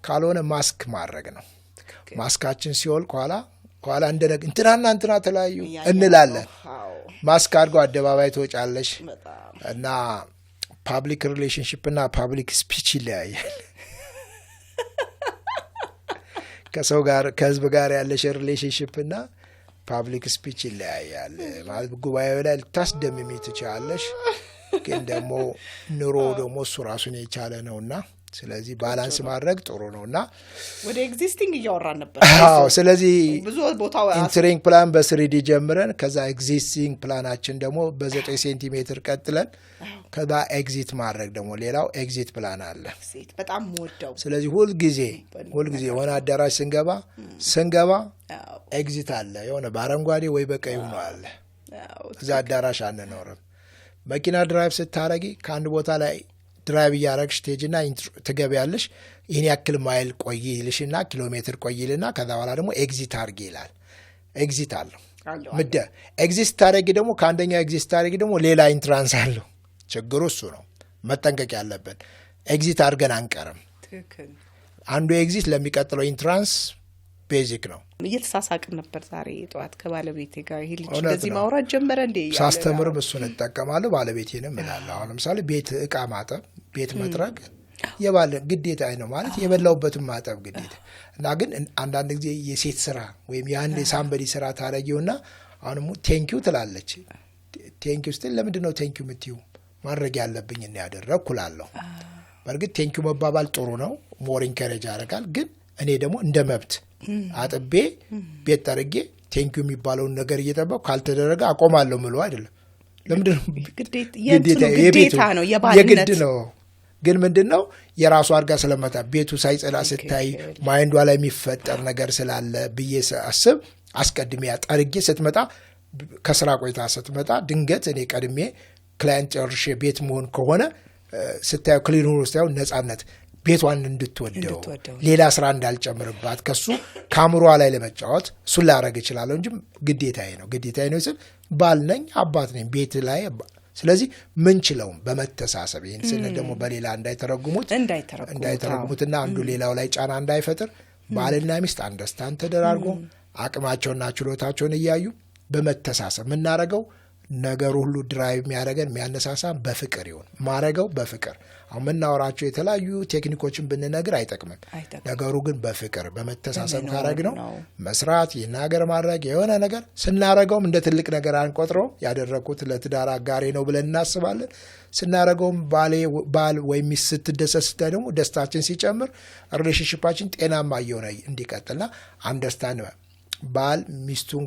ካልሆነ ማስክ ማድረግ ነው ማስካችን ሲወል ኋላ እንደነግ እንትና ተለያዩ እንላለን ማስክ አድርጎ አደባባይ ተወጫለሽ እና ፐብሊክ ሪሌሽንሺፕ እና ፐብሊክ ስፒች ይለያያል ከሰው ጋር ከህዝብ ጋር ያለሽ ሪሌሽንሺፕ እና ፐብሊክ ስፒች ይለያያል ማለት ጉባኤው ላይ ልታስደምሚ ትችላለሽ ግን ደግሞ ኑሮ ደግሞ እሱ ራሱን የቻለ ነውና ስለዚህ ባላንስ ማድረግ ጥሩ ነውና ወደ ኤግዚስቲንግ እያወራን ነበር አዎ ስለዚህ ብዙ ቦታው ኢንትሪንግ ፕላን በ3D ጀምረን ከዛ ኤግዚስቲንግ ፕላናችን ደግሞ በ9 ሴንቲሜትር ቀጥለን ከዛ ኤግዚት ማድረግ ደግሞ ሌላው ኤግዚት ፕላን አለ በጣም ወደው ስለዚህ ሁሉ ጊዜ ወና አዳራሽ ስንገባ ኤግዚት አለ የሆነ ባረንጓዴ ወይ በቀይ ሆኖ አለ እዛ አዳራሽ አንኖርም መኪና ድራይቭ ስታረጊ ከአንድ ቦታ ላይ ድራይቭ ያረግሽ ቴጅና ትገቢያለሽ ይሄን ያክል ማይል ቆይልሽና ኪሎሜትር ቆይልና ከዛ በኋላ ደግሞ ኤግዚት አርጊ ይላል ኤግዚት አለው ምደ ኤግዚት ታረጊ ደግሞ ከአንደኛው ኤግዚት ታረጊ ደግሞ ሌላ ኢንትራንስ አለው ችግሩ እሱ ነው መጠንቀቅ ያለበት ኤግዚት አርገን አንቀርም ትክክል አንዱ ኤግዚት ለሚቀጥለው ኢንትራንስ ቤዚክ ነው እየተሳሳቅን ነበር ዛሬ ጧት ከባለቤቴ ጋር ይሄ ልጅ እንደዚህ ማውራት ጀመረ እንዴ ሳስተምርም እሱን ተጠቀማለሁ ባለቤቴንም እላለሁ አሁን ለምሳሌ ቤት ዕቃ ማጠብ ቤት መጥረግ የባለ ግዴታ ነው ማለት የበላውበትም ማጠብ ግዴታ እና ግን አንዳንድ ጊዜ የሴት ስራ ወይም የአንድ ሳምበዲ ስራ ታረጊውና አሁንም ቴንኪው ትላለች ቴንኪው ስትል ለምንድነው ቴንኪው የምትይው ማድረግ ያለብኝ እና ያደረኩላለሁ በርግጥ ቴንኪው መባባል ጥሩ ነው ሞር ኢንከሬጅ ያደርጋል ግን እኔ ደግሞ እንደ መብት አጥቤ ቤት ጠርጌ ቴንኪው የሚባለውን ነገር እየጠበቅኩ ካልተደረገ አቆማለሁ ምለው አይደለም። ለምንድነው ግዴታ ነው የባልነት ነው። ግን ምንድነው የራሱ አድርጋ ስለመጣ ቤቱ ሳይጸዳ ስታይ ማይንዷ ላይ የሚፈጠር ነገር ስላለ ብዬ አስብ አስቀድሜ ጠርጌ ስትመጣ ከስራ ቆይታ ስትመጣ ድንገት እኔ ቀድሜ ክላይንት ጨርሼ ቤት መሆን ከሆነ ስታየው ክሊን ሆኖ ስታየው ነፃነት ቤቷን እንድትወደው ሌላ ስራ እንዳልጨምርባት ከሱ ካምሯ ላይ ለመጫወት እሱን ላረግ ይችላል እንጂ ግዴታዬ ነው ስል ባል ነኝ አባት ነኝ ቤት ላይ። ስለዚህ ምን ችለው በመተሳሰብ ይሄን ስለ ደግሞ በሌላ እንዳይተረጉሙትና አንዱ ሌላው ላይ ጫና እንዳይፈጥር ባልና ሚስት አንደርስታንድ ተደራርጎ አቅማቸውና ችሎታቸውን እያዩ በመተሳሰብ ምናረገው ነገር ሁሉ ድራይቭ የሚያደርገን የሚያነሳሳ በፍቅር ይሁን ማረገው በፍቅር። አሁን ምናወራቸው የተለያዩ ቴክኒኮችን ብንነግር አይጠቅምም። ነገሩ ግን በፍቅር በመተሳሰብ ካረግነው መስራት ይናገር ማድረግ የሆነ ነገር ስናረገውም እንደ ትልቅ ነገር አንቆጥረው ያደረኩት ለትዳር አጋሬ ነው ብለን እናስባለን። ስናረገውም ባል ወይም ሚስት ስትደሰት ስታይ ደግሞ ደስታችን ሲጨምር ሪሌሽንሺፓችን ጤናማ እየሆነ እንዲቀጥልና አንደርስታንድ ባል ሚስቱን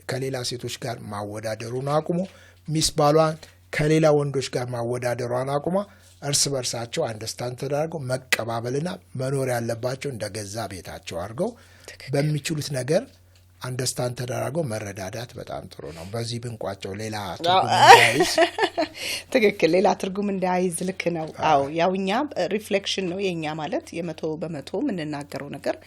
ከሌላ ሴቶች ጋር ማወዳደሩን አቁሞ ሚስት ባሏን ከሌላ ወንዶች ጋር ማወዳደሯን አቁማ እርስ በርሳቸው አንደርስታንድ ተደርገው መቀባበልና መኖር ያለባቸው እንደገዛ ቤታቸው አድርገው በሚችሉት ነገር አንደርስታንድ ተደርገው መረዳዳት በጣም ጥሩ ነው። በዚህ ብንቋቸው ሌላ ትርጉም እንዳይዝ ትክክል ሌላ ትርጉም እንዳይዝ ልክ ነው። አዎ ያውኛ ሪፍሌክሽን ነው የኛ ማለት የ100% ምንናገረው ነገር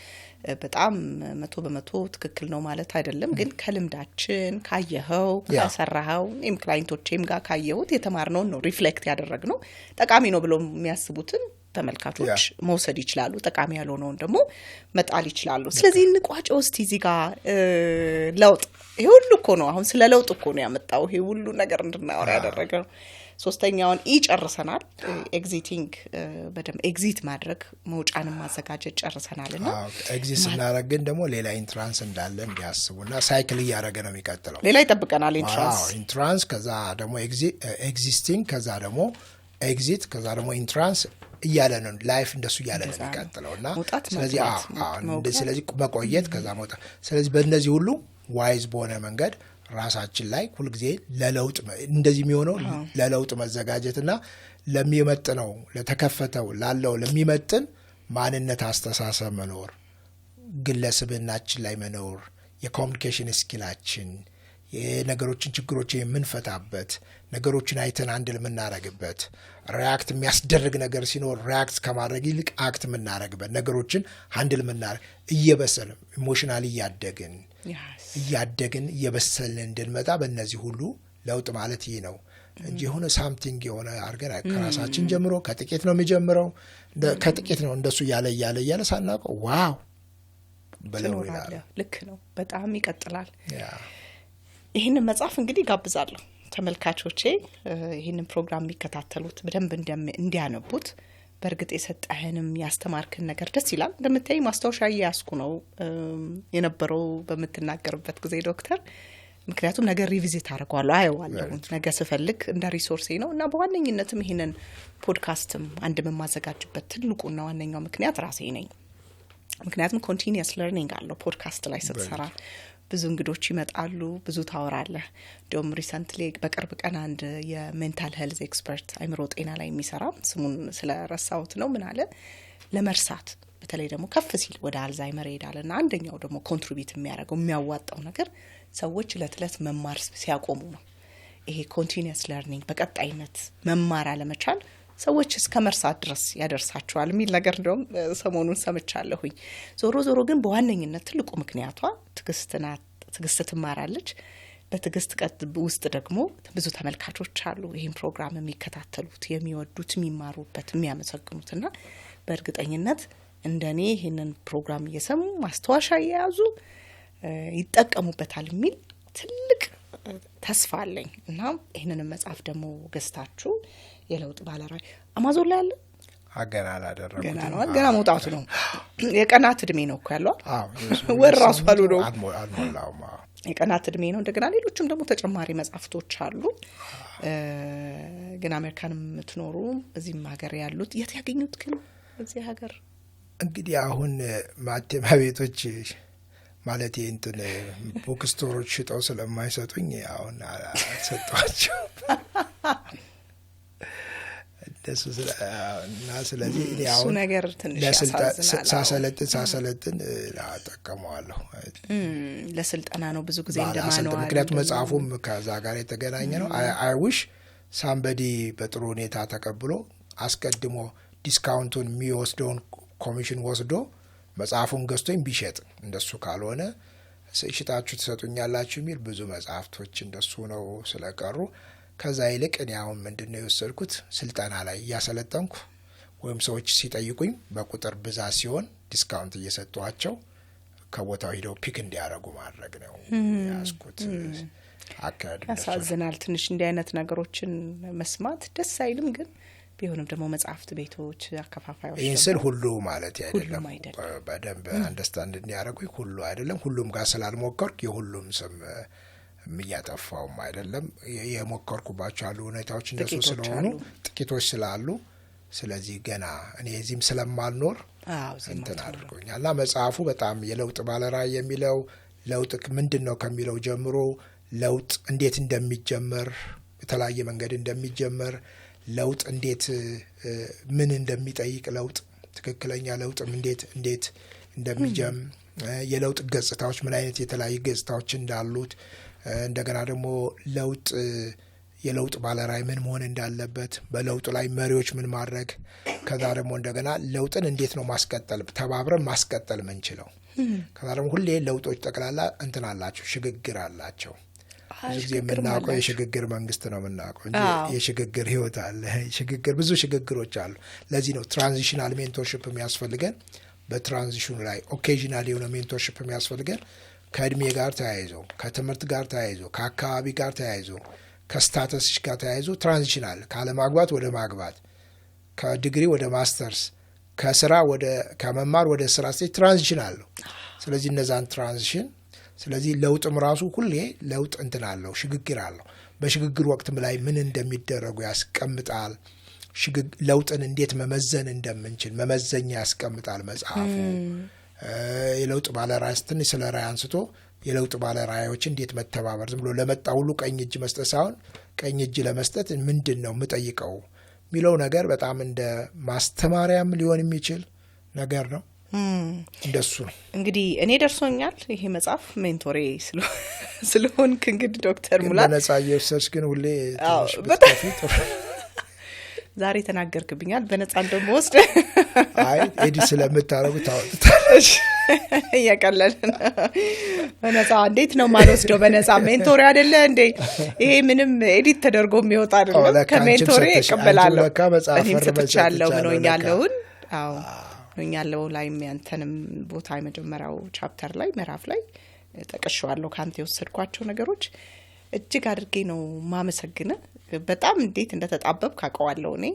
በጣም 100% ትክክል ነው ማለት አይደለም። ግን ከልምዳችን ካየኸው ከሰራኸው ክላይንቶቼም ጋር ካየሁት የተማርነውን ነው ሪፍሌክት ያደረግነው። ጠቃሚ ነው ብለው የሚያስቡትን ተመልካቾች መውሰድ ይችላሉ፣ ጠቃሚ ያልሆነውን ደግሞ መጣል ይችላሉ። ስለዚህ እንቋጨው እስቲ እዚህ ጋር ለውጥ ይሄ ሁሉ እኮ ነው አሁን ስለ ለውጥ እኮ ነው ያመጣው ይሄ ሁሉ ነገር እንድናወራ ያደረገው። ሶስተኛውን ጨርሰናል። ኤግዚቲንግ በደም ኤግዚት ማድረግ መውጫንም ማዘጋጀት ጨርሰናልና ኤግዚት ስናረግ ግን ደግሞ ሌላ ኢንትራንስ እንዳለ እንዲያስቡና ሳይክል እያደረገ ነው የሚቀጥለው። ሌላ ይጠብቀናል ኢንትራንስ ከዛ ደግሞ ኤግዚስቲንግ ከዛ ደግሞ ኤግዚት ከዛ ደግሞ ኢንትራንስ እያለ ነው ላይፍ እንደሱ እያለ ነው የሚቀጥለውና ስለዚህ መቆየት ከዛ መውጣት። ስለዚህ በእነዚህ ሁሉ ዋይዝ በሆነ መንገድ ራሳችን ላይ ሁሉ ጊዜ ለለውጥ እንደዚህ የሚሆነው ለለውጥ መዘጋጀትና ለሚመጥነው ለተከፈተው ላለው ለሚመጥን ማንነት አስተሳሰብ መኖር ግለሰብናችን ላይ መኖር የኮሙኒኬሽን ስኪላችን የነገሮችን ችግሮችን የምንፈታበት ነገሮችን አይተን አንድ ለምናረግበት ሪአክት የሚያስደርግ ነገር ሲኖር ሪአክት ከማድረግ ይልቅ አክት የምናረግበት ነገሮችን ሃንድል የምናረግ እየበሰልን ኢሞሽናሊ እያደግን እየበሰልን እንድንመጣ በእነዚህ ሁሉ ለውጥ ማለት ይህ ነው እንጂ የሆነ ሳምቲንግ የሆነ አድርገን ከራሳችን ጀምሮ ከጥቂት ነው የሚጀምረው ከጥቂት ነው እንደሱ እያለ ሳናውቀው ዋው በለው ይላል። ልክ ነው በጣም ይቀጥላል። ይህንን መጽሐፍ እንግዲህ ጋብዛለሁ ተመልካቾቼ ይህንን ፕሮግራም የሚከታተሉት በደንብ እንዲያነቡት። በእርግጥ የሰጠህንም ያስተማርክን ነገር ደስ ይላል። እንደምታይ ማስታወሻ ያስኩ ነው የነበረው በመተናገርበት ጊዜ ዶክተር ምክንያቱም ነገር ሪቪዚት አደርጋለሁ አየዋለሁ ነገ ስፈልግ እንደ ሪሶርሴ ነው እና በዋነኝነትም ይሄንን ፖድካስትም አንድ በማዘጋጅበት ትልቁና ዋነኛው ምክንያት ራሴ ነኝ። ምክንያቱም ኮንቲኒየስ ለርኒንግ አለው ፖድካስት ላይ ስትሰራ ብዙ እንግዶች ይመጣሉ ብዙ ታወራለህ። ዶም ሪሰንትሊ በቅርብ ቀን አንድ የሜንታል ሄልዝ ኤክስፐርት አይምሮ ጤና ላይ የሚሰራ ስሙን ስለረሳሁት ነው ምን አለ ለመርሳት በተለይ ደግሞ ከፍ ሲል ወደ አልዛይመር ይሄዳልና አንደኛው ደግሞ ኮንትሪቢዩት የሚያደርገው የሚያዋጣው ነገር ሰዎች ለትለት መማር ሲያቆሙ ነው። ይሄ ኮንቲኒየስ ለርኒንግ በቀጣይነት መማር አለመቻል ሰዎች እስከ መርሳት ድረስ ያደርሳቸዋል የሚል ነገር እንደውም ሰሞኑን ሰምቻለሁኝ። ዞሮ ግን በዋነኝነት ትልቁ ምክንያቷ ትግስት ትማራለች። በትግስት ውስጥ ደግሞ ብዙ ተመልካቾች አሉ ይሄን ፕሮግራም የሚከታተሉት የሚወዱት የሚማሩበት የሚያመሰግኑትና በእርግጠኝነት እንደኔ ይሄንን ፕሮግራም እየሰሙ ማስተዋሻ የያዙ ይጠቀሙበታል የሚል ትልቅ ተስፋ አለኝ እና ይሄንን መጽሐፍ ደግሞ ገዝታችሁ የለውጥ ባለራይ አማዞን ላይ አለ አገና አላደረኩት ገና መውጣቱ ነው። የቀናት እድሜ ነው እኮ ያለው ወር ራሱ አሉ ነው አልሞላውም የቀናት እድሜ ነው። እንደገና ሌሎችም ደግሞ ተጨማሪ መጽሐፍቶች አሉ። ግን አሜሪካንም የምትኖሩ እዚህም ሀገር ያሉት የት ያገኙት ግን እዚህ ሀገር እንግዲህ አሁን ማተሚያ ቤቶች ማለት እንትን ቡክ ስቶሮች ሽጠው ስለማይሰጡኝ አሁን አልሰጧቸው ደስ እና ስለዚህ እሱ ነገር ትንሽ ሳሰለጥን አጠቀመዋለሁ። ለስልጠና ነው ብዙ ጊዜ እንደማነው ምክንያቱም መጽሐፉም ከዛ ጋር የተገናኘ ነው። አይ ዊሽ ሳምበዲ በጥሩ ሁኔታ ተቀብሎ አስቀድሞ ዲስካውንቱን የሚወስደውን ኮሚሽን ወስዶ መጽሐፉን ገዝቶኝ ቢሸጥ። እንደሱ ካልሆነ ሽጣችሁ ትሰጡኛላችሁ የሚል ብዙ መጽሐፍቶች እንደሱ ነው ስለቀሩ ከዛ ይልቅ እኔ አሁን ምንድነው የወሰድኩት ስልጠና ላይ እያሰለጠንኩ ወይም ሰዎች ሲጠይቁኝ በቁጥር ብዛት ሲሆን ዲስካውንት እየሰጧቸው ከቦታው ሄደው ፒክ እንዲያደርጉ ማድረግ ነው ያስኩት አካሄድ። ያሳዝናል ትንሽ እንዲህ አይነት ነገሮችን መስማት ደስ አይልም። ግን ቢሆንም ደግሞ መጽሐፍት ቤቶች አከፋፋዮች ይህን ሁሉ ማለት አይደለም በደንብ አንደርስታንድ እንዲያደርጉኝ ሁሉ አይደለም። ሁሉም ጋር ስላልሞከርኩ የሁሉም ስም የሚያጠፋውም አይደለም። የሞከርኩባቸው አሉ ሁኔታዎች እንደሱ ስለሆኑ ጥቂቶች ስላሉ ስለዚህ ገና እኔ እዚህም ስለማልኖር እንትን አድርጎኛል። እና መጽሐፉ በጣም የለውጥ ባለራዕይ የሚለው ለውጥ ምንድነው ከሚለው ጀምሮ ለውጥ እንዴት እንደሚጀመር በተለያየ መንገድ እንደሚጀመር ለውጥ እንዴት ምን እንደሚጠይቅ ለውጥ ትክክለኛ ለውጥም እንዴት እንደሚጀም የለውጥ ገጽታዎች ምን አይነት የተለያዩ ገጽታዎች እንዳሉት እንደገና ደግሞ ለውጥ የለውጥ ባለራዕይ ምን መሆን እንዳለበት በለውጥ ላይ መሪዎች ምን ማድረግ ከዛ ደግሞ እንደገና ለውጥን እንዴት ነው ማስቀጠል ተባብረን ማስቀጠል ምንችለው ከዛ ደግሞ ሁሌ ለውጦች ጠቅላላ እንትን አላቸው ሽግግር አላቸው። ብዙ ጊዜ የምናውቀው የሽግግር መንግስት ነው የምናውቀው እንጂ የሽግግር ህይወት አለ። ሽግግር ብዙ ሽግግሮች አሉ። ለዚህ ነው ትራንዚሽናል ሜንቶርሺፕ የሚያስፈልገን። በትራንዚሽኑ ላይ ኦኬዥናል የሆነ ሜንቶርሺፕ የሚያስፈልገን ከእድሜ ጋር ተያይዞ ከትምህርት ጋር ተያይዞ ከአካባቢ ጋር ተያይዞ ከስታተስ ጋር ተያይዞ ትራንዚሽናል ካለማግባት ወደ ማግባት ከዲግሪ ወደ ማስተርስ ከስራ ወደ ከመማር ወደ ስራ ስቴጅ ትራንዚሽናል ነው። ስለዚህ እነዛን ትራንዚሽን ስለዚህ ለውጥም ራሱ ሁሌ ለውጥ እንትን አለው ሽግግር አለው። በሽግግር ወቅትም ላይ ምን እንደሚደረጉ ያስቀምጣል። ለውጥን እንዴት መመዘን እንደምንችል መመዘኛ ያስቀምጣል መጽሐፉ። የለውጥ ባለራዕይ ትንሽ ስለ ራዕይ አንስቶ የለውጥ ባለራዕዮች እንዴት መተባበር ዝም ብሎ ለመጣ ሁሉ ቀኝ እጅ መስጠት ሳይሆን ቀኝ እጅ ለመስጠት ምንድነው የምጠይቀው ሚለው ነገር በጣም እንደ ማስተማሪያም ሊሆን የሚችል ነገር ነው። እንደሱ ነው እንግዲህ እኔ ደርሶኛል ይሄ መጽሐፍ ሜንቶሬ ስለሆንክ እንግዲህ ዶክተር ሙላት በነጻ የወሰድሽ ግን ሁሌ ዛሬ ተናገርክብኛል በነጻ እንደምወስድ አይ ኤዲ ስለምታረጉ ታውጣለሽ ያቀለልን በነጻ እንዴት ነው ማልወስደው በነጻ ሜንቶሬ አይደለ እንዴ ይሄ ምንም ኤዲት ተደርጎ የሚወጣ አይደለም ከሜንቶሬ እቀበላለሁ እኔም ሰጥቻለሁ ምንኛለውን አዎ ምንኛለው ላይ ያንተንም ቦታ የመጀመሪያው ቻፕተር ላይ ምዕራፍ ላይ ተቀሽዋለሁ ካንተ የወሰድኳቸው ነገሮች እጅግ አድርጌ ነው ማመሰግነ በጣም እንዴት እንደተጣበብክ አውቀዋለሁ እኔ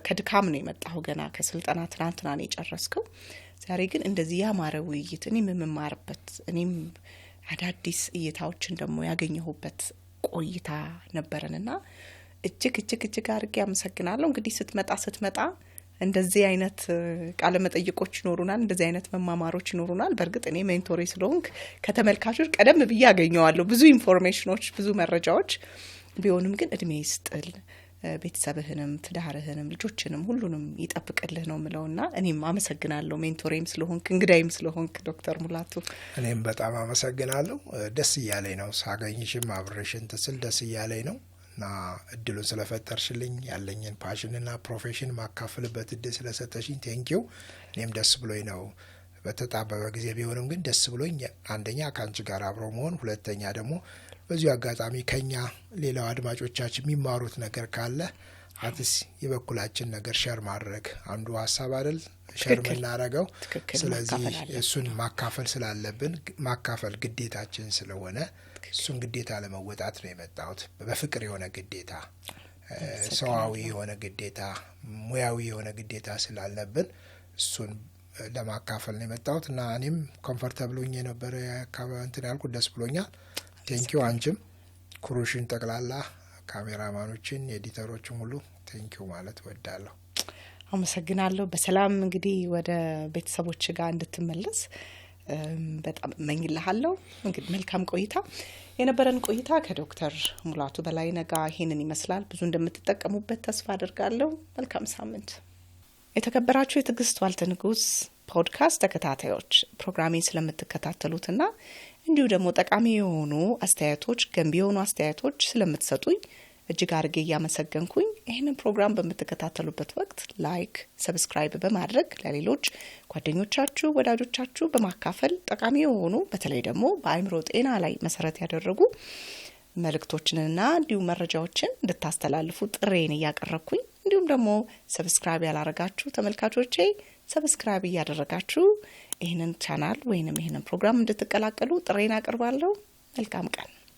ከድካም ነው የመጣው ገና ከስልጠና ትናንትና ነው የጨረስከው ዛሬ ግን እንደዚህ ያማረ ውይይት እኔም የምማርበት እኔም አዳዲስ እይታዎችን ደግሞ ያገኘሁበት ቆይታ ነበርንና እጅግ አድርጌ አመሰግናለሁ እንግዲህ ስትመጣ እንደዚህ አይነት ቃለ መጠይቆች ይኖሩናል እንደዚህ አይነት መማማሮች ይኖሩናል በርግጥ እኔ ሜንቶሬ ስለሆንክ ከተመልካቾች ቀደም ብዬ ያገኘዋለሁ ብዙ ኢንፎርሜሽኖች ብዙ መረጃዎች ቢሆንም ግን እድሜ ይስጥል ቤተሰብህንም ትዳርህንም ልጆችንም ሁሉንም ይጠብቅልህ ነው ምለውና እኔም አመሰግናለሁ ሜንቶሬም ስለሆንክ እንግዳይም ስለሆንክ ዶክተር ሙላቱ እኔም በጣም አመሰግናለሁ ደስ ይያለኝ ነው ሳገኝሽም አብረሽን ተስል ደስ ይያለኝ ነው እና እድሉን ስለፈጠርሽልኝ ያለኝን ፓሽንና ፕሮፌሽን ማካፈልበት እድል ስለሰጠሽኝ ቴንኪው እኔም ደስ ብሎኝ ነው በተጣበበ ጊዜ ቢሆንም ግን ደስ ብሎኝ አንደኛ ካንቺ ጋር አብሮ መሆን ሁለተኛ ደግሞ በዚሁ አጋጣሚ ከኛ ሌላው አድማጮቻችን የሚማሩት ነገር ካለ አትስ የበኩላችን ነገር ሼር ማድረግ አንዱ ሀሳብ አይደል ሼር መናረጋው ስለዚህ እሱን ማካፈል ስላለብን ማካፈል ግዴታችን ስለሆነ እሱን ግዴታ ለመወጣት ነው የመጣሁት በፍቅር የሆነ ግዴታ ሰዋዊ የሆነ ግዴታ ሙያዊ የሆነ ግዴታ ስላለብን እሱን ለማካፈል ነው የመጣሁት እና እኔም ኮምፎርታብል ሆኜ ነበር እንትን ያልኩት ደስ ብሎኛል ቴንኪው አንቺም ክሩሽን ጠቅላላ ካሜራማኖችን ኤዲተሮችን ሁሉ ቴንኪው ማለት ወዳለሁ አመሰግናለሁ በሰላም እንግዲህ ወደ ቤተሰቦች ጋር እንድትመለስ በጣም እመኝልሃለሁ። እንግዲህ መልካም ቆይታ። የነበረን ቆይታ ከዶክተር ሙላቱ በላይነህ ጋር ይሄንን ይመስላል። ብዙ እንደምትጠቀሙበት ተስፋ አድርጋለሁ። መልካም ሳምንት። የተከበራችሁ የትዕግስት ዋልተ ንጉስ ፖድካስት ተከታታዮች ፕሮግራሜን ስለምትከታተሉትና እንዲሁ ደግሞ ጠቃሚ የሆኑ አስተያየቶች፣ ገንቢ የሆኑ አስተያየቶች ስለምትሰጡኝ እጅግ አድርጌ እያመሰገንኩኝ ይህንን ፕሮግራም በምትከታተሉበት ወቅት ላይክ፣ ሰብስክራይብ በማድረግ ለሌሎች ጓደኞቻችሁ፣ ወዳጆቻችሁ በማካፈል ጠቃሚ የሆኑ በተለይ ደግሞ በአእምሮ ጤና ላይ መሰረት ያደረጉ መልእክቶችንና እንዲሁም መረጃዎችን እንድታስተላልፉ ጥሬን እያቀረብኩኝ እንዲሁም ደግሞ ሰብስክራይብ ያላረጋችሁ ተመልካቾቼ ሰብስክራይብ እያደረጋችሁ ይህንን ቻናል ወይንም ይህንን ፕሮግራም እንድትቀላቀሉ ጥሬን አቀርባለሁ። መልካም ቀን።